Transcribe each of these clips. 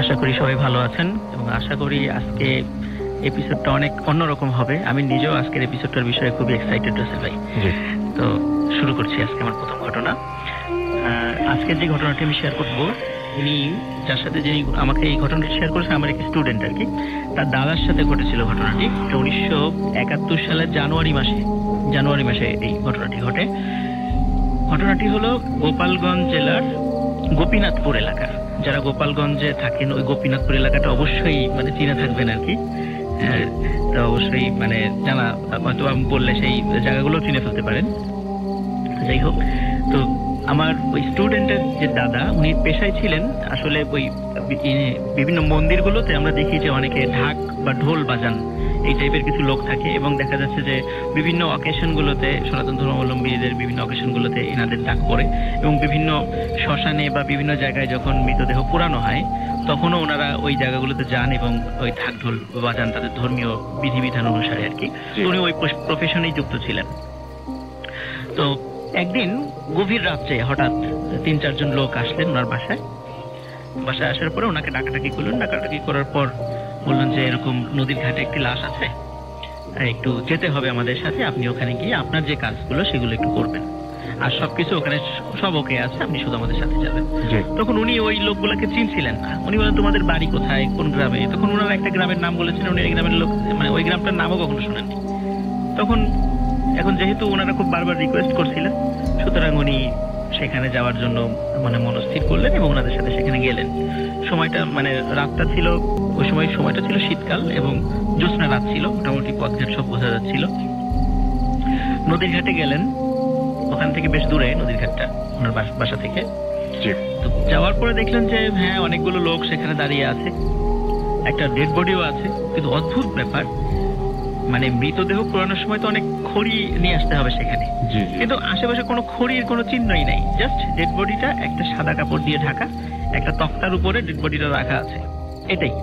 আশা করি সবাই ভালো আছেন এবং আশা করি আজকে এপিসোডটা অনেক অন্যরকম হবে। আমি নিজেও আজকের এপিসোডটার বিষয়ে খুবই এক্সাইটেড রয়েছে ভাই। তো শুরু করছি আজকে আমার প্রথম ঘটনা। আজকের যে ঘটনাটি আমি শেয়ার করবো, উনি যার সাথে যিনি আমাকে এই ঘটনাটি শেয়ার করেছে আমার এক স্টুডেন্ট আর কি, তার দাদার সাথে ঘটেছিল ঘটনাটি। 1971 সালের জানুয়ারি মাসে এই ঘটনাটি ঘটে। ঘটনাটি হলো গোপালগঞ্জ জেলার গোপীনাথপুর এলাকার। যারা গোপালগঞ্জে থাকেন ওই গোপীনাথপুর এলাকাটা অবশ্যই মানে চিনে থাকবেন আর কি। তো অবশ্যই মানে জানা, হয়তো আমি বললে সেই জায়গাগুলো চিনে ফেলতে পারেন। যাই হোক, তো আমার ওই স্টুডেন্টের যে দাদা, উনি পেশায় ছিলেন আসলে ওই বিভিন্ন মন্দিরগুলোতে আমরা দেখি যে অনেকে ঢাক বা ঢোল বাজান, এই টাইপের কিছু লোক থাকে এবং দেখা যাচ্ছে যে বিভিন্ন অকেশনগুলোতে, সনাতন ধর্মাবলম্বীদের বিভিন্ন অকেশনগুলোতে এনাদের ডাক পড়ে এবং বিভিন্ন শ্মশানে বা বিভিন্ন জায়গায় যখন মৃতদেহ পোড়ানো হয় তখনও ওনারা ওই জায়গাগুলোতে যান এবং ওই ঢাক ঢোল বাজান তাদের ধর্মীয় বিধিবিধান অনুসারে আর কি। উনি ওই প্রফেশনেই যুক্ত ছিলেন। তো একদিন গভীর রাত্রে হঠাৎ 3-4 জন লোক আসলেন ওনার বাসায় আসার পরে ওনাকে ডাকাডাকি করলেন। ডাকাডাকি করার পর বললেন যে এরকম নদীর ঘাটে একটি লাশ আছে, একটু যেতে হবে আমাদের সাথে, আপনি ওখানে গিয়ে আপনার যে কাজগুলো সেগুলো একটু করবেন, আর সবকিছু ওখানে সব ওকে আছে, আপনি শুধু আমাদের সাথে যাবেন। তখন উনি ওই লোকগুলোকে চিনছিলেন না। উনি বলেন তোমাদের বাড়ি কোথায়, কোন গ্রামে? তখন ওনারা একটা গ্রামের নাম বলেছিলেন। উনি এই গ্রামের লোক, মানে ওই গ্রামটার নামও কখনো শোনেননি। এখন যেহেতু ওনারা খুব বারবার রিকোয়েস্ট করছিলেন, সুতরাং উনি সেখানে যাওয়ার জন্য মানে মনস্থির করলেন এবং ওনাদের সাথে সেখানে গেলেন। সময়টা মানে রাতটা ছিল, ওই সময়টা ছিল শীতকাল এবং জ্যোৎস্না রাত ছিল, মোটামুটি পথঘাট সব বোঝা যাচ্ছিল। নদীর ঘাটে গেলেন, ওখান থেকে বেশ দূরে নদীর ঘাটটা ওনার বাসা থেকে। যাওয়ার পরে দেখলেন যে হ্যাঁ, অনেকগুলো লোক সেখানে দাঁড়িয়ে আছে, একটা ডেড বডিও আছে। কিন্তু অদ্ভুত ব্যাপার, মানে মৃতদেহ পোড়ানোর সময় তো অনেক খড়ি নিয়ে আসতে হবে সেখানে, কিন্তু আশেপাশে কোনো খড়ির কোনো চিহ্নই নাই। জাস্ট ডেড বডিটা একটা সাদা কাপড় দিয়ে ঢাকা, একটা তক্তার উপরে ডেড বডিটা রাখা আছে, এটাই।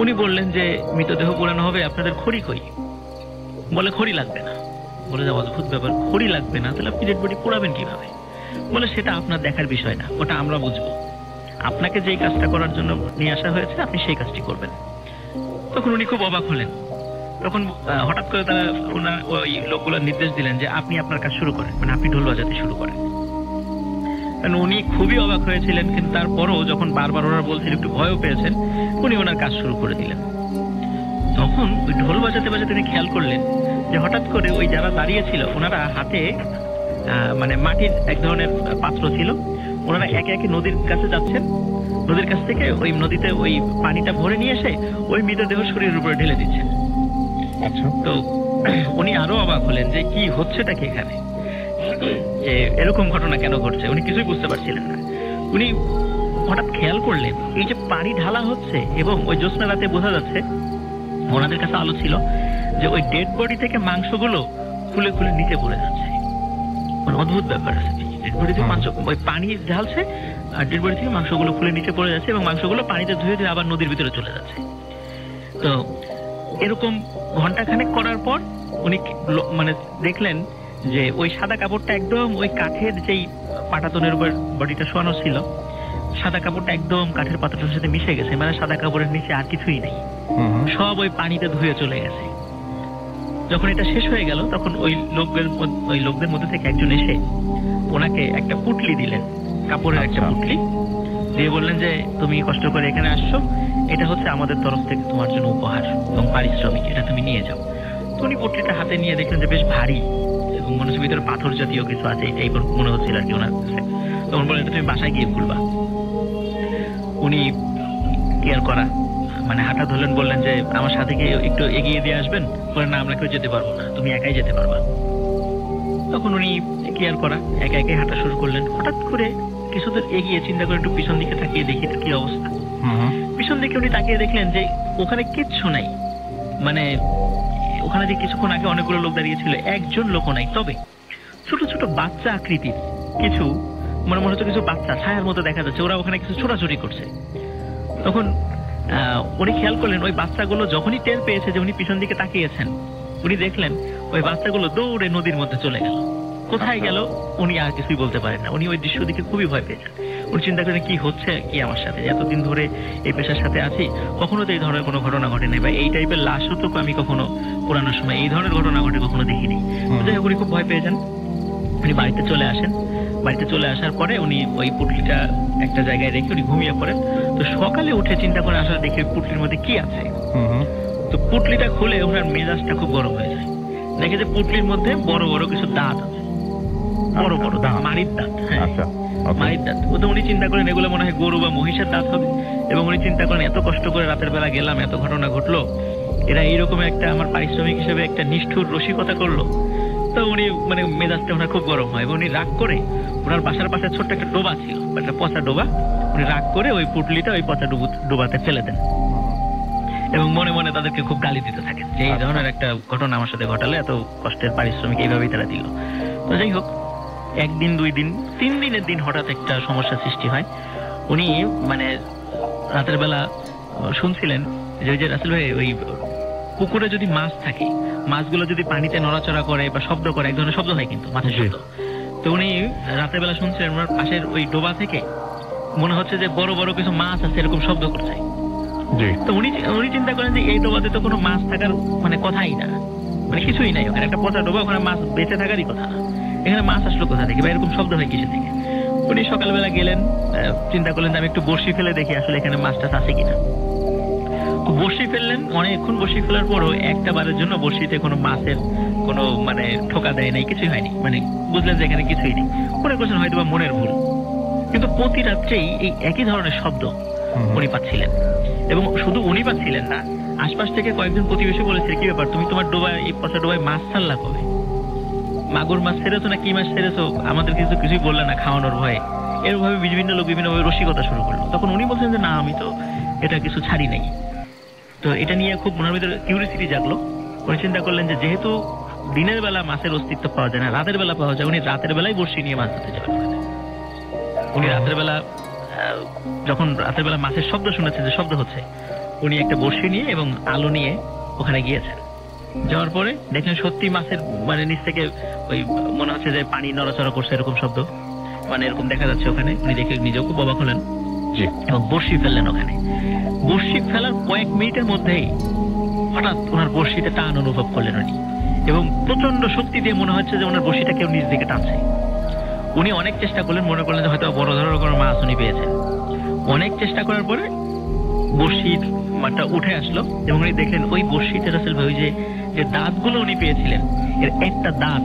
উনি বললেন যে মৃতদেহ পোড়ানো হবে, আপনাদের খড়ি কই? বলে খড়ি লাগবে না। বলে যে অদ্ভুত ব্যাপার, খড়ি লাগবে না, তাহলে আপনি ডেড বডি পোড়াবেন কিভাবে? বলে সেটা আপনার দেখার বিষয় না, ওটা আমরা বুঝবো। আপনাকে যেই কাজটা করার জন্য নিয়ে আসা হয়েছে আপনি সেই কাজটি করবেন। তখন উনি খুব অবাক হলেন। তখন হঠাৎ করে তারা ওই লোকগুলো নির্দেশ দিলেন যে আপনি আপনার কাজ শুরু করেন, মানে আপনি ঢোল বাজাতে শুরু করেন। কারণ উনি খুবই অবাক হয়েছিলেন, কিন্তু তারপরও যখন বারবার ওরা বলছিল একটু ভয়ও পেয়েছেন, উনি ওনার কাজ শুরু করে দিলেন। তখন ওই ঢোল বাজাতে বাজাতে উনি খেয়াল করলেন যে হঠাৎ করে ওই যারা দাঁড়িয়ে ছিল ওনারা হাতে মানে মাটির এক ধরনের পাত্র ছিল, ওনারা একে একে নদীর কাছে যাচ্ছেন। নদীর কাছ থেকে ওই নদীতে ওই পানিটা ভরে নিয়ে এসে ওই মৃতদেহ শরীরের উপরে ঢেলে দিচ্ছেন। তো উনি আরো অবাক হলেন যে কি হচ্ছেটা কি এখানে, যে এরকম ঘটনা কেন ঘটছে, উনি কিছুই বুঝতে পারছিলেন না। উনি হঠাৎ খেয়াল করলেন এই যে পানি ঢালা হচ্ছে এবং ওই জ্যোৎস্না রাতে বোঝা যাচ্ছে, ওনাদের কাছে আলো ছিল যে ওই ডেড বডি থেকে মাংসগুলো খুলে খুলে নিচে পড়ে যাচ্ছে। অদ্ভুত ব্যাপার আছে, ডেড বডি থেকে মাংস, ওই পানি ঢালছে আর ডেড বডি থেকে মাংসগুলো খুলে নিচে পড়ে যাচ্ছে এবং মাংসগুলো পানিতে ধুয়ে ধুয়ে আবার নদীর ভিতরে চলে যাচ্ছে। তো এরকম ঘন্টাখানেক করার পর উনি মানে দেখলেন যে ওই সাদা কাপড়টা একদম ওই কাঠের যেই পাটাতনের উপর বডিটা শোয়ানো ছিল, সাদা কাপড়টা একদম কাঠের পাতাটার সাথে মিশে গেছে, মানে সাদা কাপড়ের নিচে আর কিছুই নেই, সব ওই পানিতে ধুয়ে চলে গেছে। যখন এটা শেষ হয়ে গেল তখন ওই লোকদের মধ্যে থেকে একজন এসে ওনাকে একটা পুটলি দিলেন, কাপড়ের একটা পুটলি দিয়ে বললেন যে তুমি কষ্ট করে এখানে আসছো, এটা হচ্ছে আমাদের তরফ থেকে তোমার জন্য উপহার এবং পারিশ্রমিক, এটা তুমি নিয়ে যাও। তো উনি পুটলিটা হাতে নিয়ে দেখলেন যে বেশ ভারী এবং মনে হচ্ছে ভিতরে পাথর জাতীয় কিছু আছে, এই মনে হচ্ছিল আর কি ওনার কাছে। তখন বললেন তুমি বাসায় গিয়ে খুলবা। উনি কেয়ার করা মানে হাঁটা ধরলেন, বললেন যে আমার সাথে গিয়ে একটু এগিয়ে দিয়ে আসবেন। বলেন না, আমরা কেউ যেতে পারবো না, তুমি একাই যেতে পারবা। তখন উনি কেয়ার করা একা একাই হাঁটা শুরু করলেন। হঠাৎ করে কিছুদূর এগিয়ে চিন্তা করে একটু পিছন দিকে তাকিয়ে দেখি তো কি অবস্থা। পিছন দিকে উনি তাকিয়ে দেখলেন যে ওখানে কিচ্ছু নাই, মানে ওখানে যে কিছুক্ষণ আগে অনেকগুলো লোক দাঁড়িয়েছিল একজন লোকও নাই, তবে ছোট ছোট বাচ্চা আকৃতির কিছু, মনে হচ্ছে কিছু বাচ্চা ছায়ার মতো দেখা যাচ্ছে, ওরা ওখানে কিছু ছোটাছুটি করছে। তখন উনি খেয়াল করলেন ওই বাচ্চাগুলো যখনই টের পেয়েছে যে উনি পিছন দিকে তাকিয়েছেন, উনি দেখলেন ওই বাচ্চাগুলো দৌড়ে নদীর মধ্যে চলে গেল। কোথায় গেল উনি আর কিছুই বলতে পারেন না। উনি ওই দৃশ্য দেখে খুবই ভয় পেয়েছেন। উনি চিন্তা করেন কি হচ্ছে কি আমার সাথে, এতদিন ধরে এই পেশার সাথে আছি, কখনো তো এই ধরনের কোনো ঘটনা ঘটে নাই, বা এই টাইপের লাশও তো আমি কখনো পুরানোর সময় এই ধরনের ঘটনা ঘটে কখনো দেখিনি। যাই হোক উনি খুব ভয় পেয়ে যান। উনি বাড়িতে চলে আসেন। বাড়িতে চলে আসার পরে উনি ওই পুটলিটা একটা জায়গায় রেখে উনি ঘুমিয়ে পড়েন। তো সকালে উঠে চিন্তা করে আসলে দেখে পুটলির মধ্যে কি আছে। তো পুটলিটা খুলে ওনার মেজাজটা খুব গরম হয়ে যায়। দেখে যে পুটলির মধ্যে বড় বড় কিছু দাঁত আছে, বড় বড় দাঁত, মাড়ির দাঁত। মাড়ির দাঁত। তো উনি চিন্তা করেন এগুলো মনে হয় গরু বা মহিষের দাঁত হবে। এবং উনি চিন্তা করেন এত কষ্ট করে রাতের বেলা গেলাম, এত ঘটনা ঘটলো, এরা এইরকম একটা আমার পারিশ্রমিক হিসেবে একটা নিষ্ঠুর রসিকতা করলো। তো উনি মানে মেজাজটা ওনার খুব গরম হয় এবং উনি রাগ করে, ওনার বাসার পাশে ছোট্ট একটা ডোবা ছিল, একটা পচা ডোবা, উনি রাগ করে ওই পুটলিটা ওই পচা ডোবাতে ফেলে দেন এবং মনে মনে তাদেরকে খুব গালি দিতে থাকেন যে এই ধরনের একটা ঘটনা আমার সাথে ঘটালে এত কষ্টের পারিশ্রমিক এইভাবেই তারা দিল। তো যাই হোক একদিন, 2 দিন, 3 দিনের দিন হঠাৎ একটা সমস্যা সৃষ্টি হয়। উনি মানে রাতের বেলা শুনছিলেন যে ওই যে রাসেল ভাই ওই পুকুরে যদি মাছ থাকে, মাছগুলো যদি পানিতে নড়াচড়া করে বা শব্দ করে, এক ধরনের শব্দ হয় কিন্তু মাছের শব্দ। তো উনি রাতের বেলা শুনছিলেন ওনার পাশের ওই ডোবা থেকে মনে হচ্ছে যে বড় বড় কিছু মাছ আছে এরকম শব্দ করছে। তো উনি চিন্তা করেন যে এই ডোবাতে তো কোনো মাছ থাকার মানে কথাই না, মানে কিছুই নাই, ওখানে একটা পচা ডোবা, ওখানে মাছ বেঁচে থাকারই কথা না, এখানে মাছ আসলো কোথা থেকে বা এরকম শব্দ হয় কিসে থেকে। উনি সকালবেলা গেলেন, চিন্তা করলেন যে আমি একটু বড়শি ফেলে দেখি আসলে এখানে মাছটা আছে কিনা। বড়শি ফেললেন, অনেকক্ষণ বড়শি ফেলার পরও একটা বারের জন্য বড়শিতে কোনো মাছের কোনো মানে ঠোকা দেয় নাই, কিছুই হয়নি, মানে বুঝলেন যে এখানে কিছুই নেই। মনে করছেন হয়তো বা মনের ভুল, কিন্তু প্রতি রাত্রেই এই একই ধরনের শব্দ উনি পাচ্ছিলেন। এবং শুধু উনি পাচ্ছিলেন না, আশপাশ থেকে কয়েকজন প্রতিবেশী বলেছে কি ব্যাপার, তুমি তোমার ডোবায় এই পচা ডোবায় মাছ ছাড়লা কবে, মাগুর মাছ ছেড়েছো না কি মাছ ছেড়েছো, আমাদের কিছু কিছুই বললে না খাওয়ানোর ভয়ে। এরভাবে বিভিন্ন লোক বিভিন্নভাবে রসিকতা শুরু করলো। তখন উনি বলছেন যে না আমি তো এটা কিছু ছাড়ি নাই। তো এটা নিয়ে খুব মনের ভিতরে কিউরিসিটি জাগলো। উনি চিন্তা করলেন যে যেহেতু দিনের বেলা মাছের অস্তিত্ব পাওয়া যায় না, রাতের বেলা পাওয়া যায়, উনি রাতের বেলায় বড়শি নিয়ে মাছ ধরতে যাবেন। উনি রাতের বেলা যখন রাতের বেলা মাছের শব্দ শুনেছেন যে শব্দ হচ্ছে, উনি একটা বড়শি নিয়ে এবং আলো নিয়ে ওখানে গিয়েছেন। যাওয়ার পরে দেখলেন সত্যি মাছের মানে নিচ থেকে ওই মনে হচ্ছে যে পানি নড়াচড়া করছে এরকম শব্দ, মানে এরকম দেখা যাচ্ছে ওখানে। উনি দেখে নিজেও খুব অবাক হলেন এবং বড়শি ফেললেন ওখানে। বড়শি ফেলার কয়েক মিনিটের মধ্যেই হঠাৎ ওনার বড়শিতে টান অনুভব করলেন উনি, এবং প্রচন্ড শক্তি দিয়ে মনে হচ্ছে যে ওনার বড়শিটা কেউ নিচ দিকে টানছে। উনি অনেক চেষ্টা করলেন, মনে করলেন যে হয়তো বড় ধরনের কোনো মাছ উনি পেয়েছেন। অনেক চেষ্টা করার পরে বড়শির মাঠটা উঠে আসলো এবং উনি দেখলেন ওই বড়শিতে রাসেল ভাই যে দাঁতগুলো উনি পেয়েছিলেন এর একটা দাঁত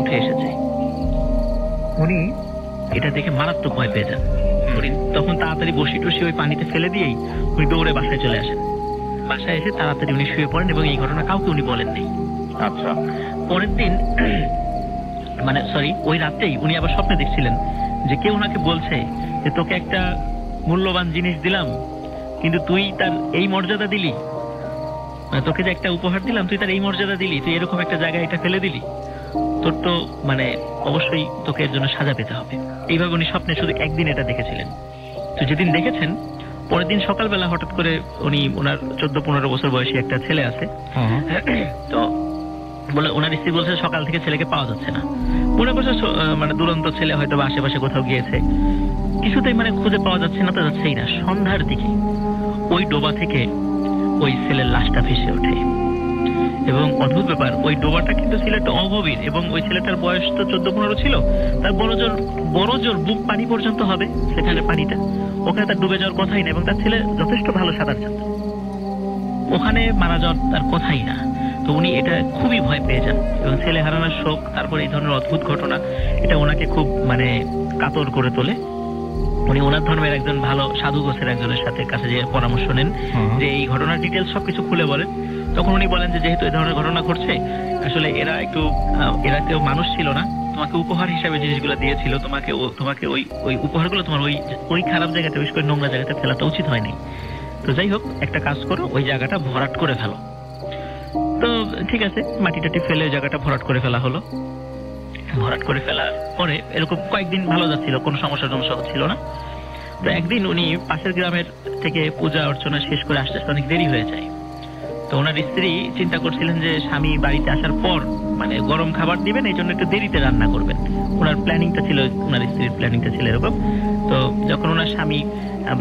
উঠে এসেছে। উনি এটা দেখে মারাত্মক ভয় পেয়ে যান। উনি তখন তাড়াতাড়ি বড়শি টসি ওই পানিতে ফেলে দিয়েই উনি দৌড়ে বাসায় চলে আসেন। বাসায় এসে তাড়াতাড়ি উনি শুয়ে পড়েন এবং এই ঘটনা কাউকে উনি বলেন নাই। আচ্ছা, পরের দিন মানে ওই রাতেই উনি আবার স্বপ্নে দেখছিলেন যে কেউ ওনাকে বলছে যে তোকে একটা মূল্যবান জিনিস দিলাম কিন্তু তুই তার এই মর্যাদা দিলি, মানে তোকে যে একটা উপহার দিলাম তুই তার এই মর্যাদা দিলি, তুই এরকম একটা জায়গায় এটা ফেলে দিলি, তোর তো মানে অবশ্যই তোকে এর জন্য সাজা পেতে হবে। এইভাবে উনি স্বপ্নে শুধু একদিন এটা দেখেছিলেন। তো যেদিন দেখেছেন পরের দিন সকালবেলা হঠাৎ করে উনি ওনার 14-15 বছর বয়সী একটা ছেলে আছে, তো বলে ওনার স্ত্রী বলছে সকাল থেকে ছেলেকে পাওয়া যাচ্ছে না। মনে করছে মানে দুরন্ত ছেলে হয়তো বা আশেপাশে কোথাও গিয়েছে, কিছুতেই মানে খুঁজে পাওয়া যাচ্ছে না, তো যাচ্ছেই না। সন্ধ্যার দিকে ওই ডোবা থেকে ওই ছেলের লাশটা ভেসে ওঠে এবং অদ্ভুত ব্যাপার ওই ডোবাটা কিন্তু ছিল একটা অগভীর এবং ওই ছেলেটার বয়স তো 14-15 ছিল, তার বড় জোর বুক পানি পর্যন্ত হবে সেখানে পানিটা, ওখানে তার ডুবে যাওয়ার কথাই না এবং তার ছেলে যথেষ্ট ভালো সাঁতার জানত, ওখানে মারা যাওয়ার তার কথাই না। তো উনি এটা খুবই ভয় পেয়ে যান এবং ছেলে হারানোর শোক, তারপরে এই ধরনের অদ্ভুত ঘটনা, এটা ওনাকে খুব মানে কাতর করে তোলে। উনি ওনার ধর্মের একজন ভালো সাধু গোছের একজনের সাথে কাছে যে পরামর্শ নেন যে এই ঘটনার ডিটেলস সবকিছু খুলে বলেন। তখন উনি বলেন যে যেহেতু এই ধরনের ঘটনা ঘটছে, আসলে এরা কেউ মানুষ ছিল না, তোমাকে উপহার হিসাবে জিনিসগুলো দিয়েছিল, তোমাকে ওই উপহারগুলো তোমার ওই খারাপ জায়গাতে, বিশেষ করে নোংরা জায়গাতে ফেলাটা উচিত হয়নি। তো যাই হোক একটা কাজ করো, ওই জায়গাটা ভরাট করে ফেলো। তো ঠিক আছে, মাটি টাটি ফেলে জায়গাটা ভরাট করে ফেলা হলো। ভরাট করে ফেলার পরে এরকম কয়েকদিন ভালো যাচ্ছিল, কোনো সমস্যা হচ্ছিল না। তো একদিন উনি পাশের গ্রামের থেকে পূজা অর্চনা শেষ করে আসতে অনেক দেরি হয়ে যায়। তো ওনার স্ত্রী চিন্তা করছিলেন যে স্বামী বাড়িতে আসার পর মানে গরম খাবার দিবেন, এই জন্য একটু দেরিতে রান্না করবেন। ওনার প্ল্যানিংটা ছিল, ওনার স্ত্রীর প্ল্যানিংটা ছিল এরকম। তো যখন ওনার স্বামী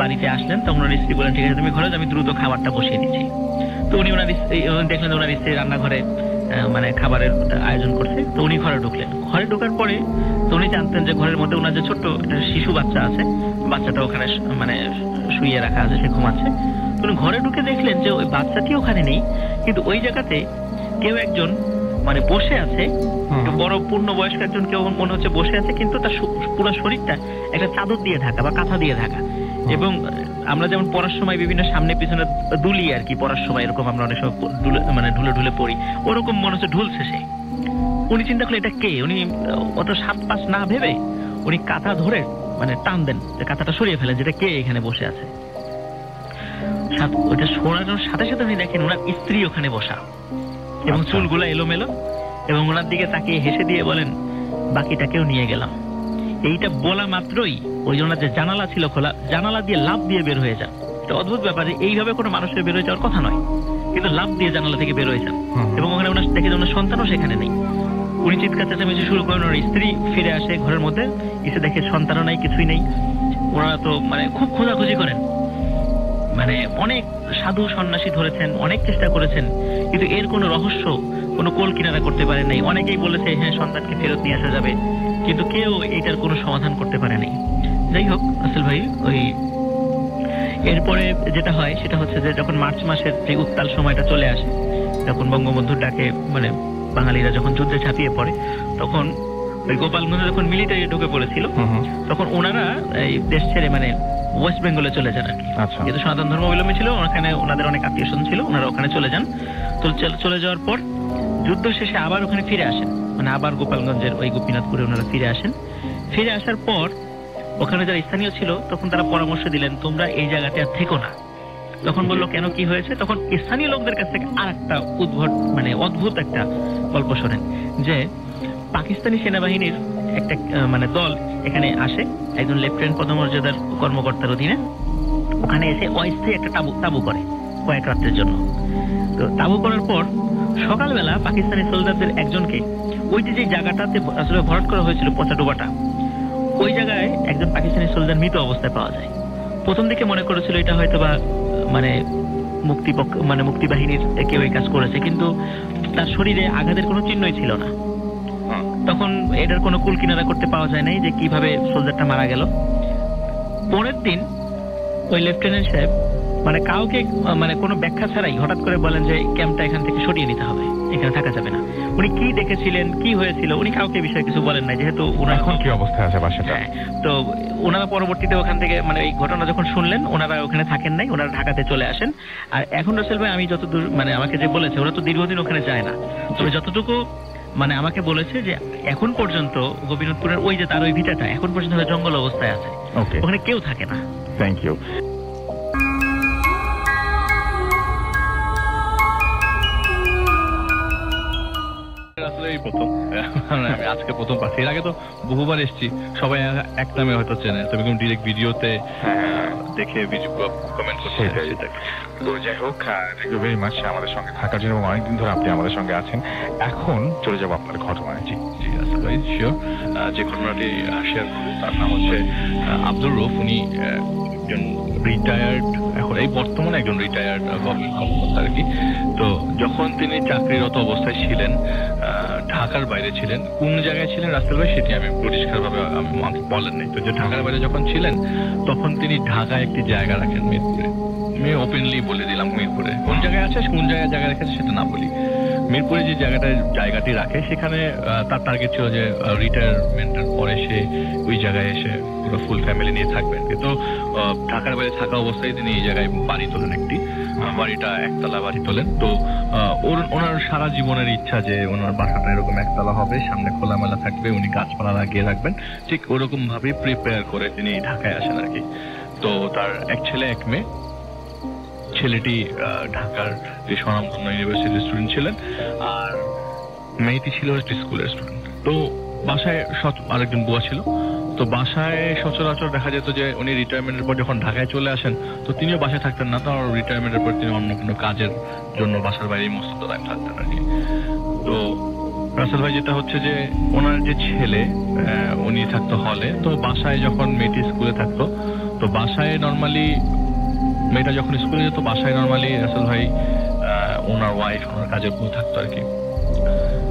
বাড়িতে আসলেন তখন ওনার স্ত্রী বলেন, ঠিক আছে তুমি ঘরে যাও, আমি দ্রুত খাবারটা বসিয়ে দিচ্ছি। তো উনি দেখলেন ওনার স্ত্রী রান্নাঘরে মানে খাবারের আয়োজন করছে। তো উনি ঘরে ঢুকলেন। ঘরে ঢোকার পরে তো উনি জানতেন যে ঘরের মধ্যে ওনার যে ছোট্ট একটা শিশু বাচ্চা আছে, বাচ্চাটা ওখানে মানে শুইয়ে রাখা আছে, সে ঘুমাচ্ছে। তো উনি ঘরে ঢুকে দেখলেন যে ওই বাচ্চাটি ওখানে নেই, কিন্তু ওই জায়গাতে কেউ একজন মানে বসে আছে, বড় পূর্ণবয়স্ক একজন কেউ মনে হচ্ছে বসে আছে, কিন্তু তার পুরো শরীরটা একটা চাদর দিয়ে ঢাকা বা কাঁথা দিয়ে ঢাকা। এবং আমরা যেমন পড়ার সময় বিভিন্ন সামনে পিছনে দুলি আর কি, পড়ার সময় এরকম আমরা অনেক সময় মানে ঢুলে ঢুলে পড়ি, ওরকম মনে হচ্ছে ঢুলছে সে। উনি চিন্তা করলেন এটা কে। উনি অত সাত পাঁচ না ভেবে উনি কাঁথা ধরে মানে টান দেন, যে কাঁথাটা সরিয়ে ফেলেন, যেটা কে এখানে বসে আছে। ওইটা সরানোর সাথে সাথে উনি দেখেন ওনার স্ত্রী ওখানে বসা, এবং চুলগুলো এলোমেলো, এবং ওনার দিকে তাকিয়ে হেসে দিয়ে বলেন, বাকিটাকেও নিয়ে গেলাম। এইটা বলা মাত্রই ওই জন্য যে জানালা ছিল খোলা, জানালা দিয়ে লাফ দিয়ে বের হয়ে যান। এটা অদ্ভুত ব্যাপার, এইভাবে কোনো মানুষের বের হয়ে যাওয়ার কথা নয়, কিন্তু লাফ দিয়ে জানালা থেকে বের হয়ে যান। এবং ওখানে ওনার দেখে যে ওনার সন্তানও সেখানে নেই। উনি চিৎকার চেঁচামেচি শুরু করেন, ওনার স্ত্রী ফিরে আসে ঘরের মধ্যে, এসে দেখে সন্তানও নাই, কিছুই নেই। ওনারা তো মানে খুব খোঁজাখুঁজি করেন, মানে অনেক সাধু সন্ন্যাসী ধরেছেন, অনেক চেষ্টা করেছেন, কিন্তু এর কোনো রহস্য, কোনো কোল কিনারা করতে পারেন নাই। অনেকেই বলেছে হ্যাঁ সন্তানকে ফেরত নিয়ে আসা যাবে, কিন্তু কেউ এটার কোনো সমাধান করতে পারে নাই। যাই হোক আসল ভাই, ওই এরপরে যেটা হয় সেটা হচ্ছে যে যখন মার্চ মাসের যে উত্তাল সময়টা চলে আসে, যখন বঙ্গবন্ধুর ডাকে মানে বাঙালিরা যখন যুদ্ধে ঝাঁপিয়ে পড়ে, তখন ওই গোপালগঞ্জে যখন মিলিটারি ঢুকে পড়েছিল, তখন ওনারা এই দেশ ছেড়ে মানে ওয়েস্ট বেঙ্গলে চলে যান আর কি। যেহেতু সনাতন ধর্মাবলম্বী ছিল, ওখানে ওনাদের অনেক আত্মীয় স্বজন ছিল, ওনারা ওখানে চলে যান। তো চলে যাওয়ার পর যুদ্ধ শেষে আবার ওখানে ফিরে আসেন, মানে আবার গোপালগঞ্জের ওই গোপীনাথপুরে ওনারা ফিরে আসেন। ফিরে আসার পর ওখানে যারা স্থানীয় ছিল তখন তারা পরামর্শ দিলেন, তোমরা এই জায়গাতে আর থেকো না। তখন বললো কেন, কি হয়েছে? তখন স্থানীয় লোকদের কাছ থেকে আর একটা অদ্ভুত একটা গল্প শোনেন, যে পাকিস্তানি সেনাবাহিনীর একটা মানে দল এখানে আসে, একজন লেফটেন্যান্ট পদমর্যাদার কর্মকর্তার অধীনে। ওখানে এসে অস্থায়ী একটা তাবু করে কয়েক রাত্রের জন্য। তো তাবু করার পর সকালবেলা পাকিস্তানি সোলজারদের একজনকে ওই যে জায়গাটাতে আসলে ভরাট করা হয়েছিল, পচা ডোবাটা, ওই জায়গায় একজন পাকিস্তানি সোলজার মৃত অবস্থায় পাওয়া যায়। প্রথম দিকে মনে করেছিল এটা হয়তো বা মানে মুক্তিবাহিনীর কেউ এই কাজ করেছে, কিন্তু তার শরীরে আঘাতের কোনো চিহ্নই ছিল না। তখন এটার কোনো কুল কিনারা করতে পাওয়া যায় নাই যে কিভাবে সোলজারটা মারা গেল। পরের দিন ওই লেফটেন্যান্ট সাহেব মানে কাউকে মানে কোনো ব্যাখ্যা ছাড়াই হঠাৎ করে বলেন যে ক্যাম্পটা এখান থেকে সরিয়ে নিতে হবে, এখানে থাকা যাবে না। উনি কি দেখেছিলেন, কি হয়েছিল, উনি কাউকে বিষয়ে কিছু বলেন নাই, যেহেতু ওনার এখন কি অবস্থায় আছে বাসাটা। তো ওনারা পরবর্তীতে ওখান থেকে মানে এই ঘটনা যখন শুনলেন, ওনারা ওখানে থাকেন নাই, ওনারা ঢাকাতে চলে আসেন। আর এখন রাসেল ভাই আমি যতদূর মানে আমাকে যে বলেছে, ওরা তো দীর্ঘদিন ওখানে যায় না, তবে যতটুকু মানে আমাকে বলেছে যে এখন পর্যন্ত গোপীনাথপুরের ওই যে তার ওই ভিটাটা এখন পর্যন্ত জঙ্গল অবস্থায় আছে, ওখানে কেউ থাকে না। Thank you. আজকে প্রথম পাচ্ছি, এর আগে তো বহুবার এসেছি, সবাই এক নামে হয়তো চেনে, তুমি কোন ডিরেক্ট ভিডিওতে দেখে কমেন্ট করছে। তো যাই হোক, থ্যাংক ইউ ভেরি মাচ আমাদের সঙ্গে থাকার জন্য, এবং অনেকদিন ধরে আপনি আমাদের সঙ্গে আছেন। এখন চলে যাবো আপনার ঘটনায়। জি জি আসল ভাই, শিওর। যে ঘটনাটি শেয়ার করবো তার নাম হচ্ছে আব্দুর রউফ। উনি একজন রিটায়ার্ড, এখন এই বর্তমানে একজন রিটায়ার্ড গভর্নমেন্ট কর্মকর্তা আর কি। তো যখন তিনি চাকরিরত অবস্থায় ছিলেন, ঢাকার বাইরে ছিলেন, কোন জায়গায় ছিলেন রাসেল ভাই সেটি আমি পরিষ্কারভাবে আমাকে বলেন নাই। তো যে ঢাকার বাইরে যখন ছিলেন তখন তিনি ঢাকায় একটি জায়গা রাখেন মিরপুরে। আমি ওপেনলি বলে দিলাম মিরপুরে কোন জায়গায় আছে, কোন জায়গা রেখেছে সেটা না বলি। মিরপুরে যে জায়গাটি রাখে সেখানে তার টার্গেট ছিল যে রিটায়ারমেন্টের পরে সে ওই জায়গায় এসে পুরো ফুল ফ্যামিলি নিয়ে থাকবেন। কিন্তু ঢাকার বাইরে থাকা অবস্থায় তিনি এই জায়গায় বাড়ি তোলেন, একটি বাড়িটা একতলা বাড়ি তোলেন। তো ওনার সারা জীবনের ইচ্ছা যে ওনার বাসাটা এরকম একতলা হবে, সামনে খোলামেলা থাকবে, উনি গাছপালা লাগিয়ে রাখবেন, ঠিক ওরকম ভাবে প্রিপেয়ার করে তিনি ঢাকায় আসেন আর কি। তো তার এক ছেলে এক মেয়ে। ছেলেটি ঢাকার যে স্বনামধন্য ইউনিভার্সিটির স্টুডেন্ট ছিলেন, আর মেয়েটি ছিল স্কুলের স্টুডেন্ট। তো বাসায় আরেকজন বুয়া ছিল। তো বাসায় সচরাচর দেখা যেত যে উনি রিটায়ারমেন্টের পর যখন ঢাকায় চলে আসেন, তো তিনিও বাসায় থাকতেন না, তার রিটায়ারমেন্টের পর তিনি অন্য কোনো কাজের জন্য বাসার বাইরে মস্ত টাইম থাকতেন আর কি। তো রাসেল ভাই যেটা হচ্ছে যে ওনার যে ছেলে উনি থাকতো হলে, তো বাসায় যখন মেয়েটি স্কুলে থাকতো, তো বাসায় নর্মালি মেয়েটা যখন স্কুলে যেত বাসায় নর্মালি রাসেল ভাই ওনার ওয়াইফ ওনার কাজের বউ থাকতো আর কি।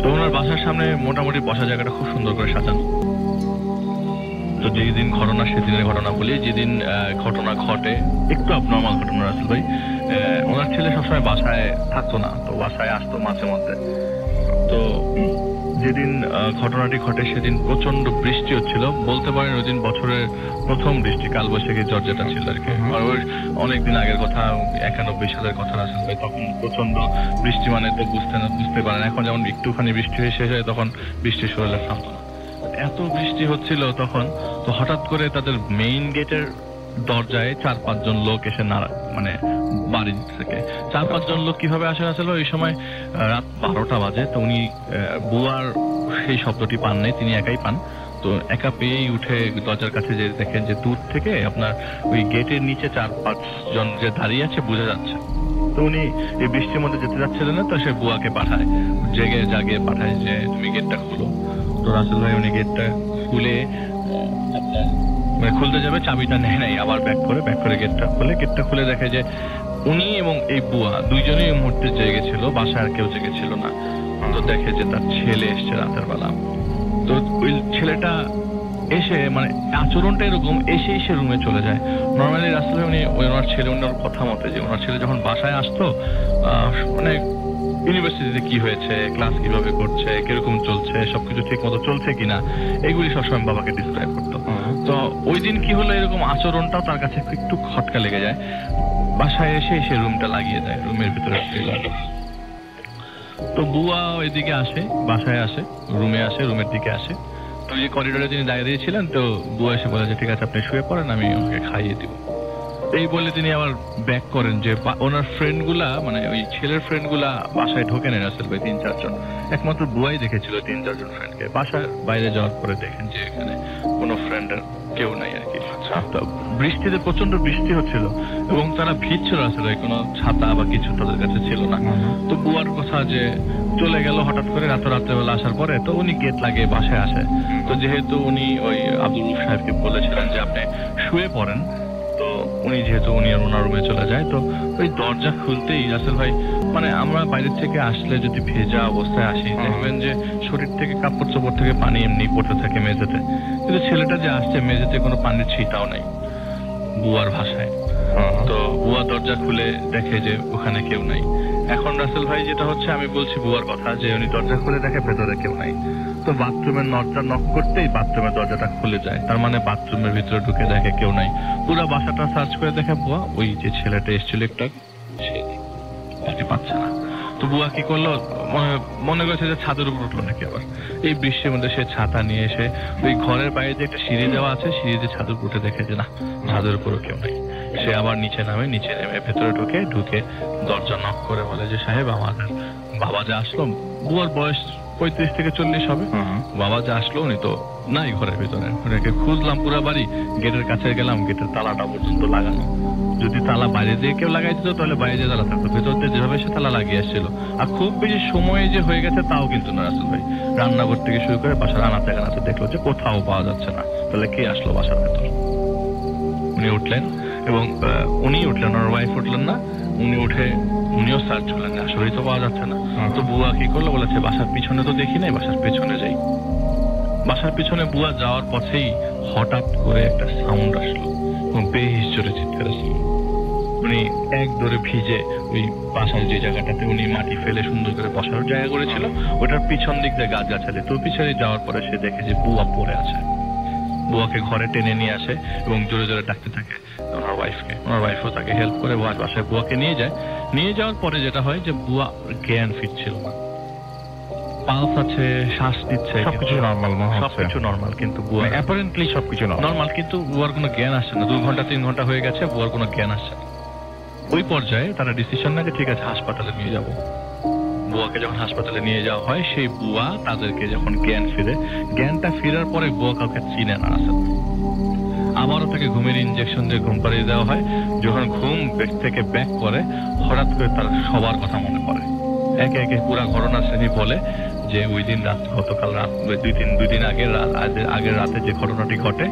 তো ওনার বাসার সামনে মোটামুটি বসার জায়গাটা খুব সুন্দর করে সাজানো। তো যেদিন ঘটনা সেদিনের ঘটনা বলি, যেদিন ঘটনা ঘটে একটু abnormal ঘটনা রাসেল ভাই, ওনার ছেলে সবসময় বাসায় থাকতো না, তো বাসায় আসতো মাঝে মধ্যে। তো যেদিন ঘটনাটি ঘটে সেদিন প্রচন্ড বৃষ্টি হচ্ছিল, বলতে পারেন ওই দিন বছরের প্রথম বৃষ্টি, কালবৈশাখী ঝড় যেটা ছিল আর কি। আর ওই অনেকদিন আগের কথা, 91 সালের কথা রাসেল ভাই। তখন প্রচন্ড বৃষ্টি মানে তো বুঝতে পারেন, এখন যেমন একটুখানি বৃষ্টি হয়ে শেষ হয় তখন বৃষ্টি শুরু হলে থামতো না। এত বৃষ্টি হচ্ছিল তখন, তো হঠাৎ করে তাদের মেইন গেটের দরজায় 4-5 জন লোক এসে মানে বাড়ি থেকে 4-5 জন লোক কিভাবে আসে আসলে ওই সময় রাত 12টা বাজে। তো উনি বুয়ার সেই শব্দটি পান নাই, তিনি একাই পান। তো একা পেয়েই উঠে দরজার কাছে যে দেখেন যে দূর থেকে আপনার ওই গেটের নিচে 4-5 জন যে দাঁড়িয়ে আছে বোঝা যাচ্ছে। তো উনি এই বৃষ্টির মধ্যে যেতে যাচ্ছিলেন না, তো সে বুয়াকে পাঠায়, জাগে পাঠায় যে তুমি গেটটা খুলো। তো রাসেল ভাই উনি গেটটা খুলে মানে খুলতে যাবে, চাবিটা নেয় নাই, আবার ব্যাক করে গেটটা খুলে দেখে যে উনি এবং এই বুয়া দুইজনেই এই মুহূর্তে জেগে ছিল, বাসায় আর কেউ জেগে ছিল না। তো দেখে যে তার ছেলে এসছে রাতের বেলা। তো ওই ছেলেটা এসে মানে আচরণটা এরকম, এসেই সে রুমে চলে যায়। নর্মালি রাসেল ভাই উনি ওনার ছেলে ওনার কথা মতে যে ওনার ছেলে যখন বাসায় আসতো মানে ইউনিভার্সিটিতে কি হয়েছে, ক্লাস কিভাবে করছে, কিরকম চলছে, সবকিছু ঠিক মতো চলছে কিনা, এগুলি সবসময় বাবাকে ডিসক্রাইব করতো। তো ওই দিন কি হলো, এরকম আচরণটাও তার কাছে একটু খটকা লেগে যায়। বাসায় এসে সে রুমটা লাগিয়ে দেয়, রুমের ভিতরে। তো বুয়া এদিকে আসে, বাসায় আসে, রুমে আসে, রুমের দিকে আসে। তো এই করিডোরে তিনি দাঁড়িয়ে ছিলেন, তো বুয়া এসে বলে যে ঠিক আছে আপনি শুয়ে পড়েন, আমি ওকে খাইয়ে দিব। এই বলে তিনি আবার ব্যাক করেন যে ওনার ফ্রেন্ড গুলা মানে ওই ছেলের ফ্রেন্ড গুলা বাসায় ঢোকে নেন রাসেল ভাই 3-4 জন। একমাত্র বুয়াই দেখেছিল 3-4 জন ফ্রেন্ডকে। বাসার বাইরে যাওয়ার পরে দেখেন যে এখানে কোনো ফ্রেন্ডের কেউ নাই আর কি। তো বৃষ্টিতে প্রচন্ড বৃষ্টি হচ্ছিল এবং তারা ভিজছিল আসলে, কোনো ছাতা বা কিছু তাদের কাছে ছিল না। তো বুয়ার কথা যে চলে গেল হঠাৎ করে রাত্রেবেলা আসার পরে, তো উনি গেট লাগিয়ে বাসায় আসে। তো যেহেতু উনি ওই আব্দুল রুফ সাহেবকে বলেছিলেন যে আপনি শুয়ে পড়েন, তো উনি যেহেতু উনি আর ওনার রুমে চলে যায়, তো ওই দরজা খুলতেই রাসেল ভাই মানে আমরা বাইরে থেকে আসলে যদি ভেজা অবস্থায় আসি দেখবেন যে শরীর থেকে কাপড় চোপড় থেকে পানি এমনি পড়তে থাকে মেঝেতে, কিন্তু ছেলেটা যে আসছে মেঝেতে কোনো পানির ছিটাও নাই বুয়ার ভাষায়। তো বুয়া দরজা খুলে দেখে যে ওখানে কেউ নাই। এখন রাসেল ভাই যেটা হচ্ছে, আমি বলছি বুয়ার কথা, যে উনি দরজা খুলে দেখে ভেতরে কেউ নাই। তো বাথরুমের দরজা নক করতেই বাথরুমের দরজাটা খুলে যায়, তার মানে বাথরুমের ভিতরে ঢুকে দেখে কেউ নাই। পুরো বাসাটা সার্চ করে দেখে বুয়া ওই যে ছেলেটা এসেছিল একটা সে পাচ্ছে না। তো বুয়া কি করলো, মনে করেছে যে ছাদের উপর উঠলো নাকি আবার। এই বৃষ্টির মধ্যে সে ছাতা নিয়ে এসে ওই ঘরের বাইরে যে একটা সিঁড়ি দেওয়া আছে, সিঁড়িতে ছাদের উপর উঠে দেখে যে না, ছাদের উপরও কেউ নাই। সে আবার নিচে নেমে ভেতরে ঢুকে দরজা নক করে বলে যে সাহেব আমাদের বাবা যে আসলো, বুয়ার বয়স 35 থেকে 40 হবে, বাবা যে আসলো উনি তো নাই ঘরের ভিতরে। ওনাকে খুঁজলাম পুরো বাড়ি, গেটের কাছে গেলাম, গেটের তালাটা পর্যন্ত লাগানো। যদি তালা বাইরে দিয়ে কেউ লাগাই দিত তাহলে বাইরে যে তালা থাকতো, ভেতর দিয়ে যেভাবে সে তালা লাগিয়ে আসছিল। আর খুব বেশি সময় যে হয়ে গেছে তাও কিন্তু না রাসেল ভাই। রান্নাঘর থেকে শুরু করে বাসার আনাতে দেখলো যে কোথাও পাওয়া যাচ্ছে না। তাহলে কে আসলো বাসার ভেতর? উনি উঠলেন এবং উনি উঠলেন, ওনার ওয়াইফ উঠলেন না। উনি উঠে উনিও সার্চ করলেন, আসলেই তো পাওয়া যাচ্ছে না। তো বুয়া কি করলো, বলেছে বাসার পিছনে তো দেখি নাই, বাসার পেছনে যাই। বাসার পিছনে বুয়া যাওয়ার পথেই হঠাৎ করে একটা সাউন্ড আসলো এবং বেশ জোরে চিৎকার আসলো। উনি এক দৌড়ে ভিজে ওই বাসার যে জায়গাটাতে উনি মাটি ফেলে সুন্দর করে বসার জায়গা করেছিল, ওটার পিছন দিক দিয়ে গাছগাছালি, তো পিছনে যাওয়ার পরে সে দেখে যে বুয়া পড়ে আছে। বুয়াকে ঘরে টেনে নিয়ে আসে এবং জোরে জোরে ডাকতে থাকে ওনার ওয়াইফকে। ওনার ওয়াইফও তাকে হেল্প করে বাসায় বুয়াকে নিয়ে যায়। নিয়ে যাওয়ার পরে যেটা হয় যে বুয়া জ্ঞান ফিরছিল না, পালস আছে, শ্বাস নিচ্ছে, সবকিছু নরমাল, সবকিছু নরমাল, কিন্তু বুয়া অ্যাপারেন্টলি সবকিছু নরমাল, কিন্তু বুয়ার কোনো জ্ঞান আসছে না। 2 ঘন্টা 3 ঘন্টা হয়ে গেছে, বুয়ার কোনো জ্ঞান আসছে না। ওই পর্যায়ে তারা ডিসিশন নেয় যে ঠিক আছে হাসপাতালে নিয়ে যাব। বুয়াকে যখন হাসপাতালে নিয়ে যাওয়া হয়, সেই বুয়া তাদেরকে যখন জ্ঞানটা ফেরার পরে বুয়া কাউকে চিনে না আসে। আবারও তাকে ঘুমের ইনজেকশন দিয়ে ঘুম পাড়িয়ে দেওয়া হয়। যখন ঘুম থেকে ব্যাক করে, হঠাৎ করে তার সবার কথা মনে পড়ে। একে একে পুরা ঘটনা শ্রেণী বলে যে ওই দিন গতকাল রাত দুই দিন আগের রাতে যে ঘটনাটি ঘটে,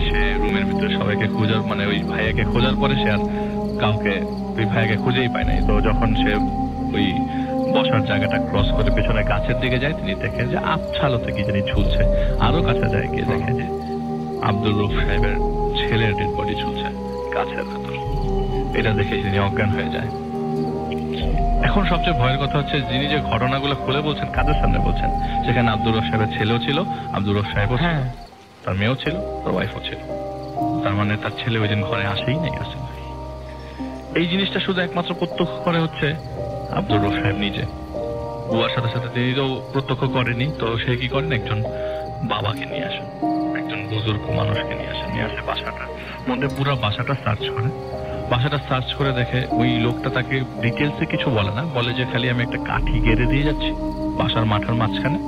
সে রুমের ভিতরে সবাইকে খোঁজার মানে ওই ভাইয়াকে খোঁজার পরে সে আর কাউকে ওই ভাইয়াকে খুঁজেই পায় নাই। তো যখন সে ওই বসার জায়গাটা ক্রস করে পেছনে গাছের দিকে যায়, তিনি দেখেন যে আবছালোতে কি জানি ঝুলছে। আরো কাছে যায়, গিয়ে দেখে যে আব্দুর রউফ সাহেবের ছেলের ডেড বডি ঝুলছে গাছের ভেতর। এটা দেখে তিনি অজ্ঞান হয়ে যায়। এখন সবচেয়ে ভয়ের কথা হচ্ছে, যিনি যে ঘটনাগুলো খুলে বলছেন কাদের সামনে বলছেন? সেখানে আব্দুর রউফ সাহেবের ছেলেও ছিল, আব্দুর রউফ সাহেবও ছিল, তার মেয়েও ছিল, তার ওয়াইফও ছিল। তার মানে তার ছেলে ওই দিন ঘরে আসেই নাই। আসেন এই জিনিসটা শুধু একমাত্র প্রত্যক্ষ করে হচ্ছে আব্দুর রউফ সাহেব নিজে। বুয়ার সাথে সাথে তিনি তো প্রত্যক্ষ করেনি, তো সে কি করেন, একজন বাবাকে নিয়ে আসেন, একজন বুজুর্গ মানুষকে নিয়ে আসে বাসাটার মধ্যে। পুরো বাসাটা সার্চ করে দেখে ওই লোকটা তাকে ডিটেলসে কিছু বলে না, বলে যে খালি আমি একটা কাঠি গেড়ে দিয়ে যাচ্ছি বাসার মাঠের মাঝখানে,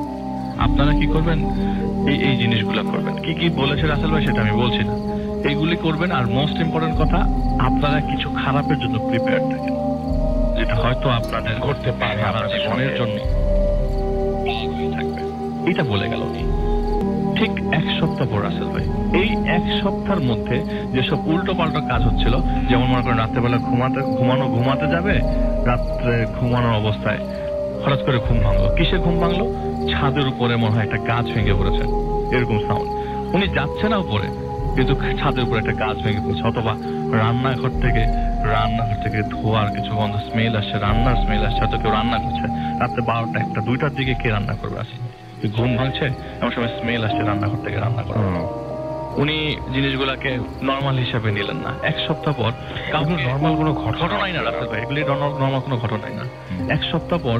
আপনারা কি করবেন, এই জিনিসগুলো করবেন। কি কি বলেছে রাসেল ভাই সেটা আমি বলছি না, এইগুলি করবেন। আর মোস্ট ইম্পর্টেন্ট কথা, আপনারা কিছু খারাপের জন্য প্রিপেয়ার থাকেন, যেটা হয়তো আপনাদের ঘটতে পারে আপনার জীবনের জন্য থাকবে। এটা বলে গেল উনি। ঠিক এক সপ্তাহ পর রাসেল ভাই, এই এক সপ্তাহের মধ্যে যেসব উল্টো পাল্টা কাজ হচ্ছিল, যেমন মনে করেন রাত্রেবেলা ঘুমাতে যাবে, রাত্রে ঘুমানোর অবস্থায় হঠাৎ করে ঘুম ভাঙলো। কিসে ঘুম ভাঙলো? ছাদের উপরে মনে হয় একটা গাছ ভেঙে পড়েছে, এরকম সাউন্ড। উনি যাচ্ছে না উপরে, কিন্তু ছাদের উপরে একটা গাছ ভেঙে পড়েছে। অথবা রান্নাঘর থেকে ধোয়ার কিছু গন্ধ স্মেল আসছে, রান্নার স্মেল আসছে, হয়তো কেউ রান্না করছে। রাত্রে 12টা 1টা 2টার দিকে কে রান্না করবে? আসি ঘুম ভাঙছে, এমন সময় স্মেল আসছে রান্নাঘর থেকে রান্না করা। উনি জিনিসগুলাকে নর্মাল হিসাবে নিলেন না। এক সপ্তাহ পর কাউকে নর্মাল কোনো ঘটনাই না রাসেল ভাই, এগুলি নর্মাল কোনো ঘটনাই না। এক সপ্তাহ পর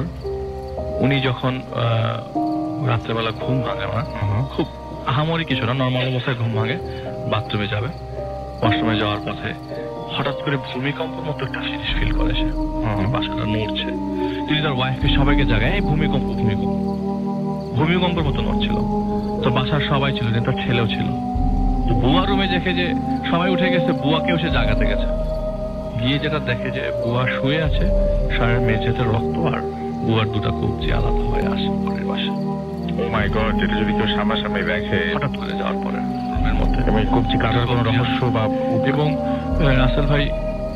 উনি যখন রাত্রেবেলা ঘুম ভাঙে না, খুব আহামরি কিছু না, নর্মাল অবস্থায় ঘুম ভাঙে, বাথরুমে যাবে, ওয়াশরুমে যাওয়ার পথে হঠাৎ করে ভূমিকম্পের মতো একটা জিনিস ফিল করে সে, বাসাটা নড়ছে। তিনি তার ওয়াইফকে সবাইকে জাগায়, এই ভূমিকম্পের মতো নড়ছিল। তো বাসার সবাই ছিল, তার ছেলেও ছিল। তো বুয়া রুমে দেখে যে সবাই উঠে গেছে, বুয়াকেও সে জাগাতে গেছে। গিয়ে যেটা দেখে যে বুয়া শুয়ে আছে, সারের মেঝেতে রক্ত, আর বুয়ার দুটা কবজি আলাদা হয়ে আসে পরের বাসায়। ও মাই গড, এটা যদি কেউ সামনাসামনি দেখে, হঠাৎ করে যাওয়ার পরে রুমের মধ্যে কবজি কাটার কোনো রহস্য বা। এবং রাসেল ভাই,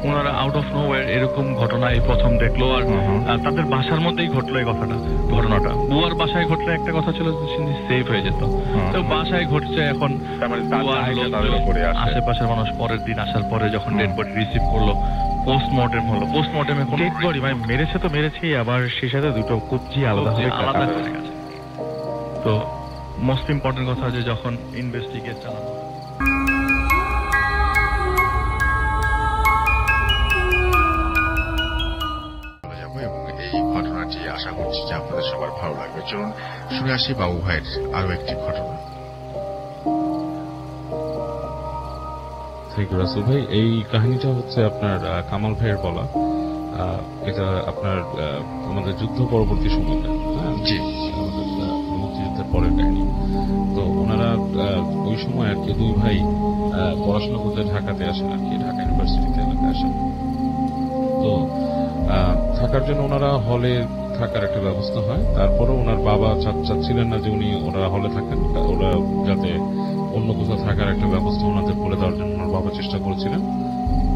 ওনারা আউট অফ নোওয়্যার এরকম ঘটনা এই প্রথম দেখলো। আর তাদের বাসার মধ্যেই ঘটলো এই ঘটনাটা। বুয়ার বাসায় ঘটলে একটা কথা ছিল, সেফ হয়ে যেত। তো বাসায় ঘটছে এখন, আশেপাশের মানুষ পরের দিন আসার পরে যখন ডেড বডি রিসিভ করলো, পোস্টমর্টেম হলো। পোস্টমর্টেমে ডেড বডি মানে মেরেছে তো মেরেছেই, আবার সেই সাথে দুটো কবজি আলাদা হয়ে গেছে। তো মোস্ট ইম্পর্টেন্ট কথা যে যখন ইনভেস্টিগেট চালানো আশা করছি যে আপনাদের সবার ভালো লাগবে। চলুন শুনে আসি বাবু ভাইয়ের আরো একটি ঘটনা। রাসেল ভাই, এই কাহিনীটা হচ্ছে আপনার কামাল ভাইয়ের বলা। এটা আপনার আমাদের যুদ্ধ পরবর্তী সময়, জি, মুক্তিযুদ্ধের পরের কাহিনী। তো ওনারা ওই সময় আর কি দুই ভাই পড়াশোনা করতে ঢাকাতে আসেন, আর কি ঢাকা ইউনিভার্সিটিতে এলাকায় আসেন। তো থাকার জন্য ওনারা হলে থাকার একটা ব্যবস্থা হয়। তারপরে ওনার বাবা চাচ্ছিলেন না যে ওনারা হলে থাকেন, ওরা যাতে অন্য কোথাও থাকার একটা ব্যবস্থা ওনাদের করে দেওয়ার জন্য ওনার বাবা চেষ্টা করেছিলেন।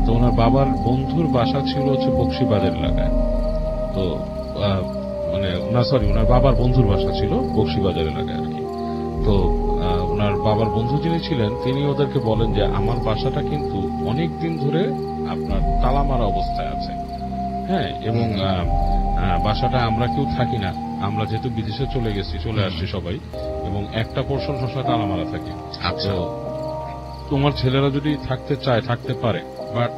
তো ওনার বাবার বন্ধুর বাসা ছিল হচ্ছে বকশীবাজার এলাকায়। তো ওনার বাবার বন্ধুর বাসা ছিল বকশীবাজার এলাকায় আর কি। তো ওনার বাবার বন্ধু যিনি ছিলেন, তিনি ওদেরকে বলেন যে আমার বাসাটা কিন্তু অনেক দিন ধরে আপনার তালা মারা অবস্থায় আছে, হ্যাঁ, এবং বাসাটা আমরা কেউ থাকি না, আমরা যেহেতু বিদেশে চলে আসছি সবাই, এবং একটা পোর্শন সবসময় তালা মারা থাকে। আচ্ছা, তোমার ছেলেরা যদি থাকতে চায় থাকতে পারে, বাট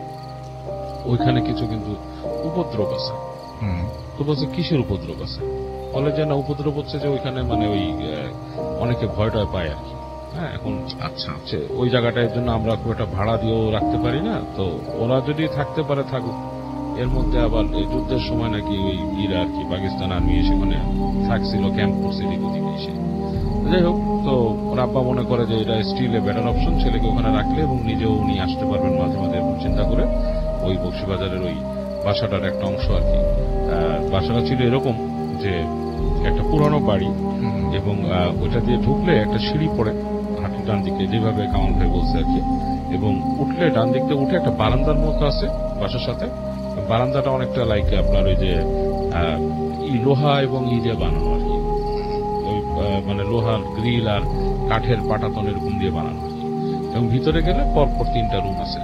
ওইখানে কিছু কিন্তু উপদ্রব আছে। তো বলছে কিসের উপদ্রব আছে? বলে যে না, উপদ্রব হচ্ছে যে ওইখানে মানে ওই অনেকে ভয়টা পায় আর কি। হ্যাঁ, এখন আচ্ছা, ওই জায়গাটার জন্য আমরা খুব একটা ভাড়া দিয়েও রাখতে পারি না। তো ওরা যদি থাকতে পারে থাকুক। এর মধ্যে আবার এই যুদ্ধের সময় নাকি ওই ইরা আর কি পাকিস্তান আর্মি সেখানে থাকছিল, ক্যাম্প করছে দিকে এসে। যাই হোক, তো রাব্বা মনে করে যে এটা স্টিল এ বেটার অপশন, ছেলেকে ওখানে রাখলে এবং নিজেও উনি আসতে পারবেন মাঝে মাঝে, এরকম চিন্তা করে ওই বকশীবাজারের ওই বাসাটার একটা অংশ আর কি। বাসাটা ছিল এরকম যে একটা পুরানো বাড়ি এবং ওইটা দিয়ে ঢুকলে একটা সিঁড়ি পড়ে হাঁটু ডান দিকে, যেভাবে কামাল ভাই বলছে আর কি, এবং উঠলে ডান দিক দিয়ে উঠে একটা বারান্দার মতো আছে বাসার সাথে। বারান্দাটা অনেকটা লাইক আপনার ওই যে লোহা এবং দিয়ে বানানো আর কি, ওই মানে লোহার গ্রিল আর কাঠের পাটাতন এরকম দিয়ে বানানো আর কি। এবং ভিতরে গেলে পরপর 3টা রুম আছে।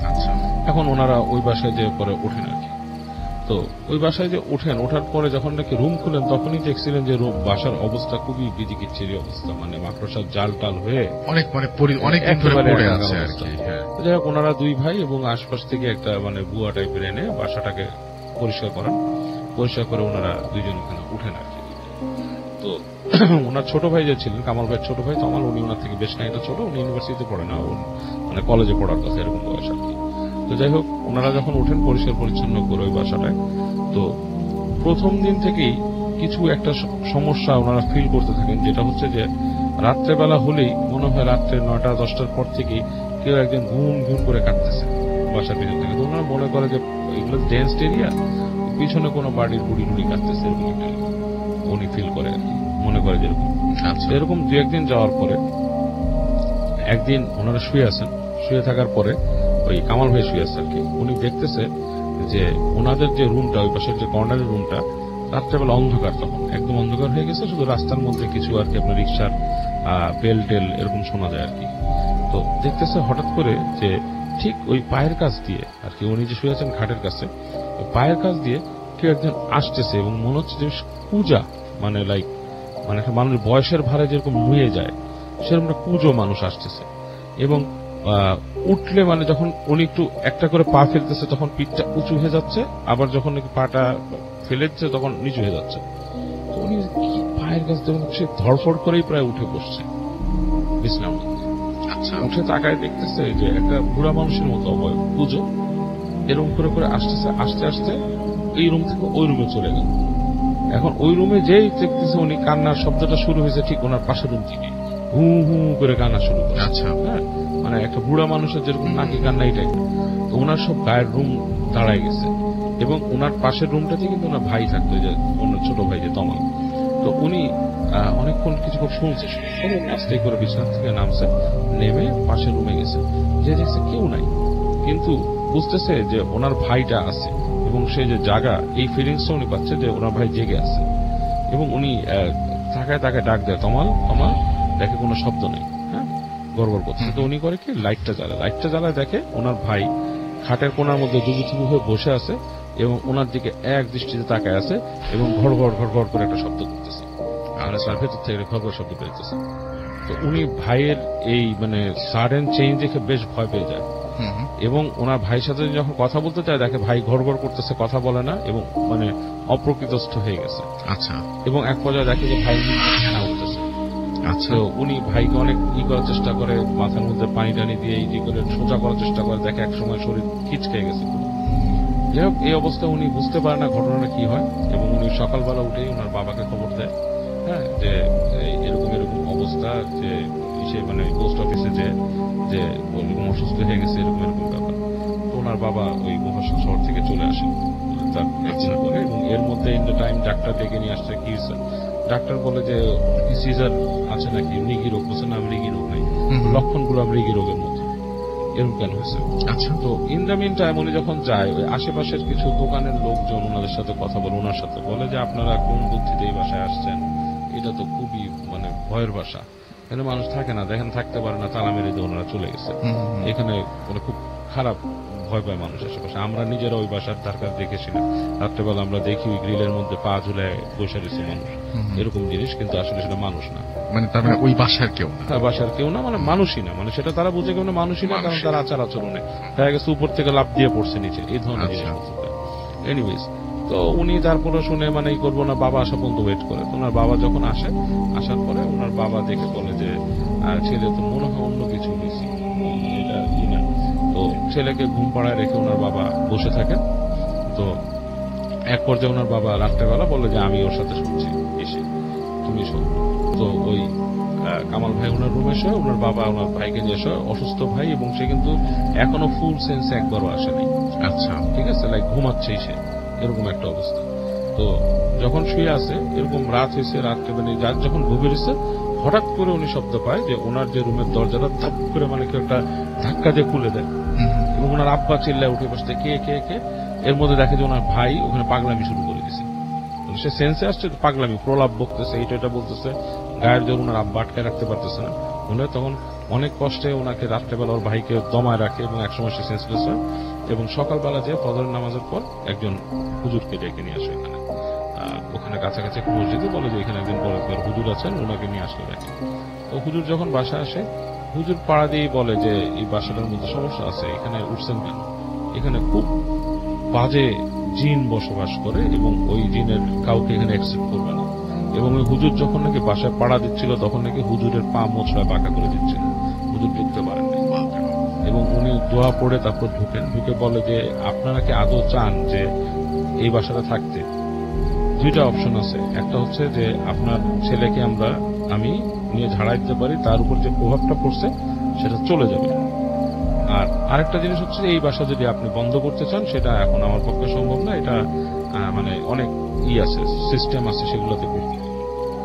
আচ্ছা, এখন ওনারা ওই বাসায় যে পরে ওঠেন আর কি। তো ওই বাসায় যে ওঠার পরে যখন নাকি রুম খুলেন তখনই দেখছিলেন যে বাসার অবস্থা খুবই বিদিকিচ্ছিরি অবস্থা, মানে মাকড়সার জাল টাল হয়ে অনেক অনেক দিন ধরে পড়ে আছে আর কি। হ্যাঁ, যাই হোক, ওনারা 2 ভাই এবং আশপাশ থেকে একটা মানে বুয়া টাইপের এনে বাসাটাকে পরিষ্কার করেন। পরিষ্কার করে ওনারা 2 জন ওখানে উঠেন আর কি। তো ওনার ছোট ভাই যে ছিলেন, কামাল ভাইয়ের ছোট ভাই তমাল, উনি ওনার থেকে বেশ খানিকটা ছোট, উনি ইউনিভার্সিটিতে পড়ে না, মানে কলেজে পড়ার কথা এরকম বয়স আর কি। তো যাই হোক, ওনারা যখন ওঠেন পরিষ্কার পরিচ্ছন্ন করে ওই বাসাটায়, তো প্রথম দিন থেকেই কিছু একটা সমস্যা ওনারা ফিল করতে থাকেন, যেটা হচ্ছে যে রাত্রেবেলা হলেই মনে হয় রাত্রে 9টা-10টার পর থেকেই কেউ একজন ঘুম ঘুম করে কাটতেছে বাসার পিছন থেকে। তো ওনারা মনে করে যে এগুলো ডেন্স এরিয়া, পিছনে কোনো বাড়ির বুড়ি টুড়ি কাটতেছে, এরকম একটা উনি ফিল করে আর কি, মনে করে যেরকম। এরকম 2-1 দিন যাওয়ার পরে একদিন ওনারা শুয়ে আছেন, শুয়ে থাকার পরে ওই কামাল ভাই শুয়ে আছে আর কি, উনি দেখতেছে যে ওনাদের যে রুমটা, ওই পাশের যে কর্নারের রুমটা, রাত্রেবেলা অন্ধকার, তখন একদম অন্ধকার হয়ে গেছে, শুধু রাস্তার মধ্যে কিছু আর কি আপনার রিক্সার বেল টেল এরকম শোনা যায় আর কি। তো দেখতেছে হঠাৎ করে যে ঠিক ওই পায়ের কাছ দিয়ে আর কি, উনি যে শুয়ে আছেন খাটের কাছে, ওই পায়ের কাছ দিয়ে কেউ একজন আসতেছে এবং মনে হচ্ছে যে কুজা, মানে লাইক মানে একটা মানুষের বয়সের ভারে যেরকম নুয়ে যায় সেরকম একটা কুজো মানুষ আসতেছে। এবং উঠলে মানে যখন উনি একটু একটা করে পা ফেলতেছে তখন পিঠটা উঁচু হয়ে যাচ্ছে, আবার যখন পাটা ফেলেছে তখন নিচু হয়ে যাচ্ছে। তো উনি পায়ের কাছ থেকে সে ধড়ফড় করেই প্রায় উঠে বসছে বিছানার মধ্যে। আচ্ছা, উঠে তাকায় দেখতেছে যে একটা বুড়া মানুষের মতো অবয়ব, পুজো এরকম করে করে আসতেছে, আস্তে আস্তে এই রুম থেকে ওই রুমে চলে গেল। এখন ওই রুমে যেই দেখতেছে উনি কান্নার শব্দটা শুরু হয়েছে ঠিক ওনার পাশের রুম থেকে, হু হু করে কান্না শুরু করে। আচ্ছা, হ্যাঁ, মানে একটা বুড়া মানুষের যেরকম নাকি কান্না এই টাইপের। তো ওনার সব গায়ের রুম দাঁড়ায় গেছে এবং ওনার পাশের রুমটাতে কিন্তু ওনার ভাই থাকতো, যে ওনার ছোট ভাই যে তমাল। তো উনি অনেকক্ষণ কিছুক্ষণ শুনছে, আস্তে করে বিছানা থেকে নামছে, নেমে পাশের রুমে গেছে, যে দেখছে কেউ নাই, কিন্তু বুঝতেছে যে ওনার ভাইটা আছে এবং সে যে জাগা, এই ফিলিংসটা উনি পাচ্ছে যে ওনার ভাই জেগে আছে। এবং উনি তাকায় তাকায় ডাক দেয়, তমাল তমাল, দেখে কোনো শব্দ নেই, হ্যাঁ, গড়গড় করছে। তো উনি করে কি, লাইটটা জ্বালায়, দেখে ওনার ভাই খাটের কোনার মধ্যে জুবুথুবু হয়ে বসে আছে এবং ওনার দিকে এক দৃষ্টিতে তাকায় আছে এবং ঘড় ঘড় করে একটা শব্দ করতেছে, আর তার ভেতর থেকে ঘড় শব্দ বেরোতেছে। তো উনি ভাইয়ের এই মানে সাডেন চেঞ্জ দেখে বেশ ভয় পেয়ে যায় এবং ওনার ভাইয়ের সাথে যখন কথা বলতে চায় দেখে ভাই ঘড় করতেছে, কথা বলে না এবং মানে অপ্রকৃতস্থ হয়ে গেছে। আচ্ছা, এবং এক পর্যায়ে দেখে যে ভাই উঠতেছে। আচ্ছা, তো উনি ভাইকে অনেক করার চেষ্টা করে, মাথার মধ্যে পানি টানি দিয়ে করে সোজা করার চেষ্টা করে, দেখে এক সময় শরীর খিচকে গেছে। যাই হোক, এই অবস্থায় উনি বুঝতে পারে না ঘটনাটা কি হয় এবং উনি সকালবেলা উঠেই ওনার বাবাকে খবর দেয়, হ্যাঁ, যে এরকম এরকম অবস্থা, যে সে মানে পোস্ট অফিসে যে এরকম অসুস্থ হয়ে গেছে, এরকম এরকম ব্যাপার। তো ওনার বাবা ওই মহাশাল শহর থেকে চলে আসেন তার ভ্যাকসিন করে, এবং এর মধ্যে ইন দ্য টাইম ডাক্তার ডেকে নিয়ে আসছে। কি হয়েছে? ডাক্তার বলে যে সিজার আছে নাকি, মৃগী রোগ। বলছে না, মৃগী রোগ নাই, লক্ষণগুলো মৃগী রোগের মধ্যে। এরকম কেন হয়েছে? আচ্ছা, তো ইন দ্য মিন টাইম উনি যখন যায়, ওই আশেপাশের কিছু দোকানের লোকজন ওনাদের সাথে কথা বলে, ওনার সাথে বলে যে আপনারা কোন বুদ্ধিতে এই বাসায় আসছেন, এটা তো খুবই মানে ভয়ের বাসা, এখানে মানুষ থাকে না, দেখেন থাকতে পারে না, তালা মেরে দিয়ে ওনারা চলে গেছে। এখানে মানে খুব খারাপ ভয় পায় মানুষ আশেপাশে। আমরা নিজেরা ওই বাসার ধার কাছে দেখেছি না, রাত্রেবেলা আমরা দেখি ওই গ্রিলের মধ্যে পা ঝুলায় বসে রয়েছে মানুষ, এরকম জিনিস, কিন্তু আসলে সেটা মানুষ না। মানে তার মানে ওই বাসার কেউ না, বাসার কেউ না, মানে মানুষই না, মানে সেটা তারা বুঝে কেউ না, মানুষই না, কারণ তার আচার আচরণে দেখা গেছে উপর থেকে লাফ দিয়ে পড়ছে নিচে, এই ধরনের জিনিস। এনিওয়েজ, তো উনি তারপরে শুনে মানে এই করবো না, বাবা আসা পর্যন্ত ওয়েট করে। তো ওনার বাবা যখন আসে, আসার পরে ওনার বাবা দেখে বলে যে ছেলে তো মনে হয় অন্য কিছু হয়েছে, এটা কি না। তো ছেলেকে ঘুম পাড়ায় রেখে ওনার বাবা বসে থাকেন। তো এক পর্যায়ে ওনার বাবা রাত্রেবেলা বলে যে আমি ওর সাথে শুনছি, এসে তুমি শোন। তো ওই কামাল ভাই ওনার রুমে এসে ওনার বাবা ওনার ভাইকে নিয়ে এসে, অসুস্থ ভাই, এবং সে কিন্তু এখনো ফুল সেন্সে একবারও আসেনি। আচ্ছা, ঠিক আছে, লাইক ঘুমাচ্ছেই সে, এরকম একটা অবস্থা। তো তো যখন শুয়ে আছে এরকম রাত হয়েছে, রাত্রে মানে রাত যখন গভীর হয়েছে, হঠাৎ করে উনি শব্দ পায় যে ওনার যে রুমের দরজাটা ধাপ করে মানে কেউ একটা ধাক্কা দিয়ে খুলে দেয় এবং ওনার আব্বা চিল্লায় উঠে বসতে কে কে কে, এর মধ্যে দেখে যে ওনার ভাই ওখানে পাগলামি শুরু করে দিয়েছে। সে সেন্সে আসছে, পাগলামি প্রলাপ বকতেছে, এটা বলতেছে, গায়ের জোর ওনার আব্বা আটকে রাখতে পারতেছে না। উনি তখন অনেক কষ্টে ওনাকে রাত্রেবেলা ওর ভাইকে দমায় রাখে এবং একসময় সে সেন্সলেস হয় এবং সকালবেলা যে ফজরের নামাজের পর একজন হুজুরকে ডেকে নিয়ে আসে এখানে। ওখানে কাছাকাছি একটা মসজিদে বলে যে এখানে একজন বড় হুজুর আছেন, ওনাকে নিয়ে আসলে দেখে। তো হুজুর যখন বাসায় আসে, হুজুর পাড়া দিয়েই বলে যে এই বাসাটার মধ্যে সমস্যা আছে, এখানে উঠছেন কেন? এখানে খুব বাজে জিন বসবাস করে এবং ওই জিনের কাউকে এখানে অ্যাকসেপ্ট করবে না। এবং ওই হুজুর যখন নাকি বাসায় পাড়া দিচ্ছিল তখন নাকি হুজুরের পা মোছড়া বাঁকা করে দিচ্ছিল, হুজুর ঢুকতে পারেননি। এবং উনি দোয়া পড়ে তারপর ঢুকে বলে যে আপনারা কি আদৌ চান যে এই বাসাটা থাকতে? দুইটা অপশন আছে, একটা হচ্ছে যে আপনার ছেলেকে আমি নিয়ে ঝাড়াই দিতে পারি, তার উপর যে প্রভাবটা পড়ছে সেটা চলে যাবে। আর আরেকটা জিনিস হচ্ছে এই বাসা যদি আপনি বন্ধ করতে চান সেটা এখন আমার পক্ষে সম্ভব না, এটা মানে অনেক আছে, সিস্টেম আছে, সেগুলোতে করতে হবে।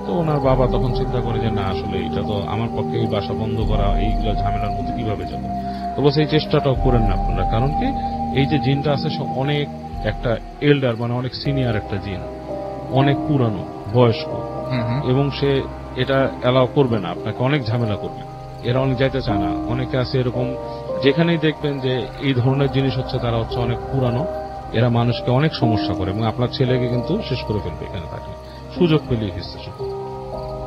তো ওনার বাবা তখন চিন্তা করে যে না, আসলে এটা তো আমার পক্ষে এই বাসা বন্ধ করা, এইগুলো ঝামেলার মধ্যে কিভাবে যাবে। তো বলছে এই চেষ্টাটাও করেন না আপনারা, কারণ কি এই যে জিনটা আছে সে অনেক একটা এল্ডার, মানে অনেক সিনিয়র একটা জিন, অনেক পুরানো বয়স্ক, এবং সে এটা অ্যালাউ করবে না, আপনাকে অনেক ঝামেলা করবে। এরা অনেক যাইতে চায় না। অনেকে আছে এরকম, যেখানেই দেখবেন যে এই ধরনের জিনিস হচ্ছে তারা হচ্ছে অনেক পুরানো, এরা মানুষকে অনেক সমস্যা করে এবং আপনার ছেলেকে কিন্তু শেষ করে ফেলবে এখানে থাকলে, সুযোগ পেলেই ফেসতে শুধু।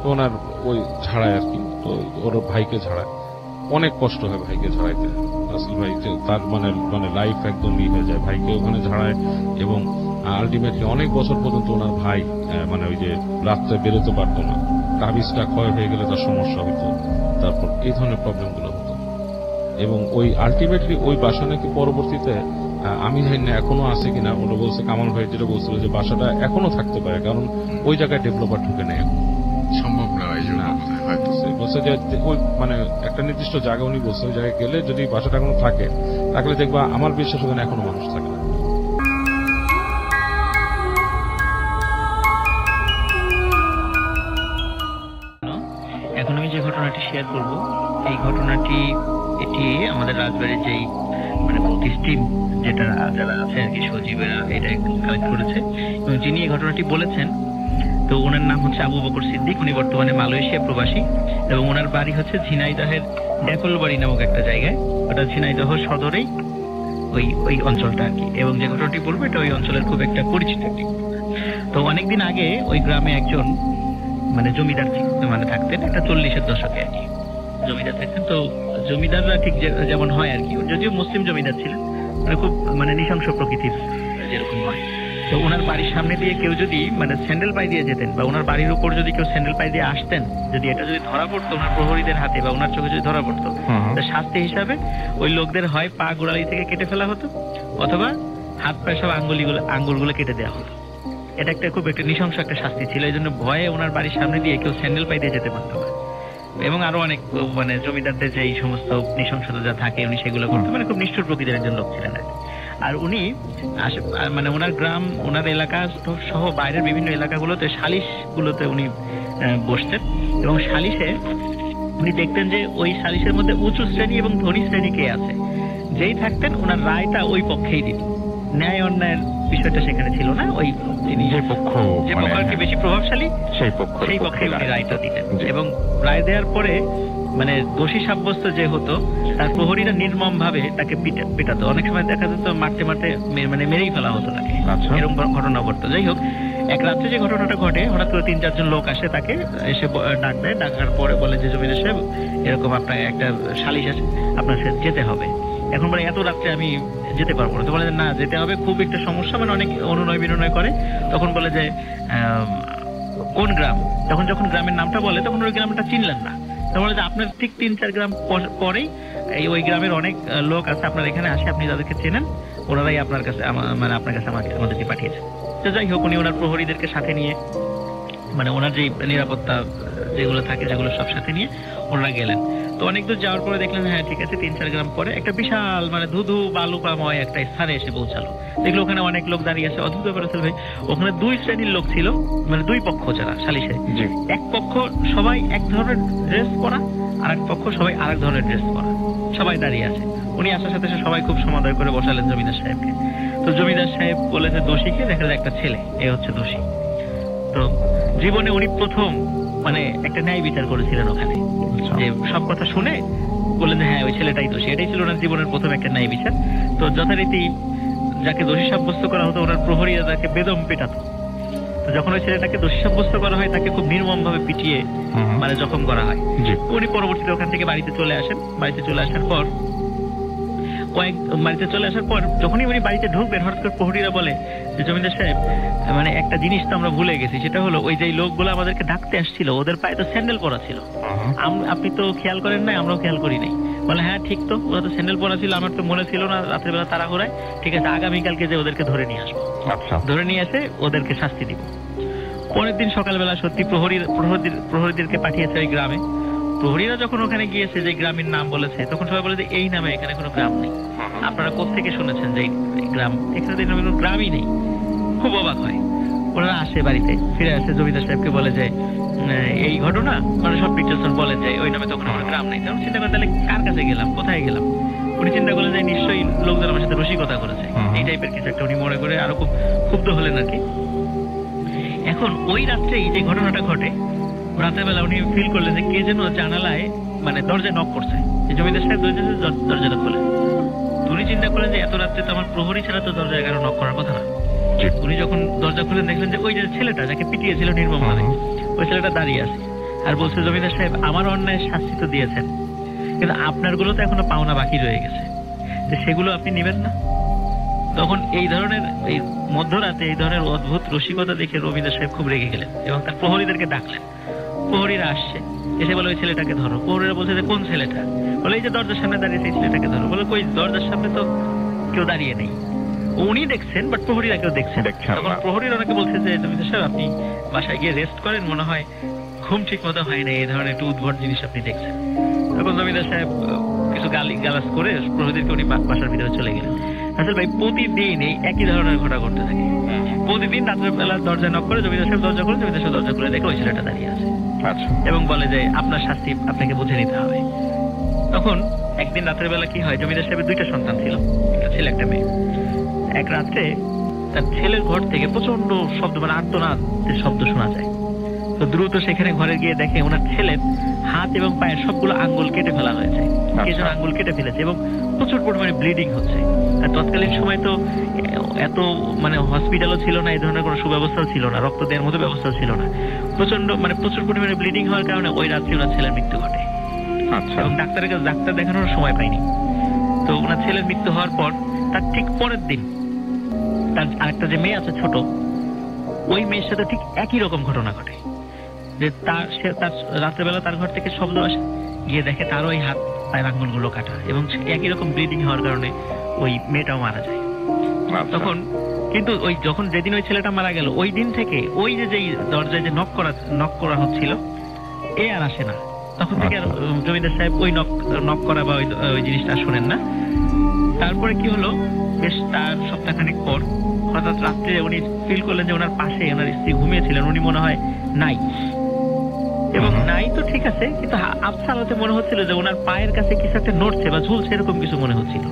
তো ওনার ওই ঝাড়ায় আর কি, তো ওর ভাইকে ঝাড়ায়, অনেক কষ্ট হয় ভাইকে ঝাড়াইতে। আসল ভাই তার মানে লাইফ একদম হয়ে যায়, ভাইকে ওখানে ঝাড়ায় এবং আলটিমেটলি অনেক বছর পর্যন্ত ওনার ভাই মানে ওই যে রাত্রে বেরোতে পারতো না, তাবিজটা ক্ষয় হয়ে গেলে তার সমস্যা হইতো, তারপর এই ধরনের প্রবলেম গুলো হতো। এবং ওই আলটিমেটলি ওই বাসা নাকি পরবর্তীতে আমি জানি না এখনো আছে কিনা, ওটা বলছে কামাল ভাই যেটা বলছিল যে বাসাটা এখনো থাকতে পারে, কারণ ওই জায়গায় ডেভেলপার ঢুকে নেয়, সম্ভব না এই জন্য হয়তো। বলছে যে ওই মানে একটা নির্দিষ্ট জায়গা উনি বলছে ওই জায়গায় গেলে যদি বাসাটা এখনো থাকে, তাহলে দেখবা আমার বিশ্বাস ওখানে এখনো মানুষ থাকে না। এখন আমি যে ঘটনাটি শেয়ার করব, এই ঘটনাটি এটি আমাদের রাজবাড়ির যেই মানে টিম যেটা যারা আছে আর কি, সজীবেরা এটা কালেক্ট করেছে এবং যিনি এই ঘটনাটি বলেছেন, তো ওনার নাম হচ্ছে আবু বকর সিদ্দিক। উনি বর্তমানে মালয়েশিয়া প্রবাসী এবং ওনার বাড়ি হচ্ছে ঝিনাইদহের ডেকলবাড়ি নামক একটা জায়গায়, ওটা ঝিনাইদহ সদরেই ওই অঞ্চলটা আর কি। এবং যে ঘটনাটি বলবো এটা ওই অঞ্চলের খুব একটা পরিচিত একটি। তো অনেকদিন আগে ওই গ্রামে একজন মানে জমিদার মানে থাকতেন, একটা 40-এর দশকে আর কি জমিদার থাকতেন। তো জমিদাররা ঠিক যেমন হয় আর কি, যদিও মুসলিম জমিদার ছিলেন, মানে খুব মানে নৃশংস প্রকৃতির যেরকম হয়। তো ওনার বাড়ির সামনে দিয়ে কেউ যদি মানে স্যান্ডেল পাই দিয়ে যেতেন বা ওনার বাড়ির উপর যদি কেউ স্যান্ডেল পাই দিয়ে আসতেন, যদি এটা যদি ধরা পড়তো ওনার প্রহরীদের হাতে বা ওনার চোখে যদি ধরা পড়তো, তো শাস্তি হিসাবে ওই লোকদের হয় পা গোড়ালি থেকে কেটে ফেলা হতো অথবা হাত পায়ে সব আঙ্গুলগুলো কেটে দেওয়া হতো। এটা একটা খুব একটা নৃশংস একটা শাস্তি ছিল, এই জন্য ভয়ে ওনার বাড়ির সামনে দিয়ে কেউ স্যান্ডেল পাই দিয়ে যেতে পারতো না। এবং আরো অনেক মানে জমিদারদের যে এই সমস্ত নৃশংসতা যা থাকে উনি সেগুলো করতে মানে খুব নিষ্ঠুর প্রকৃতির একজন লোক ছিলেন। আর উনি মানে ওনার গ্রাম, ওনার এলাকা সহ বাইরের বিভিন্ন এলাকাগুলোতে সালিশগুলোতে উনি বসতেন এবং সালিশে উনি দেখতেন যে ওই সালিশের মধ্যে উঁচু শ্রেণী এবং ধনী শ্রেণী কে আছে, যেই থাকতেন ওনার রায়টা ওই পক্ষেই দিত। ন্যায় অন্যায়ের বিষয়টা সেখানে ছিল না, ওই যে পক্ষ আর কি বেশি প্রভাবশালী সেই পক্ষে উনি রায়টা দিতেন। এবং রায় দেওয়ার পরে মানে দোষী সাব্যস্ত যে হতো তার প্রহরীরা নির্মম ভাবে তাকে পিটাতো। অনেক সময় দেখা যেত মারতে মানে মেরেই ফেলা হতো তাকে, এরকম ঘটনা ঘটতো। যাই হোক, এক রাত্রে যে ঘটনাটা ঘটে, হঠাৎ করে 3-4 জন লোক আসে, তাকে এসে ডাক দেয়। ডাকার পরে বলে যে জমিদার সাহেব এরকম আপনার একটা সালিশ আছে, আপনার যেতে হবে। এখন বলে এত রাত্রে আমি যেতে পারবো না। তো বলে না, যেতে হবে, খুব একটা সমস্যা, মানে অনেক অনুনয় বিনয় করে। তখন বলে যে কোন গ্রাম, যখন গ্রামের নামটা বলে তখন ওই গ্রামটা চিনলেন না। তো বলে যে আপনার ঠিক 3-4 গ্রাম পরেই ওই গ্রামের অনেক লোক আছে, আপনার এখানে আসে, আপনি যাদেরকে চেনেন ওনারাই আপনার কাছে মানে আপনার কাছে আমাদেরকে পাঠিয়েছে। তো যাই হোক, উনি ওনার প্রহরীদেরকে সাথে নিয়ে মানে ওনার যে নিরাপত্তা যেগুলো থাকে সেগুলো সব সাথে নিয়ে ওনারা গেলেন। তো অনেক দূর যাওয়ার পরে দেখলেন হ্যাঁ ঠিক আছে 3-4 গ্রাম পরে একটা বিশাল মানে ধুধু বালুকাময় একটা স্থানে এসে পৌঁছালো। দেখলো ওখানে অনেক লোক দাঁড়িয়ে আছে। অদ্ভুত ব্যাপার আছে ভাই, ওখানে 2 শ্রেণীর লোক ছিল, মানে 2 পক্ষ যারা সালিশে। এক পক্ষ সবাই এক ধরনের ড্রেস পরা, আর এক পক্ষ সবাই আরেক ধরনের ড্রেস পরা, সবাই দাঁড়িয়ে আছে। উনি আসার সাথে সাথে সবাই খুব সমাদর করে বসালেন জমিদার সাহেবকে। তো জমিদার সাহেব বলেছে দোষীকে, দেখা যায় একটা ছেলে, এ হচ্ছে দোষী। তো জীবনে উনি প্রথম মানে একটা ন্যায় বিচার করেছিলেন ওখানে, যে সব কথা শুনে বললেন হ্যাঁ ওই ছেলেটাই দোষী। এটাই ছিল ওনার জীবনের প্রথম একটা ন্যায় বিচার। তো যথারীতি যাকে দোষী সাব্যস্ত করা হতো ওনার প্রহরীরা তাকে বেদম পেটাতো। তো যখন ওই ছেলেটাকে দোষী সাব্যস্ত করা হয় তাকে খুব নির্মম ভাবে পিটিয়ে মানে জখম করা হয়। উনি পরবর্তীতে ওখান থেকে বাড়িতে চলে আসেন। বাড়িতে চলে আসার পর যখনই উনি বাড়িতে ঢুকবেন হঠাৎ করে প্রহরীরা বলে যে জমিদার সাহেব মানে একটা জিনিস তো আমরা ভুলে গেছি, সেটা হলো ওই যে লোকগুলো আমাদেরকে ডাকতে আসছিল ওদের পায়ে তো স্যান্ডেল পরা ছিল, আপনি তো খেয়াল করেন নাই, আমরাও খেয়াল করি নাই। বলে হ্যাঁ ঠিক তো, ওরা তো স্যান্ডেল পরা ছিল, আমার তো মনে ছিল না, রাতের বেলা তাড়াহুড়ায়। ঠিক আছে, আগামীকালকে যে ওদেরকে ধরে নিয়ে আসবো, ধরে নিয়ে এসে ওদেরকে শাস্তি দিব। পরের দিন সকালবেলা সত্যি প্রহরীদেরকে পাঠিয়েছে ওই গ্রামে। প্রহরীরা যখন ওখানে গিয়েছে, যে গ্রামের নাম বলেছে, তখন সবাই বলে যে এই নামে এখানে কোনো গ্রাম নেই, আপনারা কোত্থেকে শুনেছেন যে গ্রাম, এখানে কোনো গ্রামই নেই। খুব অবাক হয়। ওনারা আসে, বাড়িতে ফিরে আসে, জমিদার সাহেবকে বলে যে এই ঘটনা, মানে সব ডিটেলস বলে যে ওই নামে তখন আমার গ্রাম নেই। তখন চিন্তা করেন তাহলে কার কাছে গেলাম, কোথায় গেলাম। উনি চিন্তা করলেন যে নিশ্চয়ই লোকজন আমার সাথে রসিকতা করেছে, এই টাইপের কিছু একটা উনি মনে করে আরো খুব ক্ষুব্ধ হলেন আর কি। এখন ওই রাত্রেই যে ঘটনাটা ঘটে, রাতের বেলা উনি ফিল করলেন যে কে যেন জানালায় মানে দরজায় নক করছে। জমিদার সাহেব দরজাটা খোলেন। উনি চিন্তা করলেন যে এত রাত্রে তো আমার প্রহরী ছাড়া তো দরজায় কারো নক করার কথা না। উনি যখন দরজা খুলেন দেখলেন যে ওই যে ছেলেটা যাকে পিটিয়েছিল নির্মম ভাবে, ওই ছেলেটা দাঁড়িয়ে আছে আর বলছে জমিদার সাহেব আমার অন্যায় শাস্তি তো দিয়েছেন, কিন্তু আপনার গুলো তো এখনো পাওনা বাকি রয়ে গেছে, যে সেগুলো আপনি নেবেন না। তখন এই ধরনের এই মধ্যরাতে এই ধরনের অদ্ভুত রসিকতা দেখে জমিদার সাহেব খুব রেগে গেলেন এবং তার প্রহরীদেরকে ডাকলেন। প্রহরীরা আসছে, এসে বলে ওই ছেলেটাকে ধরো। প্রহরীরা বলছে যে কোন ছেলেটা? বলে এই যে দরজার সামনে দাঁড়িয়ে সেই ছেলেটাকে ধরো। বলে কই, দরজার সামনে তো কেউ দাঁড়িয়ে নেই। উনি দেখছেন বাট প্রহরীরা কেউ দেখছেন। তখন প্রহরীরা ওনাকে বলছে যে জমিদার সাহেব আপনি বাসায় গিয়ে রেস্ট করেন, মনে হয় ঘুম ঠিক মতো হয় না, এই ধরনের একটু উদ্ভট জিনিস আপনি দেখছেন। তখন জমিদার সাহেব কিছু গালাজ করে প্রহরীদেরকে উনি বাসার ভিতরে চলে গেলেন। আসলে ভাই প্রতিদিন এই একই ধরনের ঘটনা ঘটতে থাকে। প্রতিদিন রাতের বেলা দরজা নক করে জমিদার সাহেব দরজা খুলে, জমিদার সাহেব দরজা খুলে দেখে ওই ছেলেটা দাঁড়িয়ে আছে এবং বলে যে আপনার শাস্তি আপনাকে বুঝে নিতে হবে। তখন একদিন রাতের বেলা কি হয়, জমিদার সাহেবের 2টা সন্তান ছিল, একটা ছেলে একটা মেয়ে। এক রাত্রে তার ছেলের ঘর থেকে প্রচন্ড শব্দ, মানে আর্তনাদের শব্দ শোনা যায়। তো দ্রুত সেখানে ঘরে গিয়ে দেখে ওনার ছেলের হাত এবং পায়ের সবগুলো আঙ্গুল কেটে ফেলা হয়েছে, কে যেন আঙ্গুল কেটে ফেলেছে এবং প্রচুর পরিমাণে ব্লিডিং হচ্ছে। আর তৎকালীন সময় তো এত মানে হসপিটালও ছিল না, এই ধরনের কোনো সুব্যবস্থাও ছিল না, রক্ত দেওয়ার মতো ব্যবস্থাও ছিল না। প্রচুর পরিমাণে ব্লিডিং হওয়ার কারণে ওই রাত্রে ওনার ছেলের মৃত্যু ঘটে। এবং ডাক্তারের কাছে ডাক্তার দেখানোর সময় পাইনি। তো ওনার ছেলের মৃত্যু হওয়ার পর তার ঠিক পরের দিন তার আরেকটা যে মেয়ে আছে ছোট, ওই মেয়ের সাথে ঠিক একই রকম ঘটনা ঘটে। যে তার রাত্রেবেলা তার ঘর থেকে শব্দ আসে, গিয়ে দেখে তার ওই হাত পায়ের আঙ্গুলগুলো কাটা এবং একই রকম ব্লিডিং হওয়ার কারণে ওই মেয়েটাও মারা যায়। তখন কিন্তু ওই যখন যেদিন ওই ছেলেটা মারা গেল, ওই দিন থেকে ওই যে দরজায় যে নক করা হচ্ছিল এ আর আসে না। তখন থেকে আর জমিদার সাহেব ওই নক করা বা ওই জিনিসটা শোনেন না। তারপরে কি হলো, বেশ তার সপ্তাহখানেক পর হঠাৎ রাত্রে উনি ফিল করলেন যে ওনার পাশে ওনার স্ত্রী ঘুমিয়েছিলেন, উনি মনে হয় নাই। এবং নাই তো ঠিক আছে, কিন্তু আবছা আলোতে মনে হচ্ছিল যে ওনার পায়ের কাছে কিছু একটা নড়ছে বা ঝুলছে, এরকম কিছু মনে হচ্ছিল।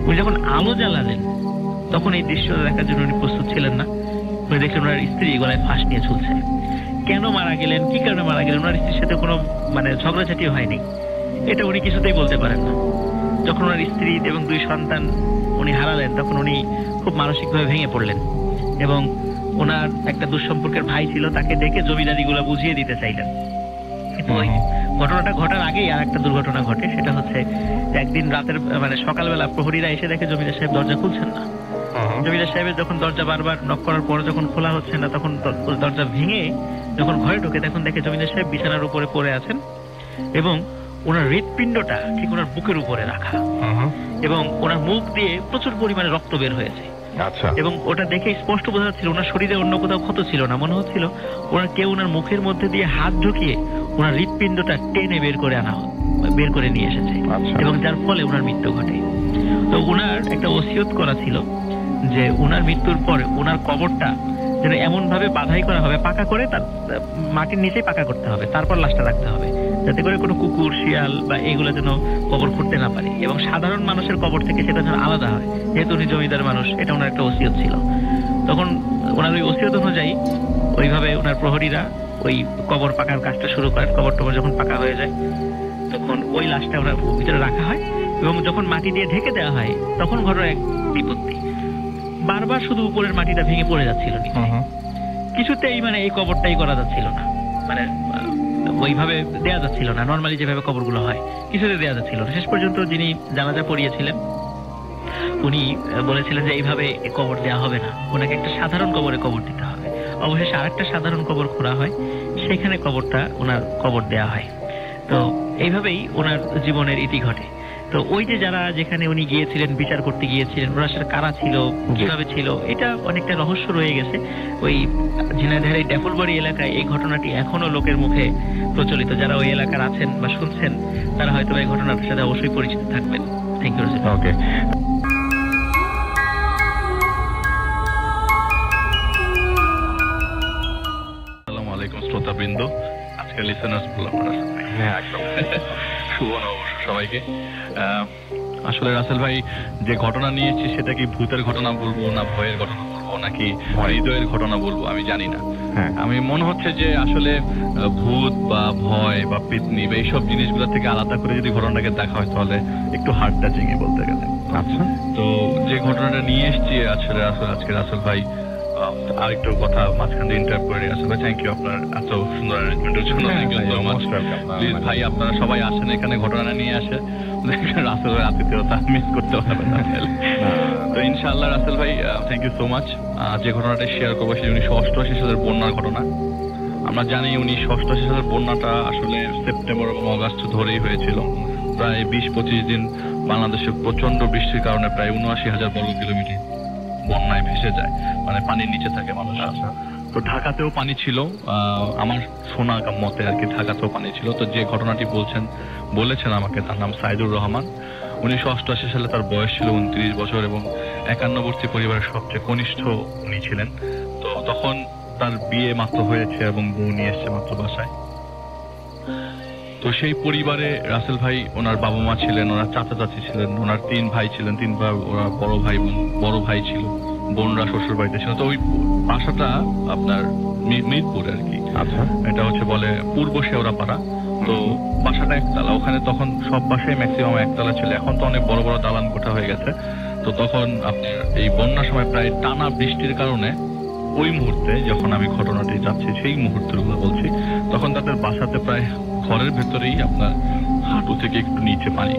উনি যখন আলো জ্বালালেন তখন এই দৃশ্য দেখার জন্য উনি প্রস্তুত ছিলেন না। উনি দেখলেন ওনার স্ত্রী গলায় ফাঁস নিয়ে ঝুলছে। কেন মারা গেলেন, কি কারণে মারা গেলেন, ওনার স্ত্রীর সাথে কোনো মানে ঝগড়াঝাটিও হয়নি, এটা উনি কিছুতেই বলতে পারেন না। যখন ওনার স্ত্রী এবং 2 সন্তান উনি হারালেন, তখন উনি খুব মানসিকভাবে ভেঙে পড়লেন এবং ওনার একটা দুঃসম্পর্কের ভাই ছিল, তাকে ডেকে জমিদারিগুলো বুঝিয়ে দিতে চাইলেন। কিন্তু ওই ঘটনাটা ঘটার আগেই আর একটা দুর্ঘটনা ঘটে। সেটা হচ্ছে একদিন রাতের মানে সকালবেলা প্রহরীরা এসে দেখে জমিদার সাহেব দরজা খুলছেন না। জমিদার সাহেবের যখন দরজা বারবার নক করার পর যখন খোলা হচ্ছে না, তখন দরজা ভেঙে যখন ঘরে ঢোকে তখন দেখে জমিদার সাহেব বিছানার উপরে পড়ে আছেন এবং ওনার হৃৎপিণ্ডটা ঠিক ওনার বুকের উপরে রাখা এবং ওনার মুখ দিয়ে প্রচুর পরিমাণে রক্ত বের হয়েছে। এবং ওটা দেখে স্পষ্ট বোঝা যাচ্ছিল ওনার শরীরে অন্য কোথাও ক্ষত ছিল না, মনে হচ্ছিল ওনার কেউ ওনার মুখের মধ্যে দিয়ে হাত ঢুকিয়ে ওনার হৃৎপিণ্ডটা টেনে বের করে আনা বের করে নিয়ে এসেছে আচ্ছা। এবং যার ফলে ওনার মৃত্যু ঘটে। তো ওনার একটা ওসিয়ত করা ছিল যে ওনার মৃত্যুর পরে ওনার কবরটা যেন এমন ভাবে বাধাই করা হবে, পাকা করে তার মাটির নিচেই পাকা করতে হবে, তারপর লাশটা রাখতে হবে, যাতে করে কোনো কুকুর শিয়াল বা এগুলো যেন কবর খুঁড়তে না পারে এবং সাধারণ মানুষের কবর থেকে সেটা যেন আলাদা হয়, যেহেতু উনি জমিদার মানুষ, এটা ওনার একটা ওসিয়ত ছিল। তখন ওনার ওই ওসিয়ত অনুযায়ী ওইভাবে ওনার প্রহরীরা ওই কবর পাকার কাজটা শুরু করেন। কবর টবর যখন পাকা হয়ে যায় তখন ওই লাশটা ওনার ভিতরে রাখা হয় এবং যখন মাটি দিয়ে ঢেকে দেওয়া হয় তখন ঘটে এক বিপত্তি। বারবার শুধু উপরের মাটিটা ভেঙে পড়ে যাচ্ছিল নিচে, কিছুতেই মানে এই কবরটাই করা যাচ্ছিল না, মানে ওইভাবে দেয়া যাচ্ছিল না, নর্মালি যেভাবে কবরগুলো হয় কিছুতে দেয়া যাচ্ছিল না। শেষ পর্যন্ত যিনি জানাজা পড়িয়েছিলেন উনি বলেছিলেন যে এইভাবে কবর দেওয়া হবে না, ওনাকে একটা সাধারণ কবরে কবর দিতে হবে। অবশেষে আরেকটা সাধারণ কবর খোঁড়া হয়, সেখানে কবরটা ওনার কবর দেওয়া হয়। তো এইভাবেই ওনার জীবনের ইতি ঘটে। তো ওই যে যারা যেখানে উনি গিয়েছিলেন বিচার করতে গিয়েছিলেন, ওরা আসলে কারা ছিল, কিভাবে ছিল, এটা অনেকটা রহস্য রয়ে গেছে। ওই ঝিনাইদহের এই ডেফলবাড়ি এলাকায় এই ঘটনাটি এখনো লোকের মুখে প্রচলিত। যারা ওই এলাকার আছেন বা শুনছেন তারা হয়তো এই ঘটনাটার সাথে অবশ্যই পরিচিত থাকবেন। Thank you. ওকে, আসসালামু আলাইকুম শ্রোতাবৃন্দ, আজকের লিসেনার্স বললাম হ্যাঁ একদম শুভ নববর্ষ সবাইকে। আসলে রাসেল ভাই যে ঘটনা নিয়েছি সেটা কি ভূতের ঘটনা বলবো না ভয়ের ঘটনা বলবো নাকি হৃদয়ের ঘটনা বলবো আমি জানি না। হ্যাঁ। আমি মনে হচ্ছে যে আসলে ভূত বা ভয় বা পেতনি বা এইসব জিনিসগুলো থেকে আলাদা করে যদি ঘটনাটাকে দেখা হয় তাহলে একটু হার্ট টাচিং বলতে গেলে। আচ্ছা, তো যে ঘটনাটা নিয়ে এসেছি আসলে আজকে রাসেল ভাই আরেকটু কথা মাঝখান দিয়ে ইন্টারাপ্ট করে নিয়ে আসেন ভাই। থ্যাংক ইউ আপনার এত সুন্দর অ্যারেঞ্জমেন্টের জন্য। Thank you so much. Please ভাই আপনারা সবাই আসেন এখানে, ঘটনা নিয়ে আসে, রাসেল ভাই আতিথেয়তা মিস করতে হবে না। তো ইনশাআল্লাহ রাসেল ভাই থ্যাংক ইউ সো মাচ। যে ঘটনাটা শেয়ার করবো সেটা 1988 সালের বন্যার ঘটনা। আমরা জানি 1988 সালের বন্যাটা আসলে সেপ্টেম্বর এবং অগাস্ট ধরেই হয়েছিল। প্রায় 20-25 দিন বাংলাদেশে প্রচন্ড বৃষ্টির কারণে প্রায় 79,000 বর্গ কিলোমিটার বন্যায় ভেসে যায়, মানে পানির নিচে থাকে মানুষ। তো ঢাকাতেও পানি ছিল, আমার শোনা মতে আর কি ঢাকাতেও পানি ছিল। তো যে ঘটনাটি বলেছেন আমাকে, তার নাম সাইদুর রহমান। 1988 সালে তার বয়স ছিল 29 বছর এবং একান্নবর্তী পরিবারের সবচেয়ে কনিষ্ঠ উনি ছিলেন। তো তখন তার বিয়ে মাত্র হয়েছে এবং বউ নিয়ে এসছে মাত্র বাসায়। তো সেই পরিবারে রাসেল ভাই, ওনার বাবা মা ছিলেন, ওনার চাচা চাচি ছিলেন, ওনার 3 ভাই ছিলেন, 3 ভাই, ওরা বড় ভাই ছিল, বোনরা শ্বশুর বাড়িতে ছিল। তো ওই বাসাটা আপনার মিরপুর আর কি। আচ্ছা, এটা হচ্ছে বলে পূর্ব শেওড়াপাড়া। তো বাসাটা একতলা, ওখানে তখন সব বাসায় ম্যাক্সিমাম একতলা ছিল, এখন তো অনেক বড় বড় দালান কোঠা হয়ে গেছে। তো তখন আপনার এই বন্যার সময় প্রায় টানা বৃষ্টির কারণে ওই মুহূর্তে যখন আমি ঘটনাটি যাচ্ছি সেই মুহূর্তের কথা বলছি, তখন তাদের বাসাতে প্রায় ঘরের ভেতরেই আপনার হাঁটু থেকে একটু নিচে পানি।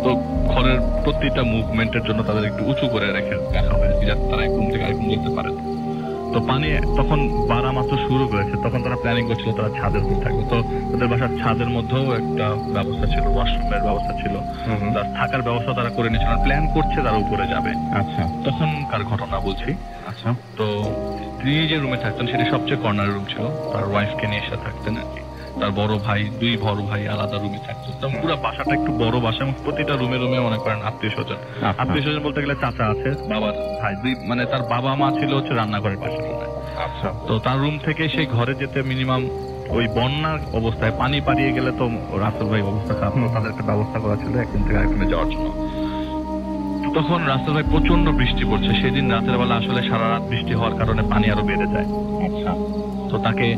তো ঘরের প্রতিটা মুভমেন্টের জন্য তাদের একটু উঁচু করে রাখা হয়েছে যাতে তারা এক রুম থেকে আরেক রুম যেতে পারে। তো পানি তখন বাড়া মাত্র শুরু করেছে, তখন তারা প্ল্যানিং করছিল তারা ছাদের উপর থাকবে। তো তাদের বাসার ছাদের মধ্যেও একটা ব্যবস্থা ছিল, ওয়াশরুমের ব্যবস্থা ছিল, থাকার ব্যবস্থা তারা করে নিয়েছিল, প্ল্যান করছে তারা উপরে যাবে। আচ্ছা, তখনকার ঘটনা বলছি। আচ্ছা, তো তিনি যে রুমে থাকতেন সেটি সবচেয়ে কর্নার রুম ছিল, তার ওয়াইফকে নিয়ে এসে থাকতেন আর কি। তার বড় ভাই, 2 বড় ভাই আলাদা রুমে থাকতো। পুরো বাসাটা একটু বড় বাসা এবং প্রতিটা রুমে রুমে মনে করেন আত্মীয় স্বজন বলতে গেলে চাচা আছে, বাবার ভাই, মানে তার বাবা মা ছিল হচ্ছে রান্নাঘরের পাশে রুমে। আচ্ছা, তো তার রুম থেকে সেই ঘরে যেতে মিনিমাম ওই বন্যার অবস্থায় পানি পাড়িয়ে গেলে তো রাসেল ভাই অবস্থা খারাপ, তাদের একটা ব্যবস্থা করা ছিল এক রুম থেকে আরেক রুমে যাওয়ার জন্য। তখন রাসেল ভাই প্রচন্ড বৃষ্টি পড়ছে, সেদিন রাতের বেলা আসলে সারা রাত বৃষ্টি হওয়ার কারণে পানি আরো বেড়ে যায়। আচ্ছা, তো তাকে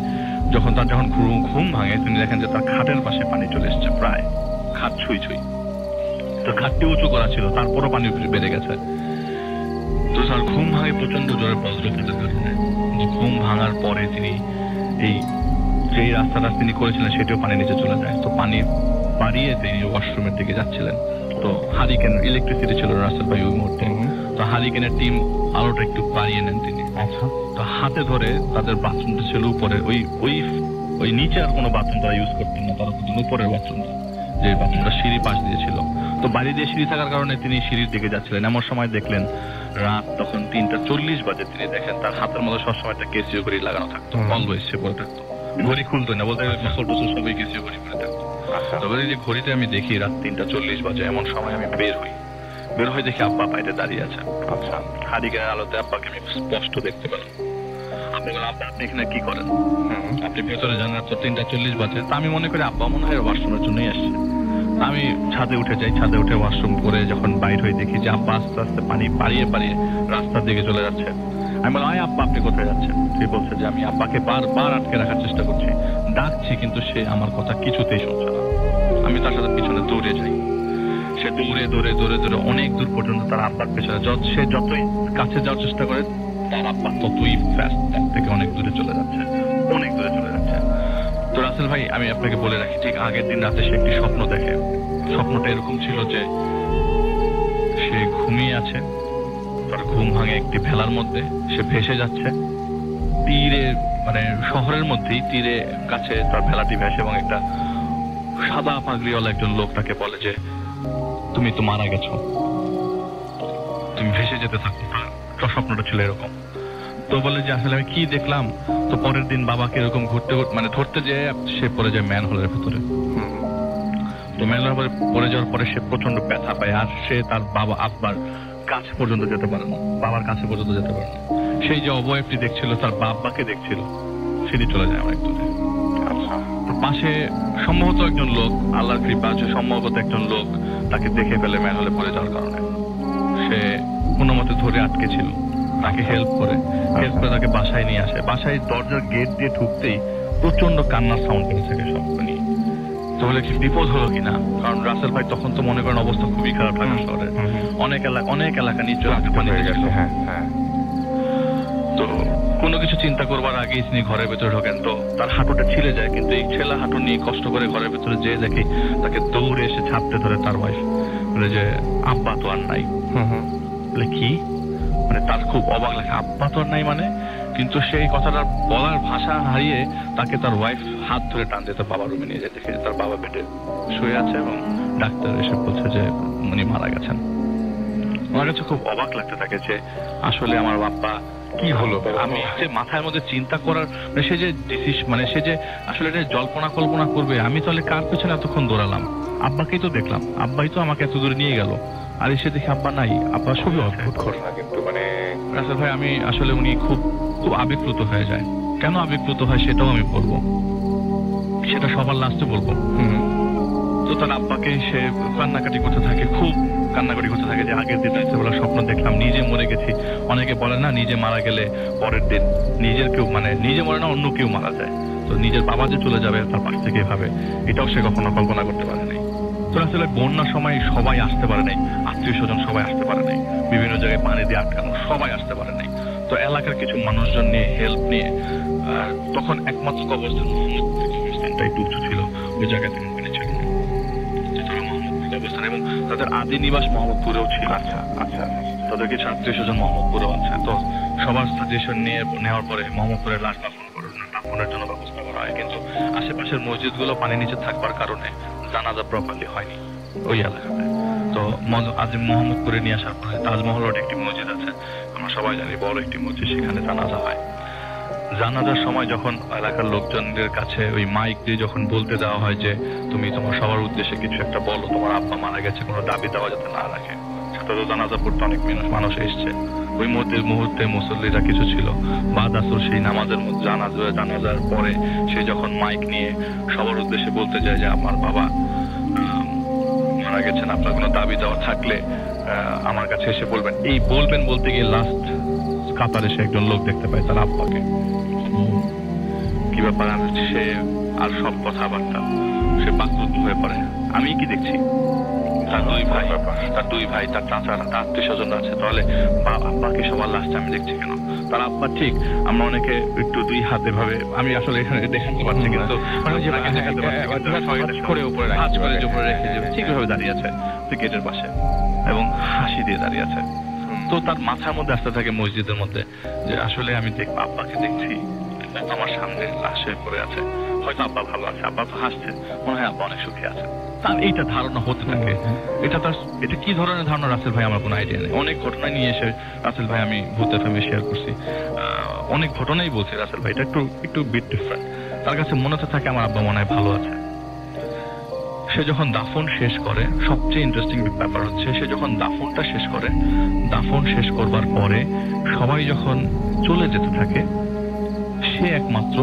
যখন ঘুম ভাঙে তিনি দেখেন যে তার খাটের পাশে পানি চলে এসছে, প্রায় খাট ছুঁই। তো খাটটি উঁচু করা ছিল, তারপরও পানি বেড়ে গেছে। তো তার ঘুম ভাঙে প্রচন্ড জোরে বজ্রপাতের কারণে। ঘুম ভাঙার পরে তিনি এই যে রাস্তাটা তিনি করেছিলেন সেটিও পানি নিচে চলে যায়। তো পানি পাড়িয়ে তিনি ওয়াশরুমের দিকে যাচ্ছিলেন। তো হারিকেন, ইলেকট্রিসিটি ছিল রাসেল ভাই ওই মুহূর্তে। তো হারিকেনের টিম আলোটা একটু বাড়িয়ে নেন তিনি। আচ্ছা, তো হাতে ধরে তাদের বাথরুমটা ছিল উপরে, ওই নিচে আর কোনো বাথরুম তারা ইউজ করতেন না, তারা করতেন উপরের বাথরুমটা, যে বাথরুমটা সিঁড়ি পাশ দিয়েছিল। তো বাড়ি দিয়ে সিঁড়ি থাকার কারণে তিনি সিঁড়ির দিকে যাচ্ছিলেন। এমন সময় দেখলেন রাত তখন 3:40 বাজে, তিনি দেখেন তার হাতের মধ্যে সবসময় একটা কেসিও ঘড়ি লাগানো থাকতো, অলওয়েজ সে পরে থাকতো, ঘড়ি খুলতো না, বলতে গেলে সবাই কেসিও ঘড়ি পরে করতেন। তবে এই যে ঘড়িতে আমি দেখি রাত 3:40 বাজে, এমন সময় আমি বের হয়ে দেখি আব্বা বাইরে দাঁড়িয়ে আছে। আচ্ছা, হারিকেনের আলোতে আব্বাকে আমি স্পষ্ট দেখতে পেলাম। আপনি বলেন, আব্বা আপনি এখানে কি করেন? আপনি ভেতরে যান, রাত 3:40 বাজে। তা আমি মনে করি আব্বা মনে হয় ওয়াশরুমের জন্যই আসছে। আমি ছাদে উঠে যাই, ছাদে উঠে ওয়াশরুম করে যখন বাইরে হয়ে দেখি যে আব্বা আস্তে আস্তে পানি পাড়িয়ে রাস্তার দিকে চলে যাচ্ছে। আমি বললাম, আব্বা আপনি কোথায় যাচ্ছেন? সে বলছে যে আমি আব্বাকে বারবার আটকে রাখার চেষ্টা করছি, ডাকছি, কিন্তু সে আমার কথা কিছুতেই শুনছে না। আমি তার সাথে পিছনে দৌড়ে যাই। সে দৌড়ে অনেক দূর পর্যন্ত তার আব্বার পেছনে, সে যতই কাছে যাওয়ার চেষ্টা করে তার আব্বা ততই ফাস্ট তার থেকে অনেক দূরে চলে যাচ্ছে। তো রাসেল ভাই, আমি আপনাকে বলে রাখি, ঠিক আগের দিন রাতে সে একটি স্বপ্ন দেখে। স্বপ্নটা এরকম ছিল যে সে ঘুমিয়ে আছে, তার ঘুম ভাঙে একটি ভেলার মধ্যে, সে ভেসে যাচ্ছে তীরে, মানে শহরের মধ্যেই তীরে কাছে তার ভেলাটি ভেসে, এবং একটা সাদা পাগড়িওয়ালা একজন লোক তাকে বলে যে তুমি তো মারা গেছো, তুমি ভেসে যেতে থাকো। তার স্বপ্নটা ছিল এরকম। তো বলে যে আসলে আমি কি দেখলাম? তো পরের দিন বাবাকে এরকম ধরতে যেয়ে সে পড়ে যায় ম্যানহোলের ভিতরে। তো ম্যানহোলের পড়ে যাওয়ার পরে সে প্রচন্ড ব্যথা পায়, আর সে তার আব্বার কাছে পর্যন্ত যেতে পারে না, বাবার কাছে পর্যন্ত যেতে পারে না। সেই যে অবয়বটি দেখছিল, তার বাবাকে দেখছিল, সেটি চলে যায় অনেক দূরে। তো পাশে সম্ভবত একজন লোক, আল্লাহর কৃপা আছে, সম্ভবত একজন লোক তাকে দেখে ফেলে ম্যানহোলে পড়ে যাওয়ার কারণে। সে কোনো মতে ধরে আটকে ছিল, তাকে হেল্প করে তাকে বাসায় নিয়ে আসে। বাসায় দরজার গেট দিয়ে ঢুকতেই প্রচন্ড কান্নার সাউন্ড করে থাকে সব নিয়ে। তাহলে কি বিপদ হলো কিনা? কারণ রাসেল ভাই তখন তো মনে করেন অবস্থা খুবই খারাপ ঢাকা শহরে, অনেক এলাকা নিচে হয়ে গেছে। তো কোনো কিছু চিন্তা করবার আগেই তিনি ঘরের ভেতরে ঢোকেন। তো তার হাঁটুটা ছিলে যায়, কিন্তু এই ছেলা হাঁটু নিয়ে কষ্ট করে ঘরের ভেতরে যেয়ে দেখি তাকে দৌড়ে এসে ছাপতে ধরে তার ওয়াইফ, বলে যে আব্বা তো আর নাই। বলে কি? মানে তার খুব অবাক লাগে, আব্বা তো আর নাই মানে? কিন্তু সেই কথাটা বলার ভাষা হারিয়ে তাকে তার ওয়াইফ হাত ধরে টান দিয়ে তার বাবার রুমে নিয়ে যায়। দেখে তার বাবা বেডে শুয়ে আছে এবং ডাক্তার এসে বলছে যে উনি মারা গেছেন। আমার কাছে খুব অবাক লাগতে থাকে যে আসলে আমার বাবা কি হলো। আমি যে মাথার মধ্যে চিন্তা করার, সে যে সে যে আসলে এটা জল্পনা কল্পনা করবে, আমি তাহলে কার পেছনে এতক্ষণ দৌড়ালাম? আব্বাকেই তো দেখলাম, আব্বাই তো আমাকে এত দূরে নিয়ে গেল, আর এসে দেখি আব্বা নাই। আব্বা খুবই অদ্ভুত ঘটনা। কিন্তু মানে রাসেল ভাই, আমি আসলে উনি খুব খুব আবেগপ্লুত হয়ে যায়। কেন আবেগপ্লুত হয় সেটাও আমি বলবো, সেটা সবার লাস্টে বলবো। তো তার আব্বাকে সে কান্নাকাটি করতে থাকে, খুব কান্নাকাটি করতে থাকে যে আগের দিন রাত্রেবেলা স্বপ্ন দেখলাম নিজে মরে গেছি। অনেকে বলে না, নিজে মারা গেলে পরের দিন নিজের কেউ, মানে নিজে মরে না অন্য কেউ মারা যায়। তো নিজের বাবা যে চলে যাবে তার পাশ থেকে এভাবে, এটাও সে কখনো কল্পনা করতে পারে নাই। তো আসলে বন্যার সময় সবাই আসতে পারে নাই, আত্মীয় স্বজন সবাই আসতে পারে নাই, বিভিন্ন জায়গায় পানি দিয়ে আটকানো, সবাই আসতে পারে নাই। তো এলাকার কিছু মানুষজন নিয়ে, হেল্প নিয়ে, তখন একমাত্র কবরস্থানটা একটু উঁচু ছিল, ওই জায়গা থেকে ছিল অবস্থান, এবং তাদের আদি নিবাস মোহাম্মদপুরেও ছিল। আচ্ছা, তাদের কিছু আত্মীয় স্বজন মোহাম্মদপুরেও আছে। তো সবার সাজেশন নেওয়ার পরে মোহাম্মদপুরের লাশ দাফনের জন্য ব্যবস্থা করা হয়। কিন্তু আশেপাশের মসজিদগুলো পানি নিচে থাকবার কারণে জানাজা প্রপারলি হয়নি ওই এলাকাতে। তো আজ মোহাম্মদপুরে নিয়ে আসার পরে তাজমহল রোডে একটি মসজিদ আছে, আমরা সবাই জানি, বড় একটি মসজিদ, সেখানে জানাজা হয়। জানাজার সময় যখন এলাকার লোকজনদের কাছে ওই মাইক দিয়ে যখন বলতে দেওয়া হয় যে তুমি তোমার সবার উদ্দেশ্যে কিছু একটা বলো, তোমার আব্বা মারা গেছে, কোনো দাবি দেওয়া যাতে না রাখে। সাথে তো জানাজা পড়তে অনেক মানুষ এসছে। ওই মুহূর্তে মুসল্লিরা কিছু ছিল, বাদ আসর সেই নামাজের মধ্যে জানাজার পরে সে যখন মাইক নিয়ে সবার উদ্দেশ্যে বলতে যায় যে আমার বাবা মারা গেছেন, আপনার কোনো দাবি দেওয়া থাকলে আমার কাছে এসে বলবেন। এই বলবেন বলতে গিয়ে লাস্ট কাতারে সে একজন লোক দেখতে পায় তার আব্বাকে। কি ব্যাপার? সে আর সব কথাবার্তা, সে বাকরুদ্ধ হয়ে পড়ে। আমি কি দেখছি? তার দুই ভাই, তার চাচারা, তার আত্মীয় স্বজন আছে, তাহলে আব্বাকে সবার লাস্টে আমি দেখছি কেন? তার আব্বা ঠিক, আমরা অনেকে একটু দুই হাতে ভাবে, আমি আসলে এখানে দেখাতে পারছি কিন্তু হাত করে উপরে রেখে ঠিকভাবে দাঁড়িয়ে আছে গেটের পাশে এবং হাসি দিয়ে দাঁড়িয়ে আছে। তো তার মাথার মধ্যে আসতে থাকে মসজিদের মধ্যে যে আসলে আমি আব্বাকে দেখছি, আমার সামনে লাশে পড়ে আছে, হয়তো আব্বা ভালো আছে, আব্বা তো হাসছে, মনে হয় আব্বা অনেক সুখী আছে। তার এইটা ধারণা হতে থাকে। এটা কি ধরনের ধারণা রাসেল ভাই আমার কোনো আইডিয়া নেই। অনেক ঘটনা নিয়ে এসে রাসেল ভাই আমি ভূত এফএমে শেয়ার করছি, অনেক ঘটনাই বলছি রাসেল ভাই, এটা একটু বিট ডিফারেন্ট। তার কাছে মনে তো থাকে আমার আব্বা মনে হয় ভালো আছে। সে যখন দাফন শেষ করে, সবচেয়ে ইন্টারেস্টিং ব্যাপার হচ্ছে সে যখন দাফনটা শেষ করে, দাফন শেষ করবার পরে সবাই যখন চলে যেতে থাকে, সে একমাত্র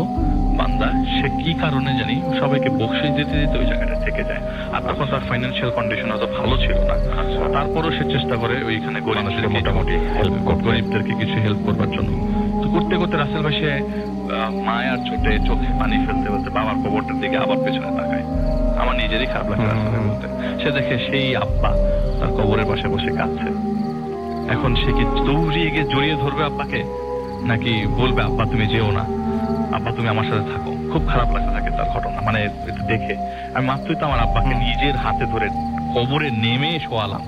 বান্দা, সে কি কারণে জানি সবাইকে বকশিশ দিতে দিতে ওই জায়গাটা থেকে যায়। আর তখন তার ফাইন্যান্সিয়াল কন্ডিশন অত ভালো ছিল না, তারপরও সে চেষ্টা করে ওইখানে গরিবদের মোটামুটি গরিবদেরকে কিছু হেল্প করবার জন্য। তো করতে করতে রাসেল ভাই সে মায়ার চোটে চোখে পানি ফেলতে ফেলতে বাবার কবরটার দিকে আবার পেছনে তাকায়। আমার নিজেরই খারাপ লাগে রাসেল ভাই বলতে। সে দেখে সেই আব্বা তার কবরের পাশে বসে কাঁদছে। এখন সে কি দৌড়িয়ে গিয়ে জড়িয়ে ধরবে আব্বাকে, নাকি বলবে আব্বা তুমি যেও না, আব্বা তুমি আমার সাথে থাকো? খুব খারাপ লাগতে থাকে তার ঘটনা, মানে এটা দেখে। আমি মাত্রই তো আমার আব্বাকে নিজের হাতে ধরে কবরে নেমে শোয়ালাম,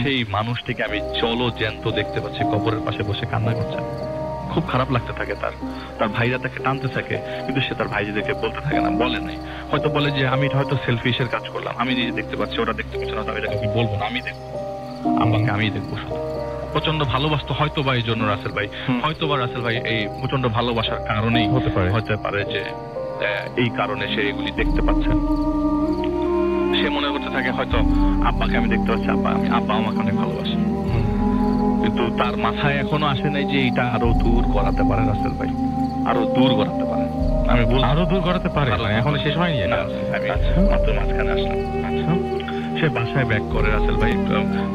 সেই মানুষটিকে আমি চলো জ্যান্ত দেখতে পাচ্ছি কবরের পাশে বসে কান্না করছে। খুব খারাপ লাগতে থাকে তার। তার ভাইরা তাকে টানতে থাকে, কিন্তু সে তার ভাইজিদেরকে বলতে থাকে না, বলে নাই। হয়তো বলে যে আমি হয়তো সেলফিশের কাজ করলাম, আমি নিজে দেখতে পাচ্ছি, ওরা দেখতে পাচ্ছে না, তো এটাকে আমি বলবো না, আমি দেখবো আব্বাকে, আমি দেখবো শুধু। প্রচন্ড ভালোবাসতো হয়তো বা এই জন্য রাসেল ভাই, হয়তো বা রাসেল ভাই এই প্রচন্ড ভালোবাসার কারণেই হতে পারে যে এই কারণে সে এগুলি দেখতে পাচ্ছে। সে মনে করতে থাকে হয়তো আব্বাকে আমি দেখতে পাচ্ছি, আব্বা আমাকে অনেক ভালোবাসে, কিন্তু তার মাথায় এখনো আসে নাই যে এটা আরো দূর করাতে পারে রাসেল ভাই, আরো দূর করাতে পারে। আমি বলছি আরো দূর করাতে পারে, এখন শেষ হয়নি। আমি মাত্র মাঝখানে আসলাম। সে বাসায় ব্যাক করে রাসেল ভাই,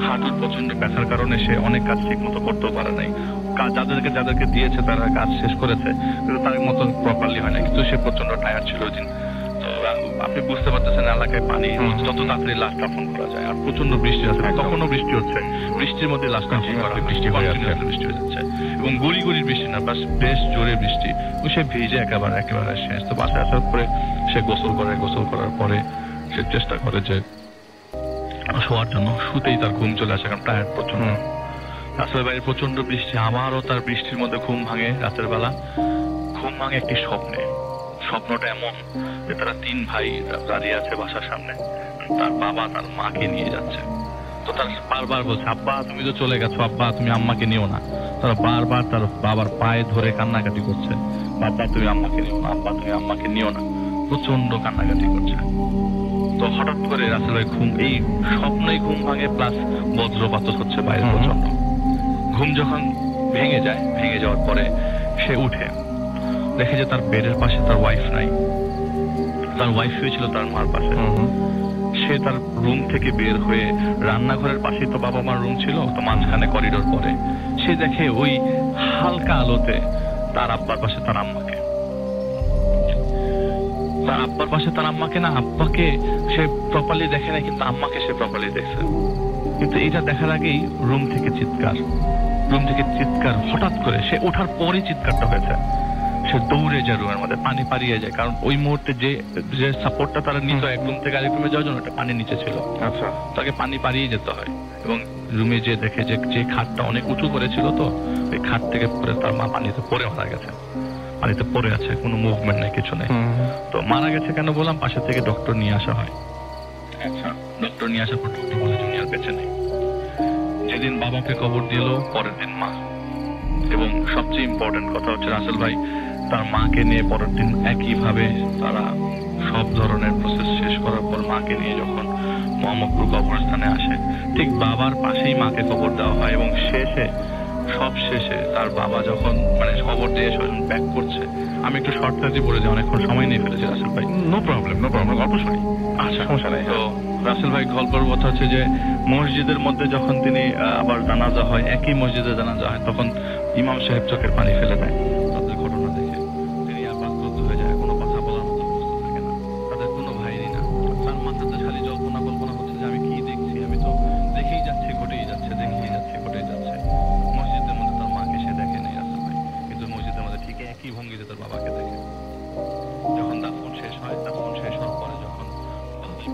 হাঁটুর প্রচন্ড ব্যথার কারণে সে অনেক কাজ ঠিক মতো করতেও পারে নাই। যাদেরকে দিয়েছে তারা কাজ শেষ করেছে, কিন্তু তার মতো প্রপারলি হয় না। কিন্তু সে প্রচন্ড টায়ার্ড ছিল ওই দিন। তো আপনি বুঝতে পারতেছেন এলাকায় পানি, যত তাড়াতাড়ি লাশ দাফন করা যায়। আর প্রচন্ড বৃষ্টি আছে, তখনও বৃষ্টি হচ্ছে, বৃষ্টির মধ্যে লাশ দাফন করা, বৃষ্টি হয়ে যাচ্ছে, এবং গুড়ি গুড়ির বৃষ্টি না, বেশ জোরে বৃষ্টি। সে ভিজে একেবারে শেষ। তো বাসায় আসার পরে সে গোসল করার পরে সে চেষ্টা করে যে শোয়ার জন্য, শুতেই তার ঘুম চলে আসে, কারণ টায়ার্ড প্রচন্ড। রাসেল ভাইয়ের প্রচন্ড বৃষ্টি, আবারও তার বৃষ্টির মধ্যে ঘুম ভাঙে। রাতের বেলা ঘুম ভাঙে একটি স্বপ্নে। স্বপ্নটা এমন যে তারা 3 ভাই দাঁড়িয়ে আছে বাসার সামনে, তার বাবা তার মাকে নিয়ে যাচ্ছে। তো তার বারবার বলছে আব্বা তুমি তো চলে গেছো, আব্বা তুমি আম্মাকে নিও না। তারা বারবার তার বাবার পায়ে ধরে কান্নাকাটি করছে, বাবা তুমি আম্মাকে নিও না, আব্বা তুমি আম্মাকে নিও না, প্রচন্ড কান্নাকাটি করছে। তো হঠাৎ করে রাসেল ভাই এই স্বপ্নেই ঘুম ভাঙে, প্লাস বজ্রপাত হচ্ছে বাইরে প্রচন্ড। ঘুম যখন ভেঙে যাওয়ার পরে সে উঠে দেখে যে তার বেডের পাশে তার ওয়াইফ নাই, তার ওয়াইফ শুয়েছিল তার মার পাশে। সে তার রুম থেকে বের হয়ে, রান্নাঘরের পাশে তো বাবা মার রুম ছিল, তো মাঝখানে করিডোর পরে সে দেখে ওই হালকা আলোতে তার আব্বার পাশে তার আম্মাকে। তার আব্বার পাশে তার আম্মাকে না, আব্বাকে সে প্রপারলি দেখে না, কিন্তু আম্মাকে সে প্রপারলি দেখছে। কিন্তু এটা দেখার আগেই রুম থেকে চিৎকার, হঠাৎ করে সে ওঠার পরে চিৎকারটা হয়েছে। সে দৌড়ে যায় রুমের মধ্যে, পানি পাড়িয়ে যায়, কারণ ওই মুহূর্তে যে সাপোর্টটা তারা নিত এক রুম থেকে আরেক রুমে যাওয়ার জন্য, একটা পানির নিচে ছিল। আচ্ছা, তাকে পানি পাড়িয়ে যেতে হয়। এবং রুমে যে দেখে যে খাটটা অনেক উঁচু করেছিল, তো ওই খাট থেকে পরে তার মা পানিতে পড়ে মারা গেছে, পানিতে পড়ে আছে, কোনো মুভমেন্ট নেই, কিছু নেই। তো মারা গেছে কেন বললাম, পাশে থেকে ডক্টর নিয়ে আসা হয়। আচ্ছা, ডক্টর নিয়ে আসার পর ডক্টর বলে দুনিয়ার বেঁচে নেই। যেদিন বাবাকে কবর দিল, পরের দিন মা। এবং সবচেয়ে ইম্পর্টেন্ট কথা হচ্ছে রাসেল ভাই তার মাকে নিয়ে পরের দিন একইভাবে তারা সব ধরনের প্রসেস শেষ করার পর মাকে নিয়ে যখন মোহাম্মদপুর কবরস্থানে আসে, ঠিক বাবার পাশেই মাকে কবর দেওয়া হয়। এবং সব শেষে তার বাবা যখন খবর দিয়ে যখন ব্যাক করছে, আমি একটু শর্টকাটই বলে যাই, অনেকক্ষণ সময় নিয়ে ফেলেছি রাসেল ভাই। নো প্রবলেম, গল্প শুনি। আচ্ছা, সমস্যা নেই। তো রাসেল ভাই গল্পের কথা হচ্ছে যে মসজিদের মধ্যে যখন তিনি আবার জানাজা হয়, একই মসজিদে জানাজা হয়, তখন ইমাম সাহেব চোখের পানি ফেলে দেয় তাদের ঘটনা দেখে। তিনি আবার ক্রুদ্ধ হয়ে যায়, কোনো কথা বলার মতো অবস্থা থাকে না, তাদের কোনো ভাইরই না। তার মাথাতে খালি কল্পনা হচ্ছে যে আমি কি দেখছি, আমি তো দেখেই যাচ্ছি, ঘটেই যাচ্ছে। মসজিদের মধ্যে তার মাকে সে দেখে নেই রাসেল ভাই, কিন্তু মসজিদের মধ্যে ঠিক একই ভঙ্গিতে তার বাবাকে দেখে। যখন দাফন শেষ হওয়ার পরে যখন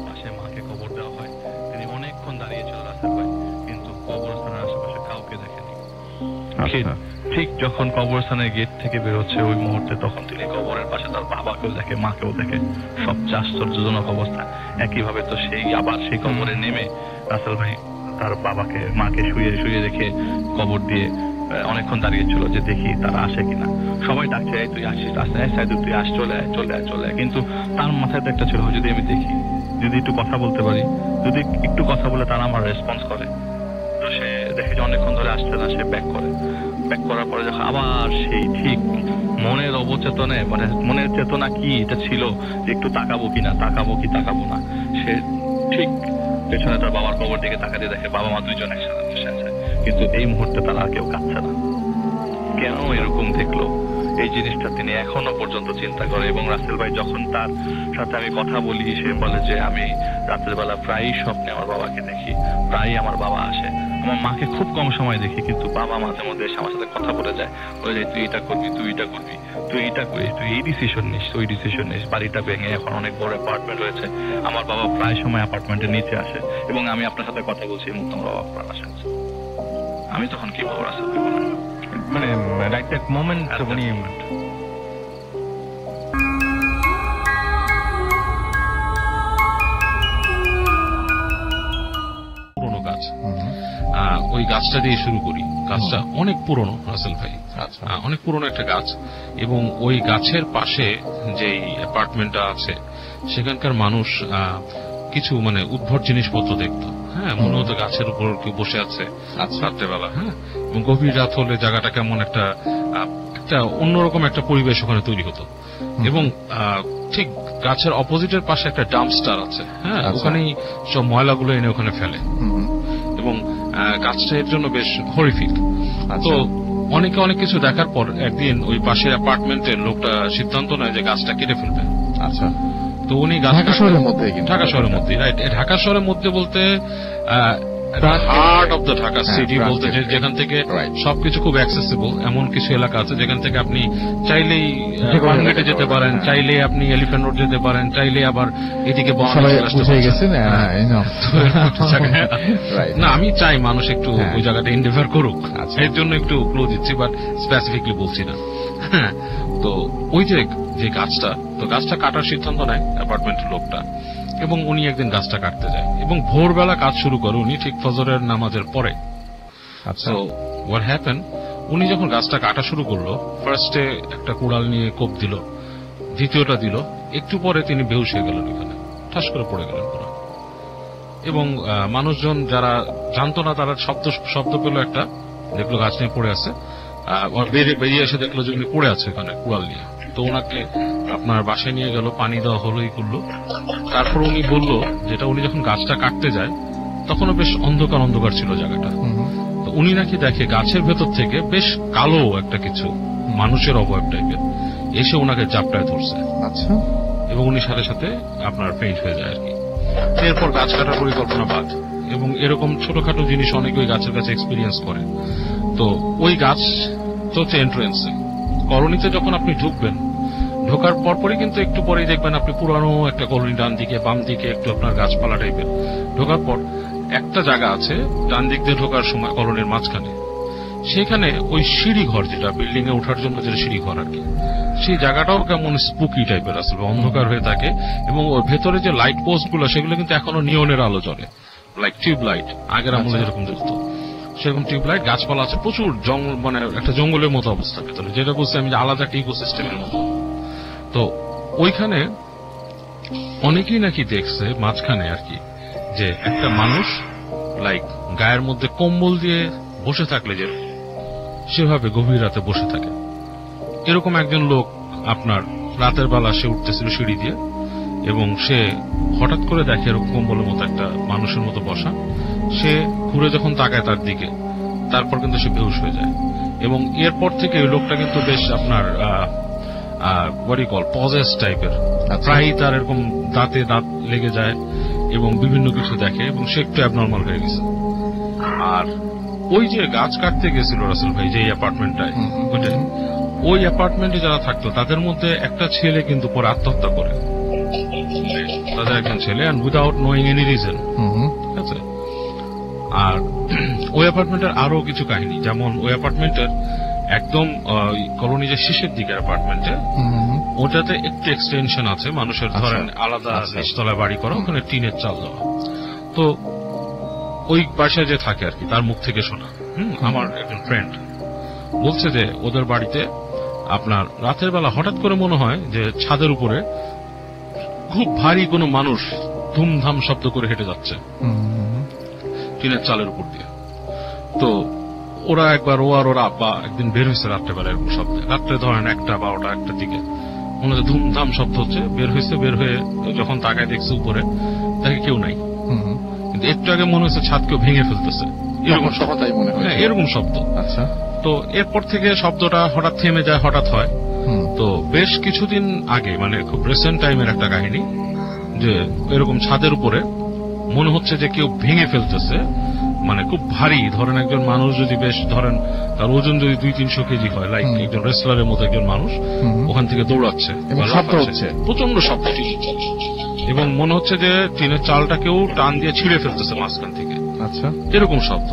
পাশে মাকে কবর দেওয়া হয়, তিনি অনেকক্ষণ দাঁড়িয়েছিল রাসেল ভাই, কিন্তু কবরস্থানের আশেপাশে কাউকে দেখেনি। ঠিক যখন কবরস্থানের গেট থেকে বেরোচ্ছে ওই মুহূর্তে, তখন তিনি কবরের পাশে তার বাবাকেও দেখে, মাকেও দেখে। সবচেয়ে আশ্চর্যজনক অবস্থা। একইভাবে তো সেই কবরে নেমে রাসেল ভাই তার মাকে শুয়ে রেখে কবর দিয়ে অনেকক্ষণ দাঁড়িয়েছিল যে দেখি তারা আসে কিনা। সবাই ডাকছে, তুই আসিস, তুই আস, চলে আয়। কিন্তু তার মাথায় তো একটা ছিল, যদি আমি দেখি, যদি একটু কথা বলতে পারি, যদি একটু কথা বলে তারা আমার রেসপন্স করে, তো সে দেখে যে অনেকক্ষণ ধরে আসছে না, সে ব্যাক করে। ব্যাক করার পরে যখন আবার সেই ঠিক মনের অবচেতনে, মানে মনের চেতনা কি এটা ছিল যে একটু তাকাবো কিনা, তাকাবো কি তাকাবো না, সে ঠিক পেছনে তার বাবার কবর দিকে তাকাতে দেখে বাবা মা দুইজন একসাথে বসে আছে, কিন্তু এই মুহূর্তে তারা আর কেউ কাঁদছে না। কেন এরকম দেখলো, এই জিনিসটা তিনি এখনো পর্যন্ত চিন্তা করে। এবং রাসেল ভাই যখন তার সাথে আমি কথা বলি, সে বলে যে আমি রাতের বেলা প্রায়ই স্বপ্নে আমার বাবাকে দেখি, প্রায়ই আমার বাবা আসে। আমার মাকে খুব কম সময় দেখি, কিন্তু বাবা মাঝে মধ্যে এসে আমার সাথে কথা বলে যায়, বলে যায় তুই এটা করবি, তুই এটা করবি, তুই এটা করিস, তুই এই ডিসিশন নিস, ওই ডিসিশন নিস। বাড়িটা ভেঙে এখন অনেক বড় অ্যাপার্টমেন্ট হয়েছে, আমার বাবা প্রায় সময় অ্যাপার্টমেন্টের নিচে আসে, এবং আমি আপনার সাথে কথা বলছি এই মুহূর্তে আমার বাবা আপনার পাশে আছে। আমি তখন কি বলবো রাসেল ভাই বলেন? মানে রাইট দ্যাট মোমেন্ট উনি পুরোনো গাছ, ওই গাছটা দিয়ে শুরু করি। গাছটা অনেক পুরনো রাসেল ভাই, অনেক পুরনো একটা গাছ, এবং ওই গাছের পাশে যেই অ্যাপার্টমেন্টটা আছে সেখানকার মানুষ কিছু মানে উদ্ভট জিনিসপত্র দেখতো। হ্যাঁ, মনে হতো গাছের উপর কেউ বসে আছে রাত্রেবেলা। হ্যাঁ, এবং গভীর রাত হলে জায়গাটা কেমন একটা অন্যরকম একটা পরিবেশ ওখানে তৈরি হতো। এবং ঠিক গাছের অপোজিটের পাশে একটা ডাম্পস্টার আছে। হ্যাঁ, ওখানেই সব ময়লাগুলো এনে ওখানে ফেলে, এবং গাছটা এর জন্য বেশ হরিফিক। তো অনেকে অনেক কিছু দেখার পর একদিন ওই পাশের অ্যাপার্টমেন্টের লোকটা সিদ্ধান্ত নেয় যে গাছটা কেটে ফেলবে। আচ্ছা, তো উনি ঢাকা শহরের মধ্যে, ঢাকা শহরের মধ্যে, রাইট, ঢাকা শহরের মধ্যে বলতে heart of the Dhaka city বলতে, যেখান থেকে সবকিছু খুব অ্যাক্সেসিবল। এমন কিছু এলাকা আছে যেখান থেকে আপনি চাইলেই পানগেটে যেতে পারেন, চাইলেই আপনি এলিফ্যান্ট রোড যেতে পারেন, চাইলে আবার এদিকে না। আমি চাই মানুষ একটু ওই জায়গাটা ইন্ডিফার করুক, এর জন্য একটু ক্লু দিচ্ছি, বাট স্পেসিফিকলি বলছি না। তো ওই যে গাছটা, তো গাছটা কাটার সিদ্ধান্ত নেয় অ্যাপার্টমেন্টের লোকটা, এবং উনি একদিন গাছটা কাটতে যায়, এবং ভোরবেলা কাজ শুরু করে উনি ঠিক ফজরের নামাজের পরে। আচ্ছা, তো হোয়াট হ্যাপেন, উনি যখন গাছটা কাটা শুরু করলো, ফার্স্টে একটা কুড়াল নিয়ে কোপ দিল, দ্বিতীয়টা দিল, একটু পরে তিনি বেহুশ হয়ে গেলেন, এখানে ঠাস করে পড়ে গেলেন পুরো। এবং মানুষজন যারা জানতো না তারা শব্দ পেল একটা, দেখলো গাছ নিয়ে পড়ে আছে, বেরিয়ে এসে দেখলো যে উনি পড়ে আছে এখানে কুড়াল নিয়ে। তো ওনাকে আপনার বাসায় নিয়ে গেল, পানি দেওয়া হলো, এই করলো। তারপর উনি বলল যেটা উনি যখন গাছটা কাটতে যায় তখনও বেশ অন্ধকার অন্ধকার ছিল জায়গাটা। তো উনি নাকি দেখে গাছের ভেতর থেকে বেশ কালো একটা কিছু মানুষের অবয়ব টাইপের এসে ওনাকে চাপটায় ধরছে। আচ্ছা, এবং উনি সাথে সাথে আপনার ফেইন্ট হয়ে যায় আর কি। এরপর গাছ কাটার পরিকল্পনা বাদ, এবং এরকম ছোটখাটো জিনিস অনেকে ওই গাছের কাছে এক্সপিরিয়েন্স করে। তো ওই গাছ তো হচ্ছে এন্ট্রেন্সে, কলোনিতে যখন আপনি ঢুকবেন, ঢোকার পরপরই কিন্তু একটু পরেই দেখবেন আপনি পুরানো একটা কলোনি, ডান দিকে বাম দিকে একটু আপনার গাছপালা টাইপের। ঢোকার পর একটা জায়গা আছে ডান দিক দিয়ে ঢোকার সময় কলোনির মাঝখানে, সেখানে ওই সিঁড়ি ঘর, যেটা বিল্ডিং এ ওঠার জন্য যেটা সিঁড়ি ঘর আর কি, সেই জায়গাটাও কেমন স্পুকি টাইপের আসলে, অন্ধকার হয়ে থাকে। এবং ওর ভেতরে যে লাইট পোস্ট গুলো সেগুলো কিন্তু এখনো নিয়নের আলো জ্বলে, লাইক টিউব লাইট, আগের আমলে যেরকম জ্বলতো সেরকম টিউব লাইট। গাছপালা আছে প্রচুর, জঙ্গল, মানে একটা জঙ্গলের মতো অবস্থা ভেতরে, যেটা বলছি আমি আলাদা একটা ইকোসিস্টেমের মতো। তো ওইখানে অনেকেই নাকি দেখছে মাঝখানে আর কি, যে একটা মানুষ লাইক গায়ের মধ্যে কম্বল দিয়ে বসে থাকলে যে সেভাবে গভীর রাতে বসে থাকে, এরকম একজন লোক আপনার রাতের বেলা সে উঠতেছিল সিঁড়ি দিয়ে, এবং সে হঠাৎ করে দেখে এরকম কম্বলের মতো একটা মানুষের মতো বসা। সে ঘুরে যখন তাকায় তার দিকে, তারপর কিন্তু সে বেহুশ হয়ে যায়। এবং এরপর থেকে ওই লোকটা কিন্তু বেশ আপনার পজেস টাইপের, প্রায় তার এরকম দাঁতে দাঁত লেগে যায় এবং বিভিন্ন কিছু দেখে, এবং সে একটু অ্যাবনর্মাল হয়ে গেছে। আর ওই যে গাছ কাটতে গেছিল রাসেল ভাই যে অ্যাপার্টমেন্টটায়, ওই অ্যাপার্টমেন্টে যারা থাকতো তাদের মধ্যে একটা ছেলে কিন্তু পরে আত্মহত্যা করে, তাদের একজন ছেলে, and without knowing any reason. ঠিক আছে। আর ওই অ্যাপার্টমেন্টের আরো কিছু কাহিনী, যেমন ওই অ্যাপার্টমেন্টের একদম কলোনি যে শেষের দিকে অ্যাপার্টমেন্টে, ওটাতে একটু এক্সটেনশন আছে মানুষের, ধরেন আলাদা নিচতলায় বাড়ি করা, ওখানে টিনের চাল দেওয়া। তো ওই বাসায় যে থাকে আর কি, তার মুখ থেকে শোনা, আমার একজন ফ্রেন্ড বলছে যে ওদের বাড়িতে আপনার রাতের বেলা হঠাৎ করে মনে হয় যে ছাদের উপরে খুব ভারী কোনো মানুষ ধুমধাম শব্দ করে হেঁটে যাচ্ছে টিনের চালের উপর দিয়ে। তো ওরা একবার ও আর ওর আব্বা একদিন বের হয়েছে রাত্রেবেলা এরকম শব্দে, রাত্রে ধরেন 1টা 12টা 1টার দিকে, মনে হচ্ছে ধুমধাম শব্দ হচ্ছে। বের হয়েছে, বের হয়ে যখন তাকায় দেখছে উপরে, দেখে কেউ নাই। কিন্তু একটু আগে মনে হচ্ছে ছাদ কেউ ভেঙে ফেলতেছে, এরকম তাই মনে হয়। হ্যাঁ, এরকম শব্দ। আচ্ছা। তো এরপর থেকে শব্দটা হঠাৎ থেমে যায়, হঠাৎ হয়। তো বেশ কিছুদিন আগে, মানে খুব রিসেন্ট টাইমের একটা কাহিনী, যে এরকম ছাদের উপরে মনে হচ্ছে যে কেউ ভেঙে ফেলতেছে, মানে খুব ভারী, ধরেন একজন মানুষ যদি বেশ ধরেন তার ওজন যদি 200-300 কেজি হয়, লাইক একজন রেসলারের মতো একজন মানুষ ওখান থেকে দৌড়াচ্ছে, প্রচন্ড শব্দ, এবং মনে হচ্ছে যে টিনের চালটা কেউ টান দিয়ে ছিঁড়ে ফেলতেছে মাঝখান থেকে। আচ্ছা। এরকম শব্দ,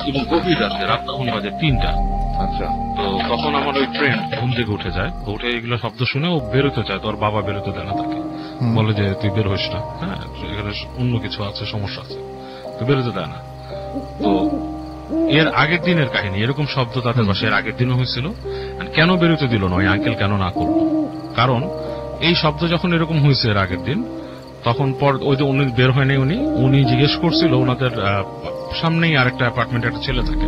এবং গভীর রাতে, রাত তখন বাজে 3টা। আচ্ছা। তো তখন আমার ওই ফ্রেন্ড ঘুম থেকে উঠে যায়, উঠে এগুলো শব্দ শুনে ও বেরোতে চায়, তোর বাবা বেরোতে দেয় না তাকে, বলে যে তুই বের হইস না, হ্যাঁ এখানে অন্য কিছু আছে, সমস্যা আছে, তো বেরোতে দেয় না। তো এর আগের দিনের কাহিনী, এরকম শব্দ তাদের বাসায় এর আগের দিনও হয়েছিল। কেন বেরোতে দিল না ওই আঙ্কেল, কেন না করলো? কারণ এই শব্দ যখন এরকম হয়েছে এর আগের দিন, তখন পর ওই যে উনি বের হয়নি, উনি জিজ্ঞেস করছিল, ওনাদের সামনেই আরেকটা অ্যাপার্টমেন্টে একটা ছেলে থাকে,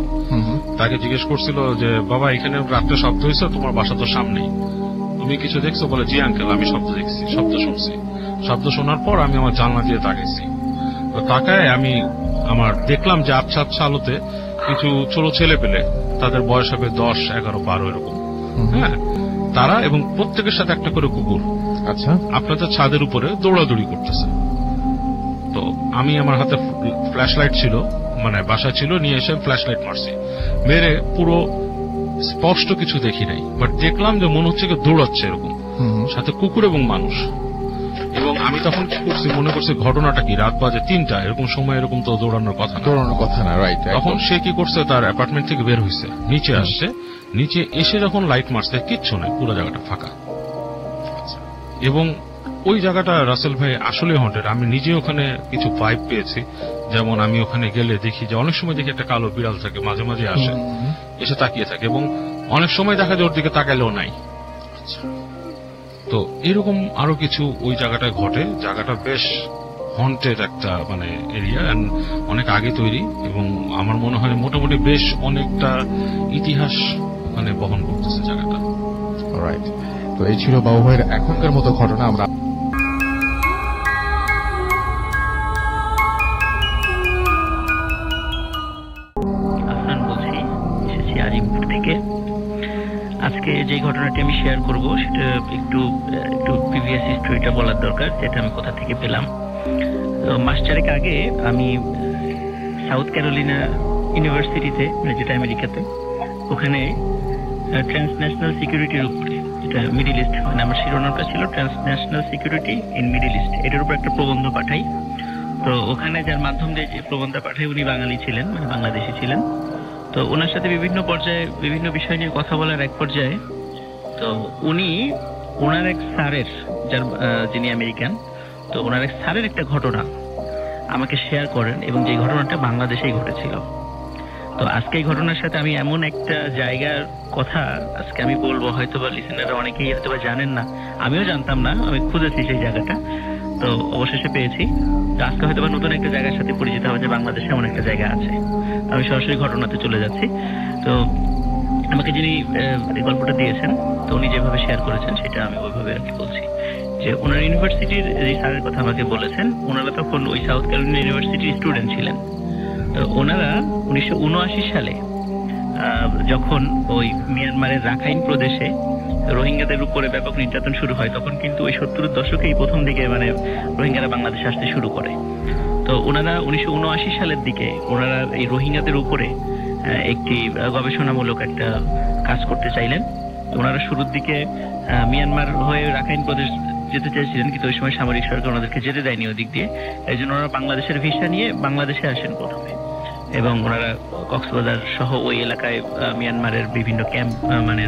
তাকে জিজ্ঞেস করছিল যে বাবা এখানে রাত্রে শব্দ হয়েছে, তোমার বাসা তো সামনেই, তুমি কিছু দেখছো? বলে জি আঙ্কেল, আমি শব্দ দেখছি, শব্দ শুনছি। শব্দ শোনার পর আমি আমার জানলা দিয়ে তাকাইছি, তো তাকায় আমি আমার দেখলাম যে আবছা আবছা আলোতে কিছু ছোট ছেলে পেলে, তাদের বয়স হবে 10, 11, 12 এরকম, হ্যাঁ, তারা এবং প্রত্যেকের সাথে একটা করে কুকুর, আচ্ছা, আপনাদের ছাদের উপরে দৌড়াদৌড়ি করতেছে। তো আমি আমার হাতে ফ্ল্যাশ লাইট ছিল, মানে বাসা ছিল, নিয়ে এসে ফ্ল্যাশ লাইট মারছি, মেরে পুরো স্পষ্ট কিছু দেখি নাই, বাট দেখলাম যে মনে হচ্ছে দৌড়াচ্ছে এরকম, সাথে কুকুর এবং মানুষ। এবং আমি তখন কি করছি, মনে করছি ঘটনাটা কি, রাত বাজে 3টা, এরকম সময় এরকম তো দৌড়ানোর কথা না, রাইট। তখন সে কি করছে, তার অ্যাপার্টমেন্ট থেকে বের হয়েছে, নিচে আসছে, নিচে এসে যখন লাইট মারছে কিচ্ছু নেই, পুরো জায়গাটা ফাঁকা। এবং ওই জায়গাটা রাসেল ভাই আসলে হন্টেড। আমি নিজে ওখানে কিছু ভাইব পেয়েছি, যেমন আমি ওখানে গেলে দেখি যে অনেক সময় দেখি একটা কালো বিড়াল থাকে, মাঝে মাঝে আসে, এসে তাকিয়ে থাকে, এবং অনেক সময় দেখা যায় ওর দিকে তাকাইলেও নাই। তো এরকম আরো কিছু ওই জায়গাটায় ঘটে। জায়গাটা বেশ হন্টেড একটা মানে এরিয়া, অনেক আগে তৈরি, এবং আমার মনে হয় মোটামুটি বেশ অনেকটা ইতিহাস মানে বহন করতেছে জায়গাটা। রাইট। তো এই ছিল বাবু ভাইয়ের এখনকার মতো ঘটনা। আমরা আফনান বলছি, এসেছি আজিমপুর থেকে। আজকে যে ঘটনাটি আমি শেয়ার করব সেটা একটু প্রিভিয়াস হিস্ট্রিটা বলার দরকার, যেটা আমি কোথা থেকে পেলাম। তো মাস চারেক আগে আমি সাউথ ক্যারোলিনা ইউনিভার্সিটিতে, যেটা আমেরিকাতে, ওখানে ট্রান্সন্যাশনাল সিকিউরিটির উপরে, যেটা মিডিল ইস্ট, মানে আমার শিরোনামটা ছিল transnational security in middle east, এটার উপর একটা প্রবন্ধ পাঠাই। তো ওখানে যার মাধ্যম দিয়ে যে প্রবন্ধ পাঠাই, উনি বাঙালি ছিলেন, মানে বাংলাদেশি ছিলেন। তো ওনার সাথে বিভিন্ন পর্যায়ে বিভিন্ন বিষয় নিয়ে কথা বলার এক পর্যায়ে, তো উনি ওনার এক স্যারের, যার যিনি আমেরিকান, তো ওনার এক স্যারের একটা ঘটনা আমাকে শেয়ার করেন, এবং যে ঘটনাটা বাংলাদেশেই ঘটেছিল। তো আজকে এই ঘটনার সাথে আমি এমন একটা জায়গার কথা আজকে আমি বলবো, হয়তো বা লিসেনাররা অনেকেই হয়তো বা জানেন না, আমিও জানতাম না, আমি খুঁজেছি সেই জায়গাটা, তো অবশেষে পেয়েছি। তো আজকে হয়তো বা নতুন একটা জায়গার সাথে পরিচিত হবে যে বাংলাদেশে এমন একটা জায়গা আছে। আমি সরাসরি ঘটনাতে চলে যাচ্ছি। তো আমাকে যিনি এই গল্পটা দিয়েছেন, তো উনি যেভাবে শেয়ার করেছেন সেটা আমি ওইভাবে আর কি বলছি, যে ওনার ইউনিভার্সিটির যে স্যারের কথা আমাকে বলেছেন, ওনারা তখন ওই সাউথ ক্যারোলিনা ইউনিভার্সিটির স্টুডেন্ট ছিলেন। তো ওনারা 1979 সালে যখন ওই মিয়ানমারের রাখাইন প্রদেশে রোহিঙ্গাদের উপরে ব্যাপক নির্যাতন শুরু হয়, তখন কিন্তু ওই 70-এর দশকেই প্রথম দিকে মানে রোহিঙ্গারা বাংলাদেশে আসতে শুরু করে। তো ওনারা 1979 সালের দিকে ওনারা এই রোহিঙ্গাদের উপরে একটি গবেষণামূলক একটা কাজ করতে চাইলেন। ওনারা শুরুর দিকে মিয়ানমার হয়ে রাখাইন প্রদেশ যেতে চাইছিলেন, কিন্তু ওই সময় সামরিক সরকার ওনাদেরকে যেতে দেয়নি ওই দিক দিয়ে। এই জন্য ওনারা বাংলাদেশের ভিসা নিয়ে বাংলাদেশে আসেন প্রথমে, এবং ওনারা কক্সবাজার সহ ওই এলাকায় মিয়ানমারের বিভিন্ন ক্যাম্প, মানে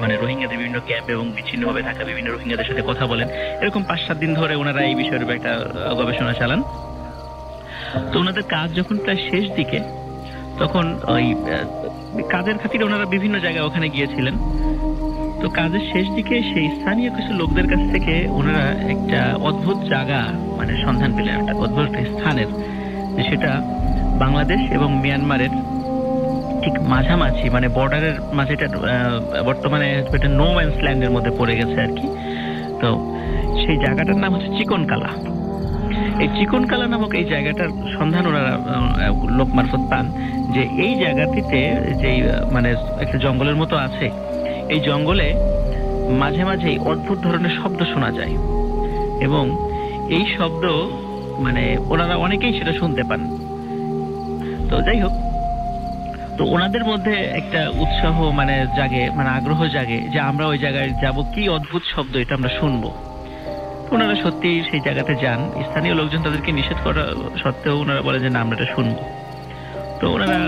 মানে রোহিঙ্গাদের বিভিন্ন ক্যাম্প এবং বিচ্ছিন্নভাবে থাকা বিভিন্ন রোহিঙ্গাদের সাথে কথা বলেন। এরকম 5-7 দিন ধরে ওনারা এই বিষয়ের উপর একটা গবেষণা চালান। তো ওনাদের কাজ যখন প্রায় শেষ দিকে, তখন ওই কাজের খাতিরে ওনারা বিভিন্ন জায়গায় ওখানে গিয়েছিলেন। তো কাজের শেষ দিকে সেই স্থানীয় কিছু লোকদের কাছ থেকে ওনারা একটা অদ্ভুত জায়গা মানে সন্ধান পেলেন, একটা অদ্ভুত একটা স্থানের, যে সেটা বাংলাদেশ এবং মিয়ানমারের ঠিক মাঝামাঝি, মানে বর্ডারের মাঝে, এটা বর্তমানে একটা নো ম্যানস ল্যান্ডের মধ্যে পড়ে গেছে আর কি। তো সেই জায়গাটার নাম হচ্ছে চিকনকালা। এই চিকনকালা নামক এই জায়গাটার সন্ধান ওনারা লোক মারফত পান, যে এই জায়গাটিতে যে মানে একটা জঙ্গলের মতো আছে, এই জঙ্গলে মাঝে মাঝেই অদ্ভুত ধরনের শব্দ শোনা যায়, এবং এই শব্দ মানে ওনারা অনেকেই সেটা শুনতে পান। তো যাই হোক, তো ওনাদের মধ্যে একটা উৎসাহ মানে জাগে, মানে আগ্রহ জাগে যে আমরা ওই জায়গায় যাব, কি অদ্ভুত শব্দ এটা আমরা শুনবো। ওনারা সত্যি সেই জায়গাতে যান। স্থানীয় লোকজন তাদেরকে নিষেধ করা সত্ত্বেও ওনারা বলে যে না, আমরা এটা শুনবো। তো ওনারা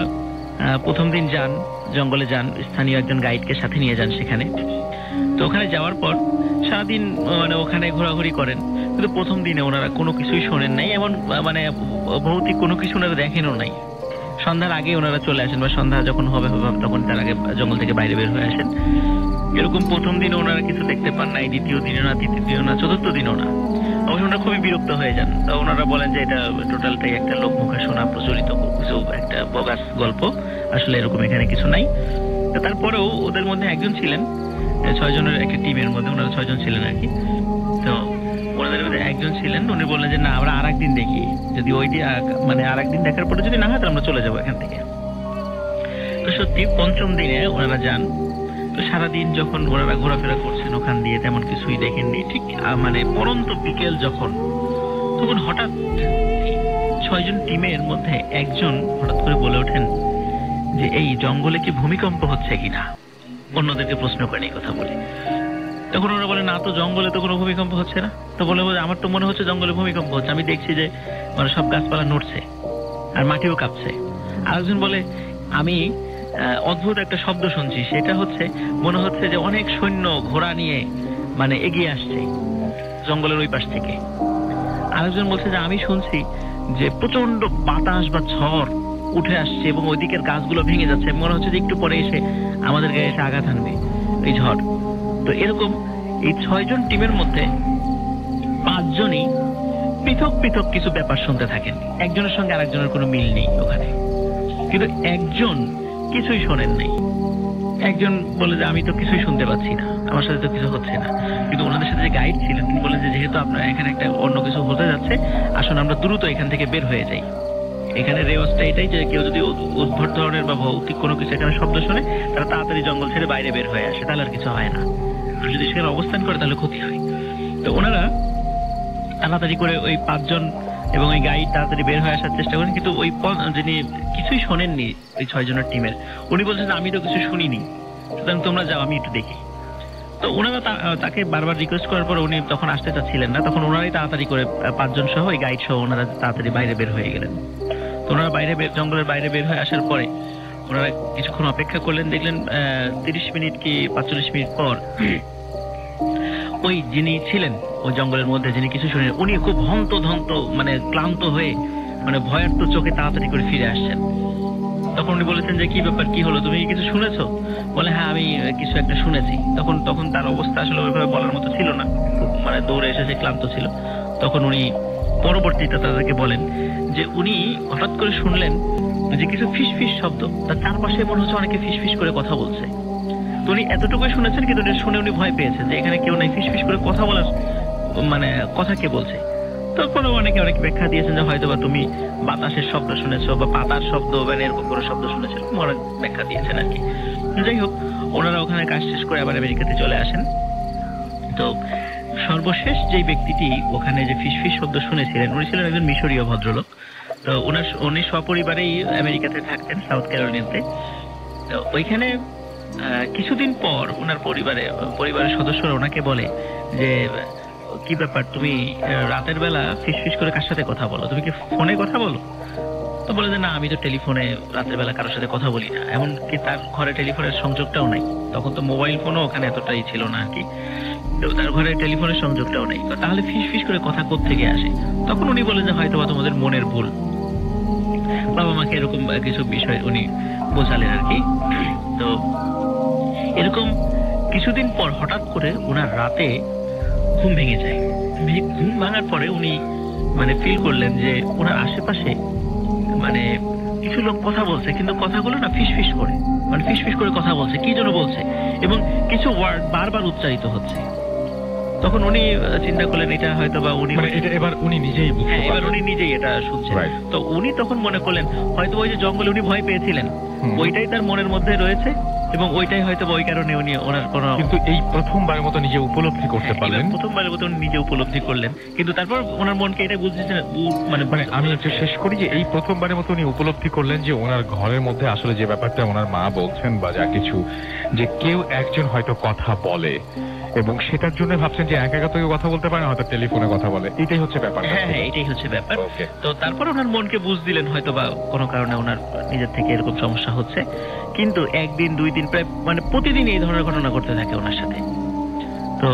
প্রথম দিন যান, জঙ্গলে যান, স্থানীয় একজন গাইডকে সাথে নিয়ে যান সেখানে। তো ওখানে যাওয়ার পর সারাদিন মানে ওখানে ঘোরাঘুরি করেন, কিন্তু প্রথম দিনে ওনারা কোনো কিছুই শোনেন নাই, এমন মানে ভৌতিক কোনো কিছু ওনারা দেখেনও নাই। সন্ধ্যার আগে ওনারা চলে আসেন, বা সন্ধ্যা যখন হবে তখন তার আগে জঙ্গল থেকে বাইরে বের হয়ে আসেন। এরকম প্রথম দিনে ওনারা কিছু দেখতে পান নাই, দ্বিতীয় দিনও না, তৃতীয় দিনও না, চতুর্থ দিনও না। অবশ্য ওনারা খুবই বিরক্ত হয়ে যান। তো ওনারা বলেন যে এটা টোটালটাই একটা লোকমুখে শোনা প্রচলিত কিছু একটা বগাস গল্প, আসলে এরকম এখানে কিছু নাই। তারপরেও ওদের মধ্যে একজন ছিলেন, 6 জনের একটা টিমের মধ্যে ওনারা 6 জন ছিলেন আর কি। তো ওনাদের মধ্যে একজন ছিলেন, উনি বললেন যে না, আমরা আরেকদিন দেখি, যদি ওই দিন মানে আরেকদিন দেখার পরে যদি না হয় তাহলে আমরা চলে যাবো এখান থেকে। তো সত্যি পঞ্চম দিনে ওনারা যান। তো সারাদিন যখন ওনারা ঘোরাফেরা করছেন ওখান দিয়ে, তেমন কিছুই দেখেননি। ঠিক মানে পরন্ত বিকেল যখন, তখন হঠাৎ 6 জন টিমের মধ্যে একজন হঠাৎ করে বলে ওঠেন যে এই জঙ্গলে কি ভূমিকম্প হচ্ছে কিনা। অন্যদেরকে প্রশ্ন করেন এই কথা বলে। তখন ওরা বলে না, তো জঙ্গলে তো কোনো ভূমিকম্প হচ্ছে না। তো বলে আমার তো মনে হচ্ছে জঙ্গলে ভূমিকম্প হচ্ছে, আমি দেখছি যে মানে সব গাছপালা নড়ছে আর মাটিও কাঁপছে। আরেকজন বলে আমি অদ্ভুত একটা শব্দ শুনছি, সেটা হচ্ছে মনে হচ্ছে যে অনেক সৈন্য ঘোড়া নিয়ে মানে এগিয়ে আসছে জঙ্গলের ওই পাশ থেকে। আরেকজন বলছে যে আমি শুনছি যে প্রচন্ড বাতাস বা ঝড় উঠে আসছে এবং ওই দিকের গাছগুলো ভেঙে যাচ্ছে, মনে হচ্ছে যে একটু পরে এসে আমাদের গায়ে এসে আঘাত আনবে এই ঝড়। তো এরকম এই 6 জন টিমের মধ্যে 5 জনই পৃথক পৃথক কিছু ব্যাপার শুনতে থাকেন। একজনের সঙ্গে আরেকজনের কোনো মিল নেই ওখানে, কিন্তু একজন কিছুই শোনেন নাই। একজন বলে যে আমি তো কিছুই শুনতে পাচ্ছি না, আমার সাথে তো কিছু হচ্ছে না। কিন্তু ওনাদের সাথে যে গাইড ছিলেন তিনি বলেন যে যেহেতু আপনার এখানে একটা অন্য কিছু হতে যাচ্ছে, আসুন আমরা দ্রুত এখান থেকে বের হয়ে যাই। এখানে রেওয়াজটা এটাই যে কেউ যদি উদ্ভট ধরনের বা ভৌতিক কোনো কিছু এখানে শব্দ শুনে, তারা তাড়াতাড়ি জঙ্গল ছেড়ে বাইরে বের হয়ে আসে, তাহলে আর কিছু হয় না। আর যদি সেখানে অবস্থান করে তাহলে ক্ষতি হয়। তো ওনারা তাড়াতাড়ি করে ওই 5 জন এবং ওই গাইড তাড়াতাড়ি বের হয়ে আসার চেষ্টা করেন, কিন্তু ওই যিনি কিছুই শোনেননি ওই 6 জনের টিমের, উনি বলছেন আমি তো কিছু শুনিনি, সুতরাং তোমরা যাও, আমি একটু দেখি। তো ওনারা তাকে বারবার রিকোয়েস্ট করার পর উনি তখন আসতে চাচ্ছিলেন না। তখন ওনারাই তাড়াতাড়ি করে 5 জন সহ ওই গাইড সহ ওনারা তাড়াতাড়ি বাইরে বের হয়ে গেলেন। তো ওনারা জঙ্গলের বাইরে বের হয়ে আসার পরে ওনারা কিছুক্ষণ অপেক্ষা করলেন। দেখলেন 30 মিনিট কি 45 মিনিট পর ওই যিনি ছিলেন ওই জঙ্গলের মধ্যে, যিনি কিছু শুনেন, উনি খুব হন্তদন্ত মানে ক্লান্ত হয়ে মানে ভয়ার্ত চোখে তাড়াতাড়ি করে ফিরে আসছেন। তখন উনি বলেছেন যে কি ব্যাপার, কি হলো, তুমি কিছু শুনেছো? বলে হ্যাঁ, আমি কিছু একটা শুনেছি। তখন তার অবস্থা আসলে ওইভাবে বলার মতো ছিল না, মানে দৌড়ে এসেছে, ক্লান্ত ছিল। তখন উনি পরবর্তীতে তাদেরকে বলেন যে উনি হঠাৎ করে শুনলেন যে কিছু ফিসফিস শব্দ, তার চারপাশে মনে হচ্ছে অনেকে ফিসফিস করে কথা বলছে। তো উনি এতটুকুই শুনেছেন, কিন্তু শুনে উনি ভয় পেয়েছেন যে এখানে কেউ নাই, ফিসফিস করে কথা বলার মানে কথা কে বলছে। তারপরে অনেকে অনেক ব্যাখ্যা দিয়েছেন যে হয়তো বা তুমি বাতাসের শব্দ শুনেছো বা পাতার শব্দ বা এরকম কোনো শব্দ শুনেছো, অনেক ব্যাখ্যা দিয়েছেন আর কি। যাই হোক, ওনারা ওখানে কাজ শেষ করে আবার আমেরিকাতে চলে আসেন। তো সর্বশেষ যে ব্যক্তিটি ওখানে যে ফিসফিস শব্দ শুনেছিলেন, উনি ছিলেন একজন মিশরীয় ভদ্রলোক। তো উনি সপরিবারেই আমেরিকাতে থাকতেন, সাউথ ক্যারোলিনাতে। তো ওইখানে কিছুদিন পর ওনার পরিবারের সদস্যরা ওনাকে বলে যে কি ব্যাপার, তুমি রাতের বেলা ফিসফিস করে কার সাথে কথা বলো, তুমি কি ফোনে কথা বলো? তো বলে যে না, আমি তো টেলিফোনে রাতের বেলা কারোর সাথে কথা বলি না। এমনকি তার ঘরে টেলিফোনের সংযোগটাও নাই। তখন তো মোবাইল ফোনও ওখানে এতটাই ছিল না আর কি। তো তার ঘরে টেলিফোনের সংযোগটাও নেই। তো তাহলে ফিসফিস করে কথা কোত্থেকে আসে? তখন উনি বলে যে হয়তো বা তোমাদের মনের ভুল। বাবা মাকে এরকম কিছু বিষয় উনি বোঝালেন আর কি। তো এরকম কিছুদিন পর হঠাৎ করে ওনার রাতে ঘুম ভেঙে যায়। ঘুম ভাঙার পরে উনি মানে ফিল করলেন যে ওনার আশেপাশে মানে কিছু লোক কথা বলছে, কিন্তু কথাগুলো না ফিসফিস করে, মানে ফিসফিস করে কথা বলছে, কি যেন বলছে, এবং কিছু ওয়ার্ড বারবার উচ্চারিত হচ্ছে। তখন উনি চিন্তা করলেন এটা হয়তো বা উনি মানে এটা এবার উনি নিজেই বুঝতে হ্যাঁ, এবার পারলেন। উনি নিজেই এটা শুনছেন। Right. তো উনি তখন মনে করলেন হয়তো ওই যে জঙ্গলে উনি ভয় পেয়েছিলেন, হুম। ওইটাই তার মনের মধ্যে রয়েছে, এবং ওইটাই হয়তো ওই কারণে উনি ওনার কোনো কিন্তু এই প্রথমবারের মতো নিজে উপলব্ধি করতে হ্যাঁ, পারলেন। এবার প্রথমবারের মতো উনি নিজে উপলব্ধি করলেন, কিন্তু তারপর ওনার মনকে এটা বুঝতেছেন মানে মানে আমি একটু শেষ করি যে এই প্রথমবারের মতো উনি উপলব্ধি করলেন যে ওনার ঘরের মধ্যে আসলে যে ব্যাপারটা ওনার মা বলছেন বা যা কিছু, যে কেউ একজন হয়তো কথা বলে, এবং সেটার জন্য ভাবছেন যে একা একা তো কেউ কথা বলতে পারে না, হয়তো টেলিফোনে কথা বলে, এটাই হচ্ছে ব্যাপারটা। হ্যাঁ হ্যাঁ, এটাই হচ্ছে ব্যাপার। ওকে। তো তারপর ওনার মনকে বুঝ দিলেন হয়তো বা কোনো কারণে ওনার নিজের থেকে এরকম সমস্যা হচ্ছে, কিন্তু একদিন দুই দিন প্রায় মানে প্রতিদিন এই ধরনের ঘটনা ঘটতে থাকে ওনার সাথে। তো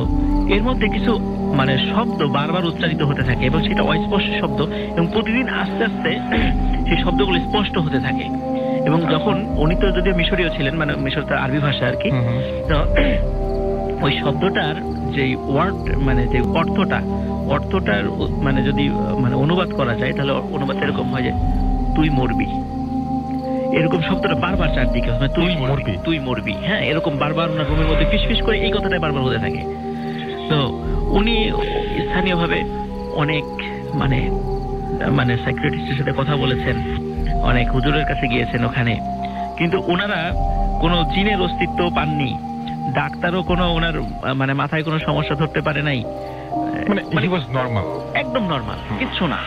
এর মধ্যে কিছু মানে শব্দ বারবার উচ্চারিত হতে থাকে, এবং সেটা অস্পষ্ট শব্দ, এবং প্রতিদিন আস্তে আস্তে সেই শব্দগুলো স্পষ্ট হতে থাকে। এবং যখন উনি তো যদিও মিশরীয় ছিলেন, মানে মিশর তো আরবি ভাষা আর কি, হুম হুম। তো ওই শব্দটার যে ওয়ার্ড মানে যে অর্থটার মানে যদি মানে অনুবাদ করা যায়, তাহলে অনুবাদ এরকম হয় যে তুই মরবি। এরকম শব্দটা বারবার চারদিকে হয়, মানে তুই মরবি, তুই মরবি। হ্যাঁ, এরকম বারবার ওনার রুমের মধ্যে ফিসফিস করে এই কথাটা বারবার হতে থাকে। তো উনি স্থানীয়ভাবে অনেক মানে মানে সাইকিয়াট্রিস্টের সাথে কথা বলেছেন, অনেক হুজুরের কাছে গিয়েছেন ওখানে, কিন্তু ওনারা কোনো জিনের অস্তিত্ব পাননি। ডাক্তারও কোনো ওনার মানে মাথায় কোনো সমস্যা ধরতে পারে নাই, মানে হি ওয়াজ নরমাল, একদম নরমাল, কিচ্ছু না।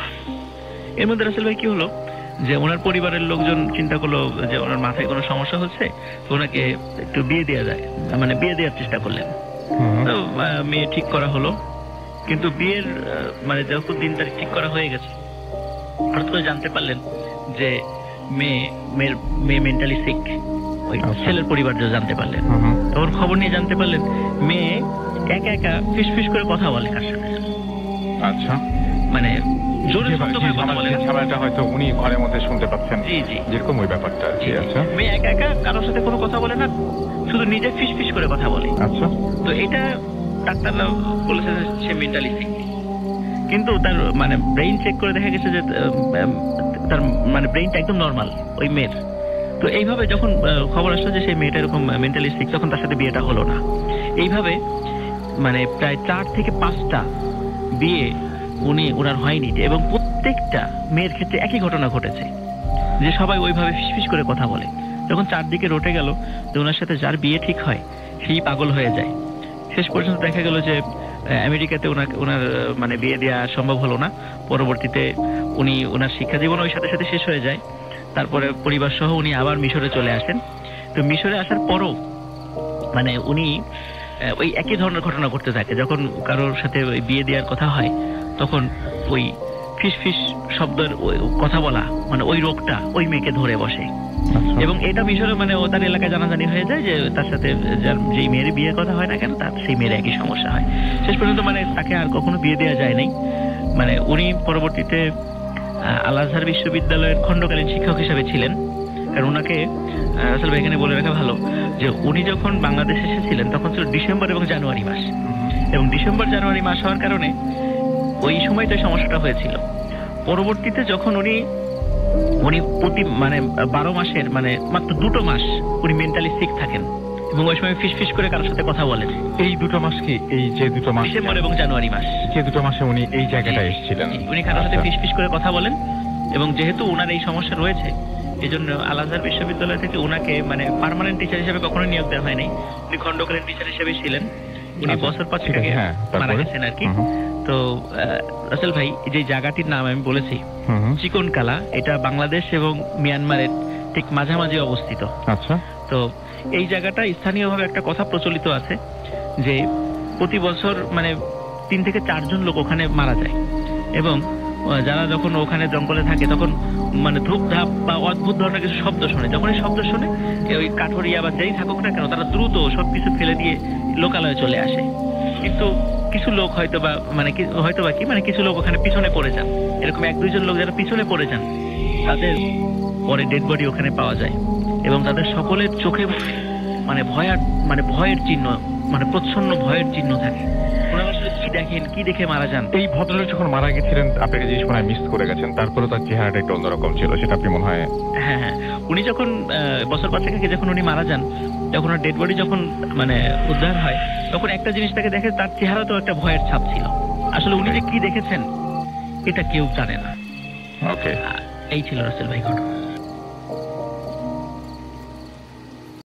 এর মধ্যে রাসেল ভাই কি হলো যে ওনার পরিবারের লোকজন চিন্তা করলো যে ওনার মাথায় কোনো সমস্যা হচ্ছে, তো ওনাকে একটু বিয়ে দেওয়া যায়, মানে বিয়ে দেওয়ার চেষ্টা করলেন। তো মেয়ে ঠিক করা হলো, কিন্তু বিয়ের মানে যখন দিন তারিখ ঠিক করা হয়ে গেছে, হঠাৎ করে জানতে পারলেন যে মেয়ে মেন্টালি সিক। ওই ছেলের পরিবার জানতে পারলেন, তখন খবর নিয়ে জানতে পারলেন মেয়ে একা একা ফিসফিস করে কথা বলে কার সাথে, আচ্ছা, মানে জোরে শব্দ করে কথা বলে না। ঝামেলাটা হয়তো উনি ঘরের মধ্যে শুনতে পাচ্ছেন, জি জি, যেরকম ওই ব্যাপারটা। জি, আচ্ছা মেয়ে একা একা কারোর সাথে কোনো কথা বলে না, শুধু নিজে ফিসফিস করে কথা বলে। আচ্ছা, তো এটা ডাক্তাররা বলেছে যে সে মেন্টালি সিক, কিন্তু তার মানে ব্রেইন চেক করে দেখা গেছে যে তার মানে ব্রেইনটা একদম নরমাল ওই মেয়ের। তো এইভাবে যখন খবর আসলো যে সেই মেয়েটা এরকম মেন্টালি সিক, তখন তার সাথে বিয়েটা হলো না। এইভাবে মানে প্রায় 4 থেকে 5টা বিয়ে ওনার হয়নি, এবং প্রত্যেকটা মেয়ের ক্ষেত্রে একই ঘটনা ঘটেছে, যে সবাই ওইভাবে ফিসফিস করে কথা বলে। যখন চারদিকে রটে গেল যে ওনার সাথে যার বিয়ে ঠিক হয় সেই পাগল হয়ে যায়। শেষ পর্যন্ত দেখা গেল যে আমেরিকাতে ওনার মানে বিয়ে দেওয়া সম্ভব হলো না। পরবর্তীতে ওনার শিক্ষা জীবন ওই সাথে সাথে শেষ হয়ে যায়। তারপরে পরিবার সহ উনি আবার মিশরে চলে আসেন। তো মিশরে আসার পরও মানে উনি ওই একই ধরনের ঘটনা ঘটতে থাকে। যখন কারোর সাথে ওই বিয়ে দেওয়ার কথা হয়, তখন ওই ফিসফিস শব্দের কথা বলা মানে ওই রোগটা ওই মেয়েকে ধরে বসে। এবং এটা মিশরে মানে ও তার এলাকায় জানাজানি হয়ে যায় যে তার সাথে যেই মেয়ের বিয়ের কথা হয় না কেন, তার সেই মেয়ের একই সমস্যা হয়। শেষ পর্যন্ত মানে তাকে আর কখনো বিয়ে দেওয়া যায় নাই। মানে উনি পরবর্তীতে আল আজহার বিশ্ববিদ্যালয়ের খণ্ডকালীন শিক্ষক হিসেবে ছিলেন। কারণ ওনাকে আসলে এখানে বলে রাখা ভালো যে উনি যখন বাংলাদেশে এসেছিলেন তখন ছিল ডিসেম্বর এবং জানুয়ারি মাস, এবং ডিসেম্বর জানুয়ারি মাস হওয়ার কারণে ওই সময়টা সমস্যাটা হয়েছিল। পরবর্তীতে যখন উনি প্রতি মানে 12 মাসের মানে মাত্র 2টো মাস উনি মেন্টালি সিক থাকেন, এবং ওই সময় ফিসফিস করে কারোর সাথে কথা বলেন। এই 2টো মাস কি, এই যে 2টো মাস ডিসেম্বর এবং জানুয়ারি মাস, যে 2টো মাসে উনি এই জায়গাটায় এসেছিলেন, উনি কারোর সাথে আচ্ছা। ফিসফিস করে কথা বলেন। এবং যেহেতু ওনার এই সমস্যা রয়েছে, এই জন্য আল আজহার বিশ্ববিদ্যালয় থেকে ওনাকে মানে পার্মানেন্ট টিচার হিসেবে কখনো নিয়োগ দেওয়া হয়নি। উনি খণ্ডকালীন টিচার হিসেবে ছিলেন। উনি আচ্ছা, বছর 5 ঠিক আছে, আগে হ্যাঁ, মারা তারপরে? গেছেন আর কি। তো রাসেল ভাই, যে জায়গাটির নাম আমি বলেছি চিকনকালা, এটা বাংলাদেশ এবং মিয়ানমারের ঠিক মাঝামাঝি অবস্থিত। আচ্ছা, তো এই জায়গাটা স্থানীয়ভাবে একটা কথা প্রচলিত আছে যে প্রতি বছর মানে 3 থেকে 4 জন লোক ওখানে মারা যায়, এবং যারা যখন ওখানে জঙ্গলে থাকে তখন মানে ধূপ ধাপ বা অদ্ভুত ধরনের কিছু শব্দ শোনে। যখন এই শব্দ শোনে ওই কাঠুরিয়া বা যেই থাকুক না কেন, তারা দ্রুত সবকিছু ফেলে দিয়ে লোকালয়ে চলে আসে। কিন্তু কিছু লোক হয়তো বা কিছু লোক ওখানে পিছনে পড়ে যান। এরকম 1-2 জন লোক যারা পিছনে পড়ে যান, তাদের পরে ডেড বডি ওখানে পাওয়া যায়, এবং তাদের সকলের চোখে মানে ভয়ের চিহ্ন মানে প্রচ্ছন্ন ভয়ের চিহ্ন থাকে। ওনারা আসলে কি দেখেন, কি দেখে মারা যান? এই ভদ্রলোক যখন মারা গেছিলেন আপনাকে জিনিস মনে হয় মিস করে গেছেন, তারপরে তার চেহারাটা একটু অন্যরকম ছিল, সেটা আপনি মনে হয় হ্যাঁ হ্যাঁ, উনি যখন বছর 5 আগে যখন উনি মারা যান, তখন ওনার ডেড বডি যখন মানে উদ্ধার হয়, তখন একটা জিনিস তাকে দেখে, তার চেহারাতেও একটা ভয়ের ছাপ ছিল। আসলে উনি যে কি দেখেছেন এটা কেউ জানে না। ওকে। এই ছিল রাসেল ভাই ঘটনা।